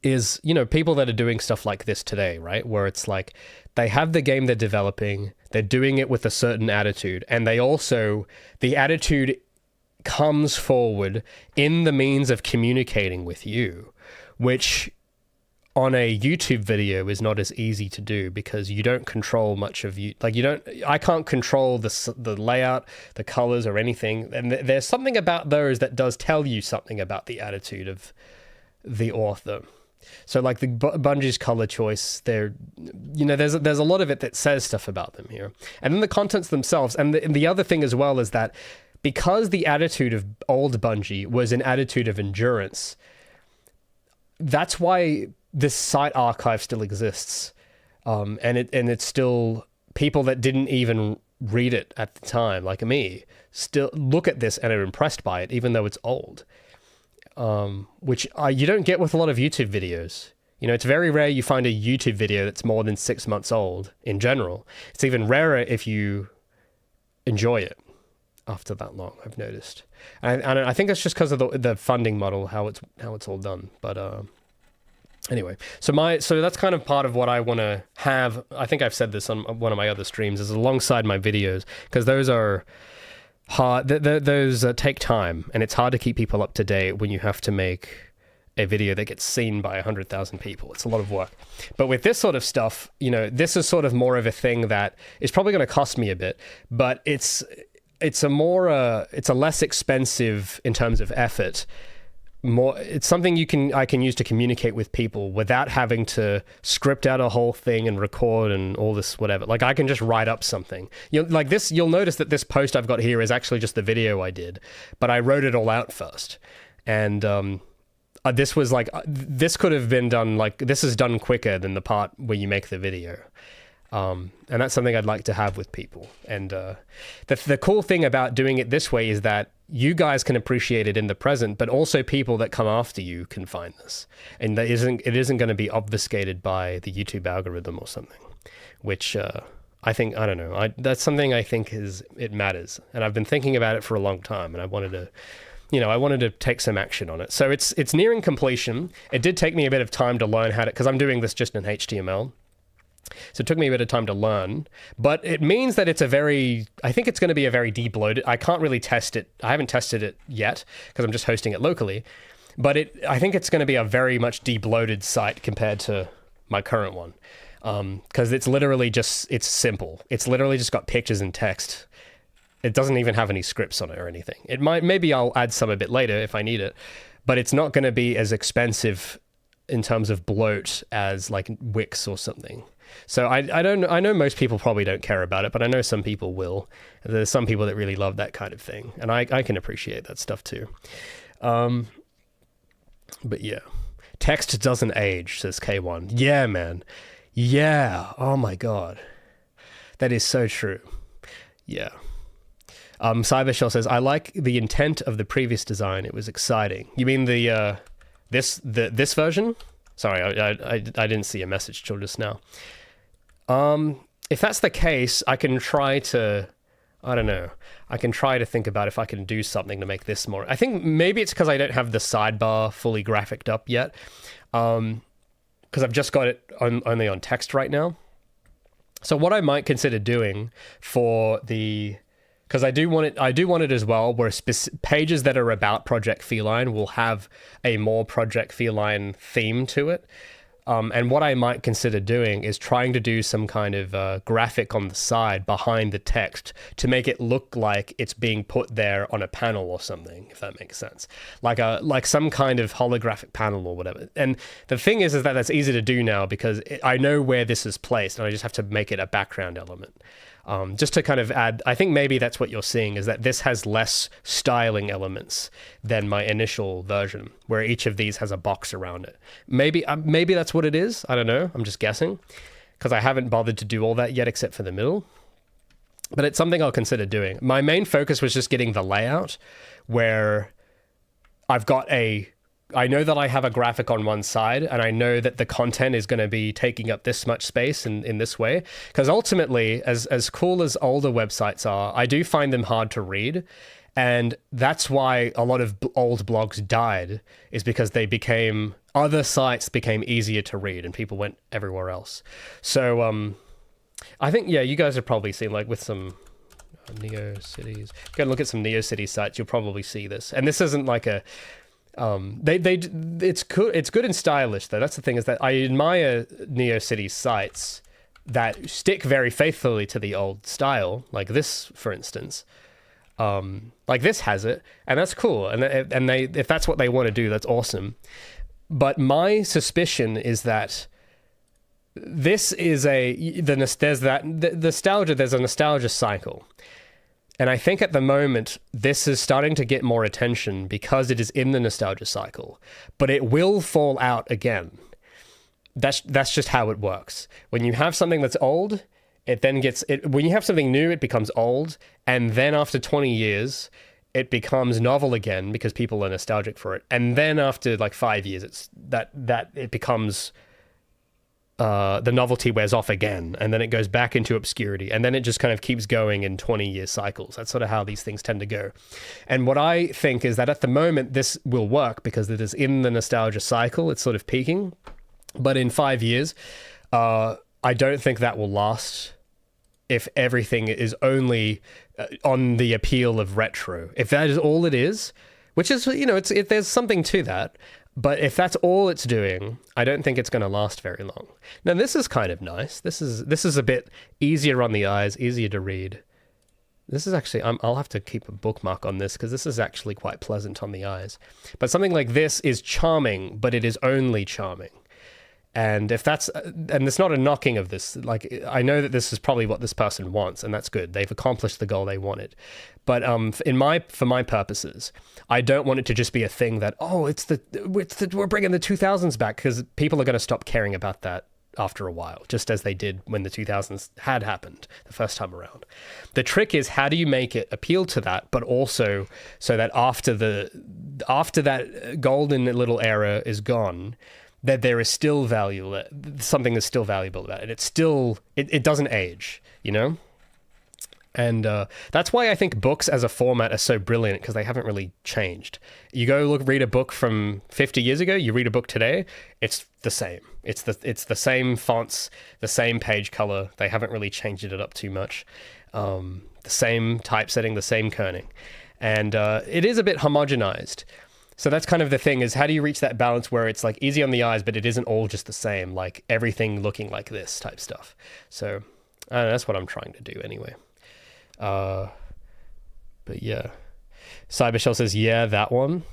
is, people that are doing stuff like this today, right? Where it's like they have the game they're developing, they're doing it with a certain attitude, and the attitude comes forward in the means of communicating with you, which on a YouTube video is not as easy to do, because you don't control much of I can't control the layout, the colors, or anything. And there's something about those that does tell you something about the attitude of the author. So like the Bungie's color choice, there's a lot of it that says stuff about them here. And then the contents themselves. And the other thing as well is that because the attitude of old Bungie was an attitude of endurance, that's why this site archive still exists. And it's still, people that didn't even read it at the time, like me, still look at this and are impressed by it, even though it's old. Which you don't get with a lot of YouTube videos. It's very rare you find a YouTube video that's more than 6 months old in general. It's even rarer if you enjoy it after that long, I've noticed. And I think it's just because of the funding model, how it's all done. But anyway, so that's kind of part of what I want to have. I think I've said this on one of my other streams, is alongside my videos, because those are hard. Those take time, and it's hard to keep people up to date when you have to make a video that gets seen by 100,000 people. It's a lot of work. But with this sort of stuff, this is sort of more of a thing that is probably going to cost me a bit, but it's a less expensive in terms of effort. It's something I can use to communicate with people without having to script out a whole thing and record and all this whatever. Like I can just write up something. You'll notice that this post I've got here is actually just the video I did, but I wrote it all out first. And this could have been done, this is done quicker than the part where you make the video. And that's something I'd like to have with people. And the cool thing about doing it this way is that you guys can appreciate it in the present, but also people that come after you can find this. And it isn't going to be obfuscated by the YouTube algorithm or something, which I think, I don't know, that's something I think it matters. And I've been thinking about it for a long time, and I wanted to take some action on it. So it's nearing completion. It did take me a bit of time to learn how to, because I'm doing this just in HTML. So it took me a bit of time to learn, but it means that I think it's going to be a very debloated. I can't really test it. I haven't tested it yet because I'm just hosting it locally, but I think it's going to be a very much debloated site compared to my current one. Because it's simple. It's literally just got pictures and text. It doesn't even have any scripts on it or anything. Maybe I'll add some a bit later if I need it, but it's not going to be as expensive in terms of bloat as like Wix or something. So I know most people probably don't care about it, but I know some people will. There's some people that really love that kind of thing, and I can appreciate that stuff too. But yeah, text doesn't age, says K1. Yeah, man. Yeah. Oh my God. That is so true. Yeah. Cybershell says, I like the intent of the previous design. It was exciting. You mean this version? Sorry, I didn't see a message till just now. If that's the case, I can try to, I don't know. I can try to think about if I can do something to make this more. I think maybe it's because I don't have the sidebar fully graphicked up yet. Because I've just got it only on text right now. So what I might consider doing because I do want it as well, where pages that are about Project Feline will have a more Project Feline theme to it. And what I might consider doing is trying to do some kind of graphic on the side behind the text to make it look like it's being put there on a panel or something, if that makes sense. Like some kind of holographic panel or whatever. And the thing is that that's easy to do now because I know where this is placed and I just have to make it a background element. Just to kind of add, I think maybe that's what you're seeing, is that this has less styling elements than my initial version, where each of these has a box around it. Maybe that's what it is. I don't know. I'm just guessing, because I haven't bothered to do all that yet except for the middle. But it's something I'll consider doing. My main focus was just getting the layout, where I know that I have a graphic on one side, and I know that the content is going to be taking up this much space in this way. Because ultimately, as cool as older websites are, I do find them hard to read. And that's why a lot of old blogs died, is because other sites became easier to read and people went everywhere else. So I think, yeah, you guys have probably seen, like with some NeoCities. Go and look at some NeoCities sites, you'll probably see this. And this isn't like a... it's good and stylish though. That's the thing, is that I admire NeoCities sites that stick very faithfully to the old style, like this, for instance. Like this has it, and that's cool. And if that's what they want to do, that's awesome. But my suspicion is that this is there's a nostalgia cycle. And I think at the moment, this is starting to get more attention because it is in the nostalgia cycle. But it will fall out again. That's just how it works. When you have something that's old, when you have something new, it becomes old. And then after 20 years, it becomes novel again because people are nostalgic for it. And then after like 5 years, it becomes... the novelty wears off again, and then it goes back into obscurity, and then it just kind of keeps going in 20-year cycles. That's sort of how these things tend to go. And what I think is that at the moment, this will work because it is in the nostalgia cycle. It's sort of peaking. But in 5 years, I don't think that will last if everything is only on the appeal of retro. If that is all it is, which is, there's something to that. But if that's all it's doing, I don't think it's going to last very long. Now, this is kind of nice. This is a bit easier on the eyes, easier to read. This is actually, I'll have to keep a bookmark on this because this is actually quite pleasant on the eyes. But something like this is charming, but it is only charming. And and it's not a knocking of this. Like, I know that this is probably what this person wants, and that's good. They've accomplished the goal they wanted. But for my purposes, I don't want it to just be a thing that, we're bringing the 2000s back, because people are going to stop caring about that after a while, just as they did when the 2000s had happened the first time around. The trick is, how do you make it appeal to that, but also so that after that golden little era is gone, that there is still value, something is still valuable about it. It's still, it doesn't age, you know? And that's why I think books as a format are so brilliant, because they haven't really changed. You go read a book from 50 years ago, you read a book today, it's the same. It's the same fonts, the same page color. They haven't really changed it up too much. The same typesetting, the same kerning. And it is a bit homogenized. So that's kind of the thing, is how do you reach that balance where it's like easy on the eyes, but it isn't all just the same, like everything looking like this type stuff. So that's what I'm trying to do anyway. But yeah, Cybershell says, yeah, that one.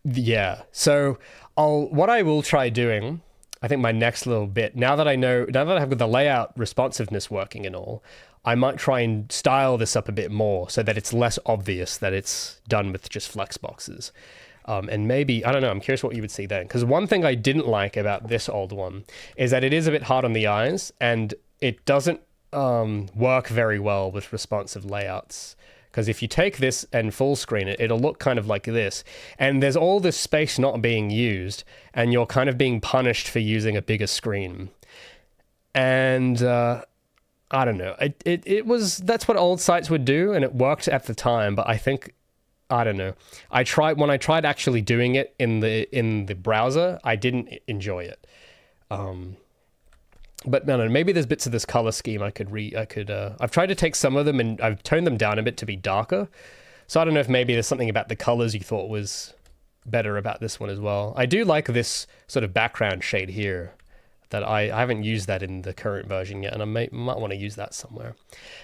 Yeah. So what I will try doing, I think my next little bit, now that I have the layout responsiveness working and all, I might try and style this up a bit more so that it's less obvious that it's done with just flex boxes. And maybe, I don't know, I'm curious what you would see then. Because one thing I didn't like about this old one is that it is a bit hard on the eyes, and it doesn't work very well with responsive layouts. Because if you take this and full screen it, it'll look kind of like this. And there's all this space not being used, and you're kind of being punished for using a bigger screen. And I don't know. That's what old sites would do, and it worked at the time, but I think, I don't know. When I tried actually doing it in the browser, I didn't enjoy it. But no, maybe there's bits of this color scheme I've tried to take some of them and I've toned them down a bit to be darker. So I don't know if maybe there's something about the colors you thought was better about this one as well. I do like this sort of background shade here that I haven't used that in the current version yet, and I might want to use that somewhere.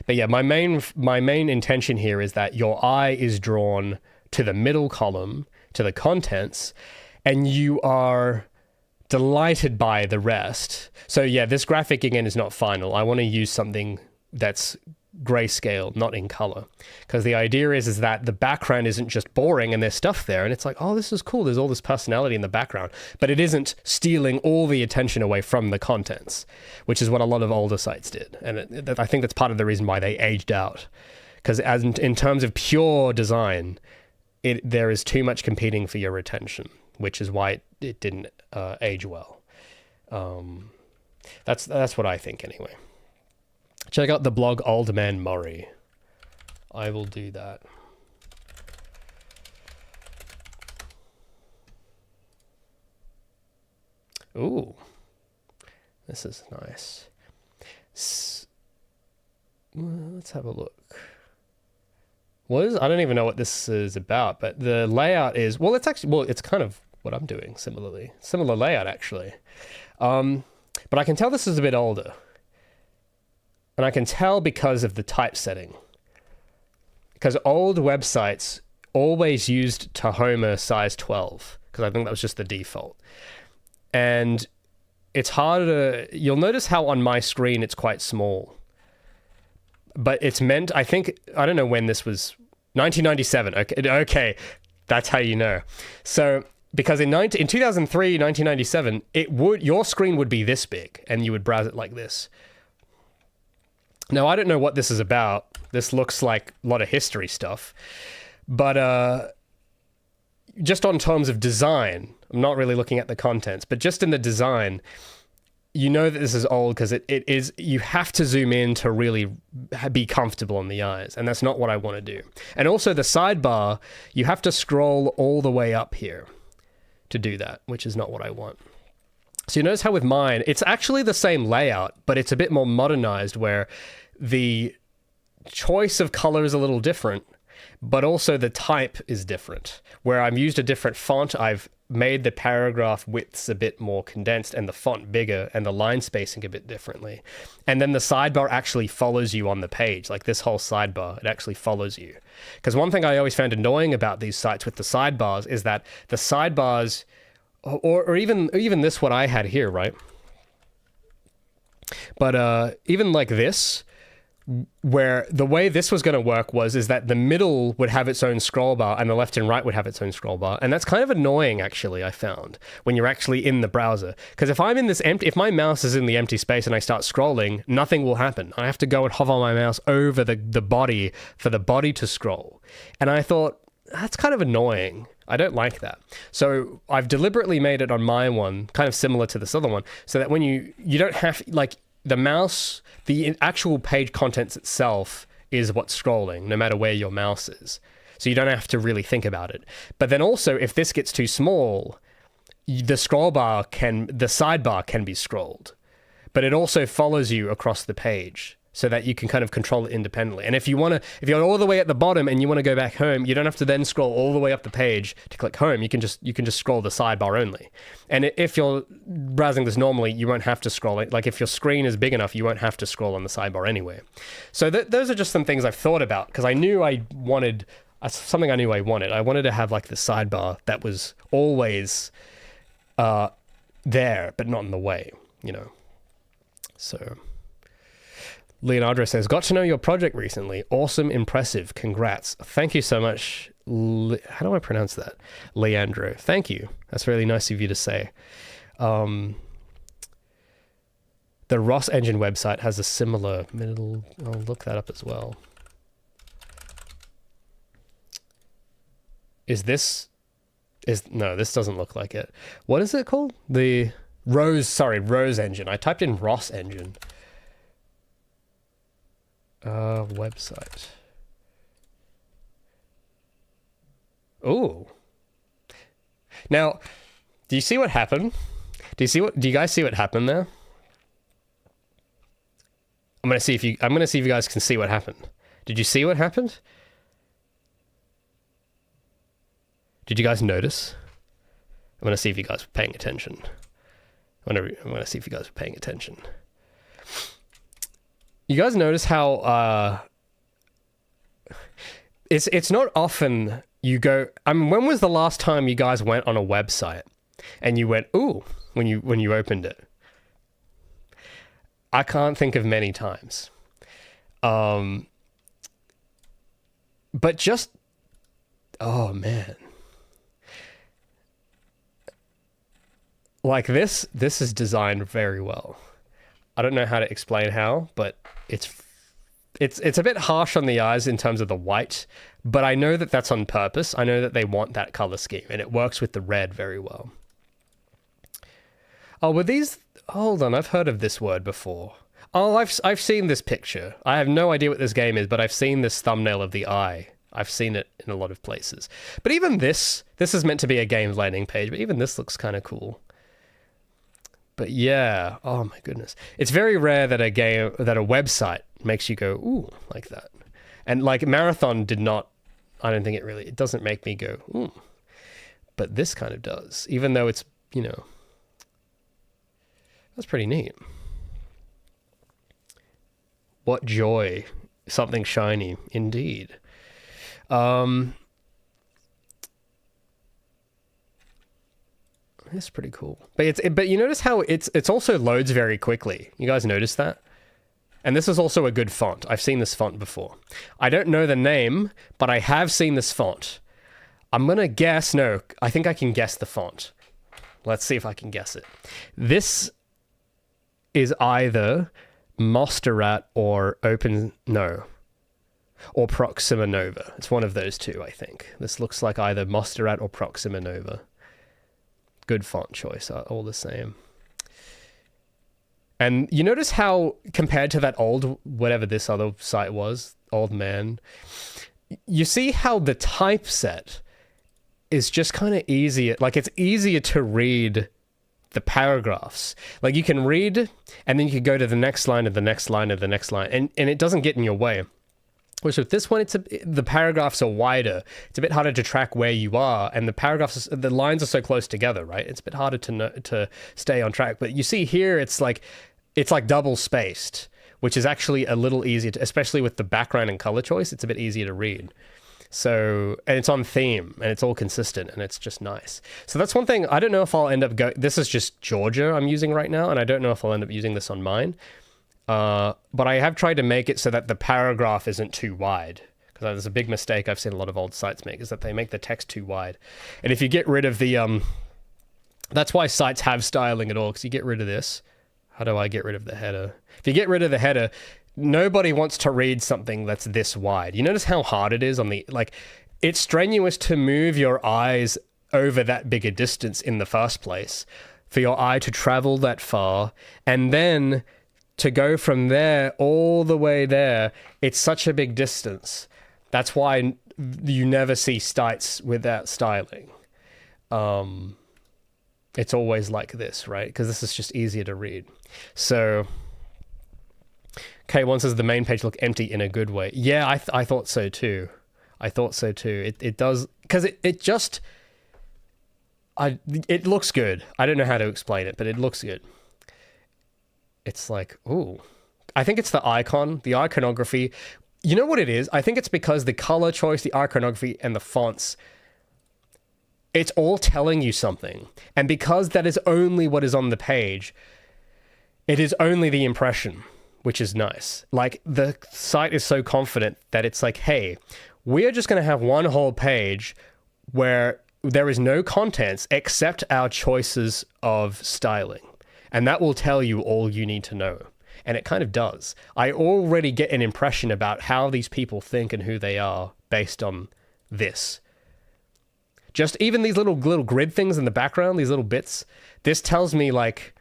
But yeah, my main intention here is that your eye is drawn to the middle column, to the contents, and you are delighted by the rest. So yeah, this graphic again is not final. I want to use something that's grayscale, not in color, because the idea is that the background isn't just boring and there's stuff there and it's like, oh, this is cool, there's all this personality in the background, but it isn't stealing all the attention away from the contents, which is what a lot of older sites did. And I think that's part of the reason why they aged out, because in terms of pure design, there is too much competing for your attention, which is why it didn't age well. That's what I think anyway. Check out the blog Old Man Murray. I will do that. Ooh, this is nice. Let's have a look. I don't even know what this is about, but the layout is, it's kind of what I'm doing similar layout actually. But I can tell this is a bit older. And I can tell because of the typesetting. Because old websites always used Tahoma size 12, because I think that was just the default. And it's harder to, you'll notice how on my screen it's quite small. But it's meant, I don't know when this was, 1997. Okay, that's how you know. So, because in 2003, 1997, your screen would be this big, and you would browse it like this. Now, I don't know what this is about. This looks like a lot of history stuff. But just on terms of design, I'm not really looking at the contents, but just in the design, you know that this is old because it is, you have to zoom in to really be comfortable on the eyes, and that's not what I want to do. And also the sidebar, you have to scroll all the way up here to do that, which is not what I want. So you notice how with mine, it's actually the same layout, but it's a bit more modernized where the choice of color is a little different, but also the type is different. Where I've used a different font, I've made the paragraph widths a bit more condensed and the font bigger and the line spacing a bit differently. And then the sidebar actually follows you on the page, like this whole sidebar, it actually follows you. Because one thing I always found annoying about these sites with the sidebars is that the sidebars, or even this what I had here, right? But even like this, where the way this was going to work is that the middle would have its own scroll bar and the left and right would have its own scroll bar. And that's kind of annoying, actually, I found, when you're actually in the browser. Because if I'm in this if my mouse is in the empty space and I start scrolling, nothing will happen. I have to go and hover my mouse over the body for the body to scroll. And I thought, that's kind of annoying. I don't like that. So I've deliberately made it on my one, kind of similar to this other one, so that when you don't have, like, the mouse, the actual page contents itself is what's scrolling, no matter where your mouse is. So you don't have to really think about it. But then also, if this gets too small, the sidebar can be scrolled. But it also follows you across the page so that you can kind of control it independently. And if you're all the way at the bottom and you want to go back home, you don't have to then scroll all the way up the page to click home. You can just scroll the sidebar only. And if you're browsing this normally, you won't have to scroll it. Like if your screen is big enough, you won't have to scroll on the sidebar anyway. So those are just some things I've thought about, because I knew I wanted something. I knew I wanted. I wanted to have like the sidebar that was always there, but not in the way, you know. So Leonardo says, got to know your project recently. Awesome, impressive. Congrats. Thank you so much. How do I pronounce that? Leandro. Thank you. That's really nice of you to say. The Ross Engine website has a similar middle. I'll look that up as well. No, this doesn't look like it. What is it called? The Rose Engine. I typed in Ross Engine. Website. Oh. Now, do you see what happened? Do you guys see what happened there? I'm gonna see if you guys can see what happened. Did you see what happened? Did you guys notice? I'm gonna see if you guys were paying attention. I'm gonna see if you guys were paying attention. You guys notice how it's not often you go. I mean, when was the last time you guys went on a website and you went, ooh, when you opened it? I can't think of many times. But just, oh man. Like this is designed very well. I don't know how to explain how, but it's a bit harsh on the eyes in terms of the white, but I know that that's on purpose. I know that they want that color scheme, and it works with the red very well. Oh, were these... Hold on, I've heard of this word before. Oh, I've seen this picture. I have no idea what this game is, but I've seen this thumbnail of the eye. I've seen it in a lot of places. But even this is meant to be a game's landing page, but even this looks kind of cool. But yeah, oh my goodness. It's very rare that a website makes you go, ooh, like that. And like Marathon did not, I don't think it doesn't make me go, ooh. But this kind of does, even though it's, you know, that's pretty neat. What joy. Something shiny, indeed. It's pretty cool. But you notice how it's also loads very quickly. You guys notice that? And this is also a good font. I've seen this font before. I don't know the name, but I have seen this font. I'm going to guess. No, I think I can guess the font. Let's see if I can guess it. This is either Mostarat or or Proxima Nova. It's one of those two, I think. This looks like either Mostarat or Proxima Nova. Good font choice, all the same. And you notice how, compared to that old, whatever this other site was, Old Man, you see how the typeset is just kind of easier. Like, it's easier to read the paragraphs. Like, you can read, and then you can go to the next line and the next line and the next line, and it doesn't get in your way. Whereas with this one, the paragraphs are wider. It's a bit harder to track where you are, and the lines are so close together, right? It's a bit harder to stay on track. But you see here, it's like double spaced, which is actually a little easier, especially with the background and color choice. It's a bit easier to read. So, and it's on theme, and it's all consistent, and it's just nice. So that's one thing. I don't know if I'll end up this is just Georgia I'm using right now, and I don't know if I'll end up using this on mine. But I have tried to make it so that the paragraph isn't too wide. Because there's a big mistake I've seen a lot of old sites make, is that they make the text too wide. And if you get rid of the... that's why sites have styling at all, because you get rid of this. How do I get rid of the header? If you get rid of the header, nobody wants to read something that's this wide. You notice how hard it is on the... Like, it's strenuous to move your eyes over that big a distance in the first place, for your eye to travel that far, and then to go from there all the way there. It's such a big distance. That's why you never see sites without styling. It's always like this, right? Because this is just easier to read. So, K1 says the main page look empty in a good way. Yeah, I thought so too. I thought so too. It does, because it just... it looks good. I don't know how to explain it, but it looks good. It's like, ooh. I think it's the icon, the iconography. You know what it is? I think it's because the color choice, the iconography, and the fonts, it's all telling you something. And because that is only what is on the page, it is only the impression, which is nice. Like, the site is so confident that it's like, hey, we are just going to have one whole page where there is no contents except our choices of styling. And that will tell you all you need to know. And it kind of does. I already get an impression about how these people think and who they are based on this. Just even these little grid things in the background, these little bits, this tells me, like,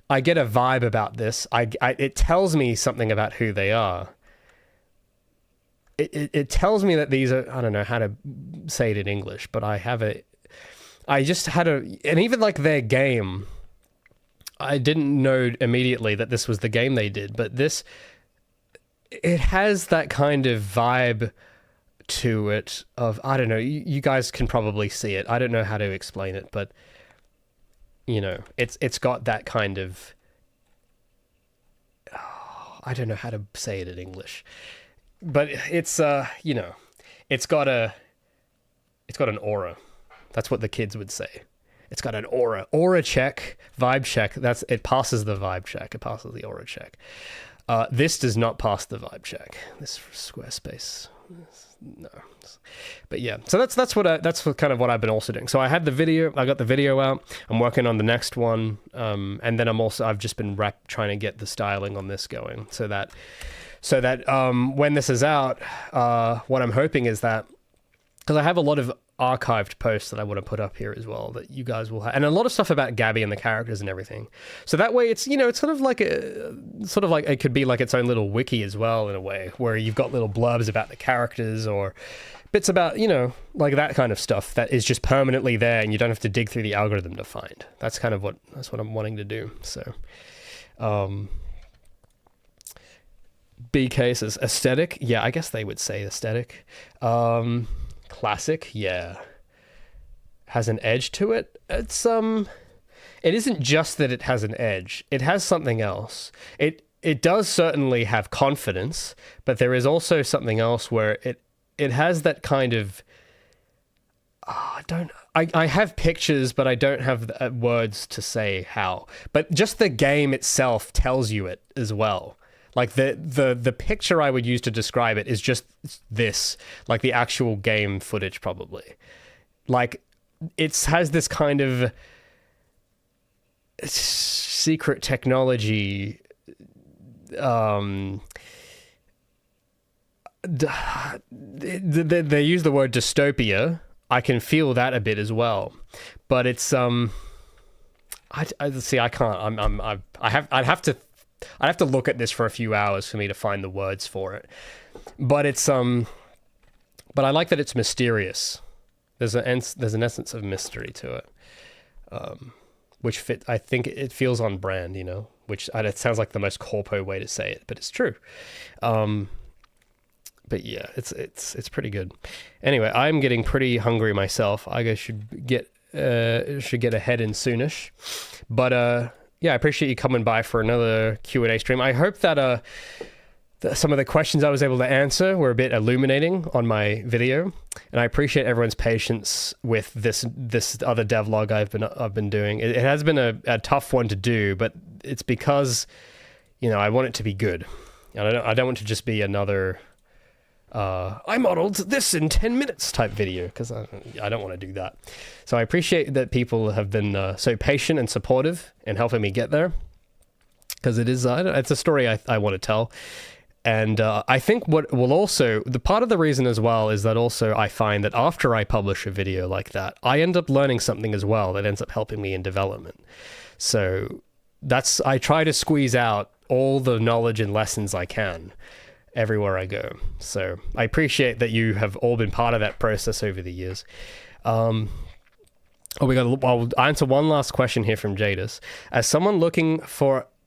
I get a vibe about this. It tells me something about who they are. It tells me that these are, I don't know how to say it in English, but I just had and even like their game, I didn't know immediately that this was the game they did, but it has that kind of vibe to it of, I don't know, you guys can probably see it. I don't know how to explain it, but you know, it's got that kind of, I don't know how to say it in English. But it's you know, it's got an aura. That's what the kids would say. It's got an aura. Aura check, vibe check. It passes the vibe check. It passes the aura check. This does not pass the vibe check. This Squarespace. No. But yeah, so that's kind of what I've been also doing. So I got the video out. I'm working on the next one. And then I've just been trying to get the styling on this going so that when this is out, what I'm hoping is that, because I have a lot of archived posts that I want to put up here as well that you guys will have, and a lot of stuff about Gabby and the characters and everything. So that way it's, you know, it's sort of like it could be like its own little wiki as well in a way, where you've got little blurbs about the characters or bits about, you know, like that kind of stuff that is just permanently there and you don't have to dig through the algorithm to find. That's what I'm wanting to do. So, BK says aesthetic. Yeah, I guess they would say aesthetic. Classic. Yeah. Has an edge to it. It's it isn't just that it has an edge. It has something else. It does certainly have confidence, but there is also something else where it has that kind of I have pictures, but I don't have words to say how. But just the game itself tells you it as well. Like the picture I would use to describe it is just this, like the actual game footage probably. Like it has this kind of secret technology. They use the word dystopia. I can feel that a bit as well, but it's I see. I can't. I'd have to look at this for a few hours for me to find the words for it. But it's but I like that it's mysterious. There's an essence of mystery to it, which I think it feels on brand, you know. Which it sounds like the most corpo way to say it, but it's true. But yeah, it's pretty good. Anyway, I'm getting pretty hungry myself. I should get a head in soonish. But yeah, I appreciate you coming by for another Q&A stream. I hope that some of the questions I was able to answer were a bit illuminating on my video, and I appreciate everyone's patience with this other devlog I've been doing. It has been a tough one to do, but it's because I want it to be good. And I don't want to just be another I modeled this in 10 minutes type video, because I don't want to do that. So I appreciate that people have been so patient and supportive in helping me get there, because it's a story I want to tell. And I think what will also, the part of the reason as well is that also I find that after I publish a video like that, I end up learning something as well that ends up helping me in development. So I try to squeeze out all the knowledge and lessons I can everywhere I go. So I appreciate that you have all been part of that process over the years. I'll answer one last question here from Jadis. As someone working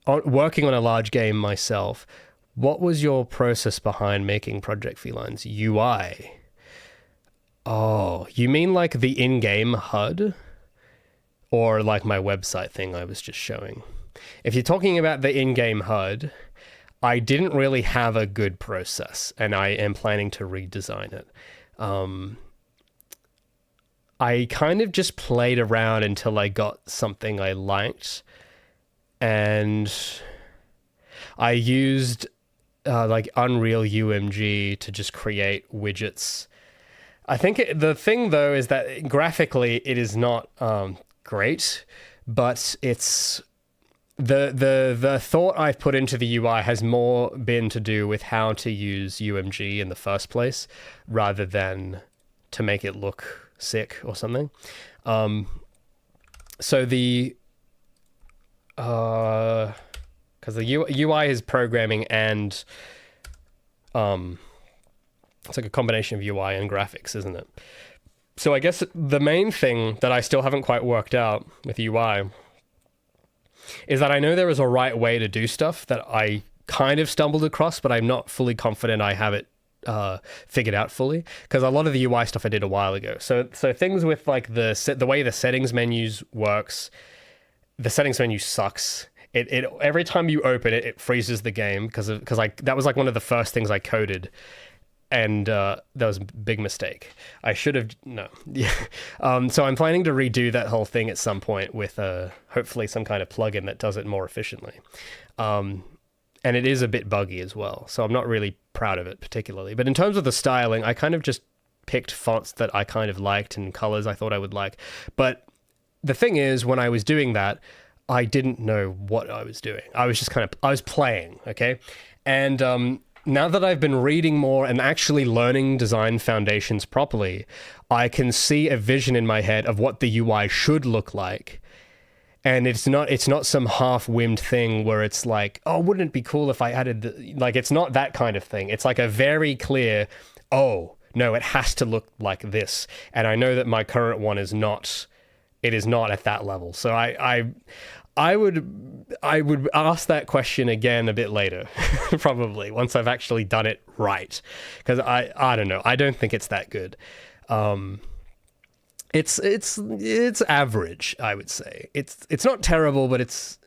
on a large game myself, what was your process behind making Project Feline's UI? Oh, you mean like the in-game HUD? Or like my website thing I was just showing? If you're talking about the in-game HUD, I didn't really have a good process, and I am planning to redesign it. I kind of just played around until I got something I liked, and I used like Unreal UMG to just create widgets. I think the thing though is that graphically it is not great, but it's the thought I've put into the UI has more been to do with how to use UMG in the first place, rather than to make it look sick or something. So the because the UI is programming and it's like a combination of UI and graphics, isn't it? So I guess the main thing that I still haven't quite worked out with UI is that I know there is a right way to do stuff that I kind of stumbled across, but I'm not fully confident I have it figured out fully, because a lot of the UI stuff I did a while ago. So things with like the way the settings menus works, the settings menu sucks. It every time you open it, it freezes the game because that was like one of the first things I coded, and that was a big mistake. I should have no. So I'm planning to redo that whole thing at some point with hopefully some kind of plugin that does it more efficiently. And it is a bit buggy as well, so I'm not really proud of it particularly. But in terms of the styling, I kind of just picked fonts that I kind of liked and colors I thought I would like. But the thing is, when I was doing that, I didn't know what I was doing. I was just I was playing, okay? And now that I've been reading more and actually learning design foundations properly, I can see a vision in my head of what the UI should look like. And it's not some half-whimmed thing where it's like, oh, wouldn't it be cool if I added like, it's not that kind of thing. It's like a very clear, oh, no, it has to look like this. And I know that my current one is not at that level. So I would ask that question again a bit later, probably, once I've actually done it right. Because I don't know. I don't think it's that good. It's average, I would say. It's not terrible, but it's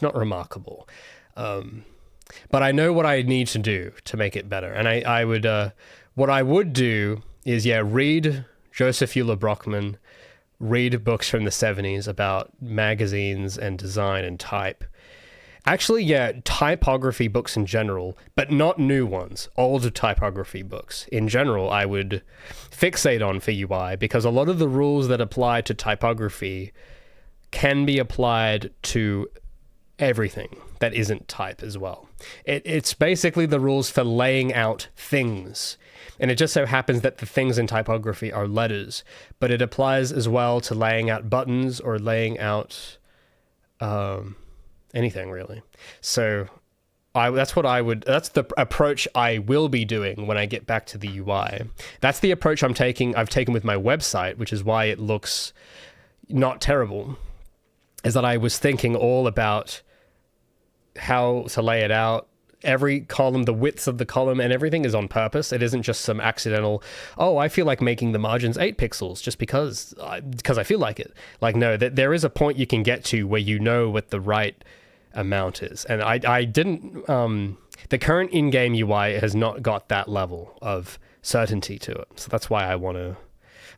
not remarkable. But I know what I need to do to make it better. And I would what I would do is read Joseph Euler Brockman, read books from the 70s about magazines and design and type. Actually, typography books in general, but not new ones, old typography books. In general, I would fixate on for UI, because a lot of the rules that apply to typography can be applied to everything that isn't type as well. It's basically the rules for laying out things. And it just so happens that the things in typography are letters, but it applies as well to laying out buttons or laying out anything really. So that's the approach I will be doing when I get back to the UI. That's the approach I've taken with my website, which is why it looks not terrible, is that I was thinking all about how to lay it out. Every column, the width of the column and everything is on purpose. It isn't just some accidental, oh, I feel like making the margins 8 pixels just because I feel like it. Like, no, there is a point you can get to where you know what the right amount is. And I didn't, the current in-game UI has not got that level of certainty to it. So that's why I want to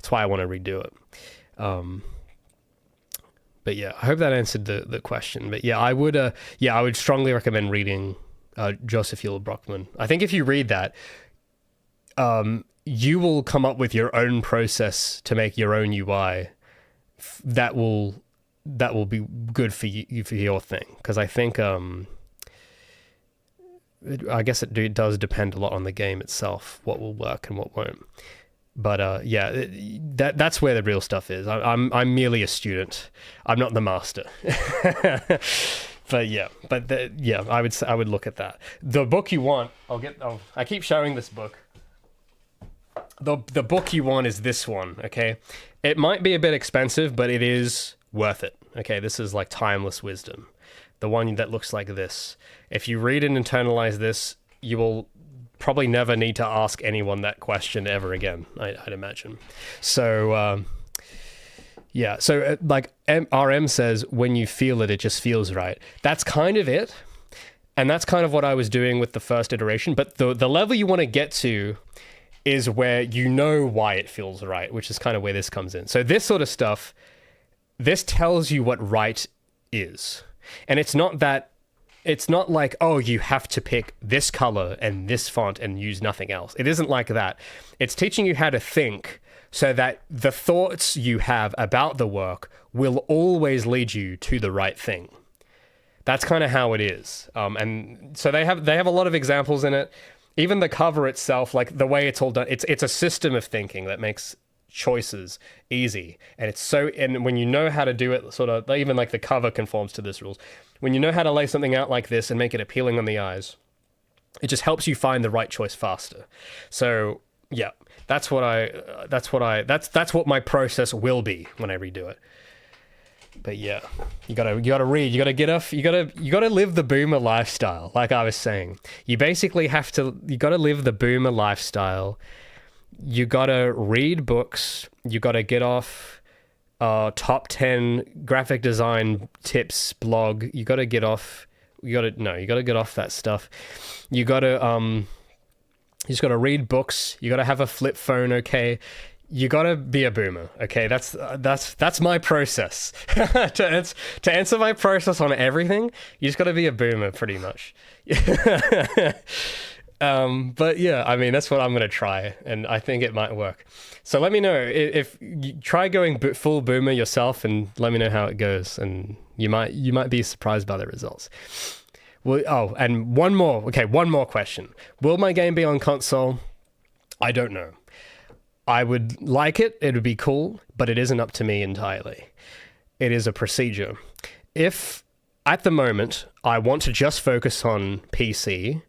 redo it. But yeah, I hope that answered the question. But yeah, I would strongly recommend reading Joseph Yule Brockman. I think if you read that, you will come up with your own process to make your own UI that will be good for you for your thing. Because I think I guess it does depend a lot on the game itself, what will work and what won't. But yeah, that's where the real stuff is. I'm merely a student. I'm not the master. But yeah, I would look at that. The book you want, I keep showing this book. The book you want is this one, okay? It might be a bit expensive, but it is worth it. Okay, this is like timeless wisdom. The one that looks like this. If you read and internalize this, you will probably never need to ask anyone that question ever again, I'd imagine. So, yeah. So, like RM says, when you feel it, it just feels right. That's kind of it. And that's kind of what I was doing with the first iteration. But the level you want to get to is where you know why it feels right, which is kind of where this comes in. So this sort of stuff, this tells you what right is. And it's not like, oh, you have to pick this color and this font and use nothing else. It isn't like that. It's teaching you how to think so that the thoughts you have about the work will always lead you to the right thing. That's kind of how it is. And so they have a lot of examples in it. Even the cover itself, like the way it's all done, it's a system of thinking that makes choices easy. And when you know how to do it, sort of, even like the cover conforms to this rules. When you know how to lay something out like this and make it appealing on the eyes, it just helps you find the right choice faster. So yeah, that's what my process will be when I redo it. But yeah, you gotta read, you gotta get off, you gotta live the boomer lifestyle. Like I was saying, you basically you gotta live the boomer lifestyle. You gotta read books. You gotta get off top 10 graphic design tips blog. You gotta get off that stuff. You just gotta read books. You gotta have a flip phone, okay? You gotta be a boomer, okay? That's my process. To answer my process on everything, you just gotta be a boomer, pretty much. But yeah, I mean, that's what I'm gonna try, and I think it might work. So let me know if you try going full boomer yourself, and let me know how it goes, and you might be surprised by the results. Well, and one more question. Will my game be on console? I don't know. I would like it. It would be cool, but it isn't up to me entirely. It is a procedure. If at the moment I want to just focus on PC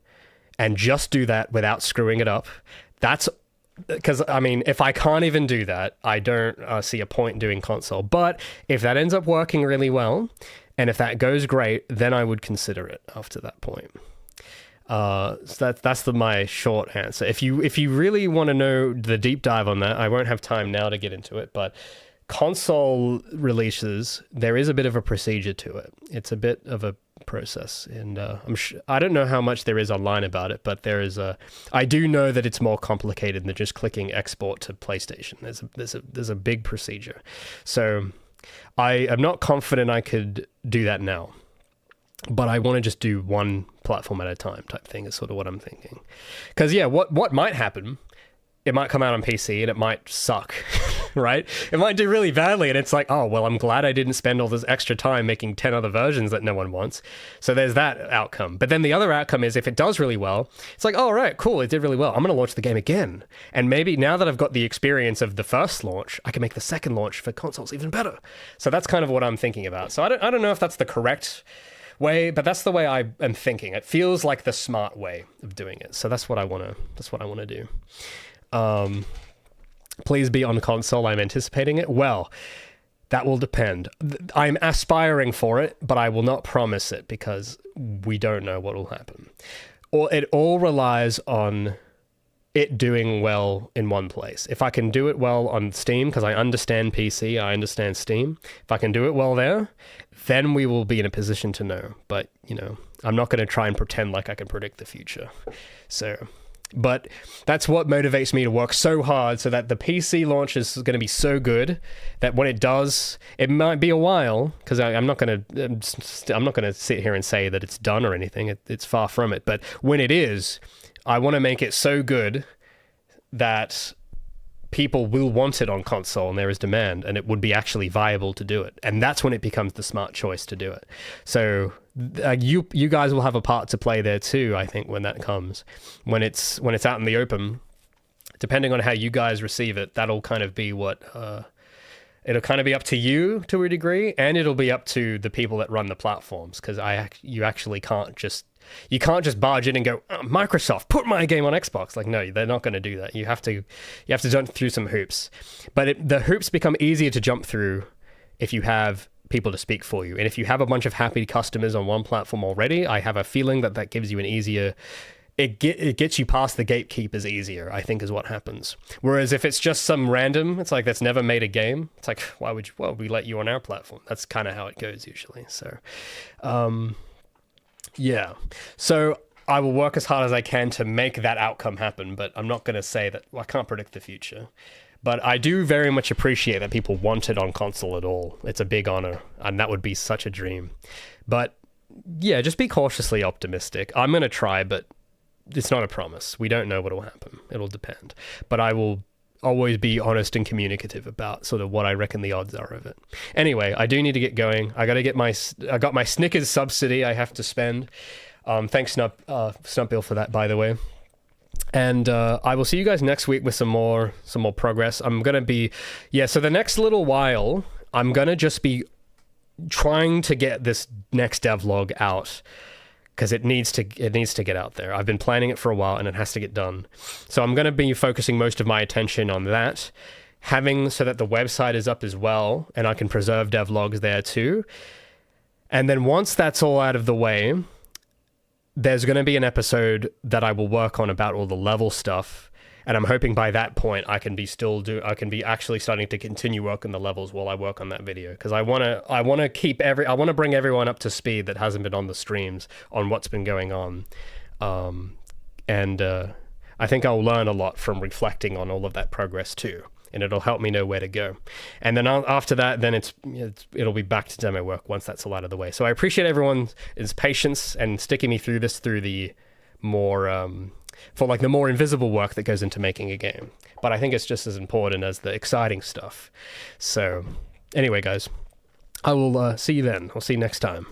and just do that without screwing it up, that's because, I mean, if I can't even do that, I don't see a point in doing console. But if that ends up working really well, and if that goes great, then I would consider it after that point. So that's my short answer. If you really want to know the deep dive on that, I won't have time now to get into it, but console releases, there is a bit of a procedure to it. It's a bit of a process, and I don't know how much there is online about it, but I do know that it's more complicated than just clicking export to PlayStation. There's a big procedure. So I am not confident I could do that now. But I want to just do one platform at a time type thing is sort of what I'm thinking. Because, yeah, what might happen, it might come out on PC and it might suck, right? It might do really badly, and it's like, oh, well, I'm glad I didn't spend all this extra time making 10 other versions that no one wants. So there's that outcome. But then the other outcome is if it does really well, it's like, oh, right, cool, it did really well. I'm going to launch the game again. And maybe now that I've got the experience of the first launch, I can make the second launch for consoles even better. So that's kind of what I'm thinking about. So I don't know if that's the correct way, but that's the way I am thinking. It feels like the smart way of doing it. So that's what I want to do. Please be on console. I'm anticipating it. Well, that will depend. I'm aspiring for it, but I will not promise it because we don't know what will happen. Or it all relies on it doing well in one place. If I can do it well on Steam, because I understand PC, I understand Steam. If I can do it well there, then we will be in a position to know. But, I'm not going to try and pretend like I can predict the future. So, But that's what motivates me to work so hard so that the PC launch is going to be so good that when it does, it might be a while, because I'm not going to sit here and say that it's done or anything. It's far from it. But when it is, I want to make it so good that people will want it on console and there is demand, and it would be actually viable to do it. And that's when it becomes the smart choice to do it. So you guys will have a part to play there too, I think, when that comes. When it's out in the open, depending on how you guys receive it, that'll kind of be what... it'll kind of be up to you to a degree, and it'll be up to the people that run the platforms, because you actually can't just... You can't just barge in and go, oh, Microsoft, put my game on Xbox. Like, no, they're not going to do that. You have to jump through some hoops. But the hoops become easier to jump through if you have people to speak for you. And if you have a bunch of happy customers on one platform already, I have a feeling that gives you an easier... It gets you past the gatekeepers easier, I think, is what happens. Whereas if it's just some random, it's like that's never made a game. It's like, why would we let you on our platform? That's kind of how it goes usually. So... yeah, so I will work as hard as I can to make that outcome happen, but I'm not going to say that... Well, I can't predict the future. But I do very much appreciate that people want it on console at all. It's a big honor, and that would be such a dream. But yeah, just be cautiously optimistic. I'm going to try, but it's not a promise. We don't know what will happen. It'll depend. But I will always be honest and communicative about sort of what I reckon the odds are of it. Anyway, I do need to get going. I got my Snickers subsidy I have to spend. Thanks, Snupbill, for that, by the way. And I will see you guys next week with some more progress. I'm going to be... Yeah, so the next little while, I'm going to just be trying to get this next devlog out, because it needs to get out there. I've been planning it for a while, and it has to get done. So I'm going to be focusing most of my attention on that, so that the website is up as well, and I can preserve devlogs there too. And then once that's all out of the way, there's going to be an episode that I will work on about all the level stuff. And I'm hoping by that point I can be actually starting to continue working the levels while I work on that video, because I want to bring everyone up to speed that hasn't been on the streams on what's been going on, and I think I'll learn a lot from reflecting on all of that progress too, and it'll help me know where to go. And then after that, then it'll be back to demo work once that's all out of the way. So I appreciate everyone's patience and sticking me through this through the more for like the more invisible work that goes into making a game. But I think it's just as important as the exciting stuff. So anyway, guys, I will see you then. I'll see you next time.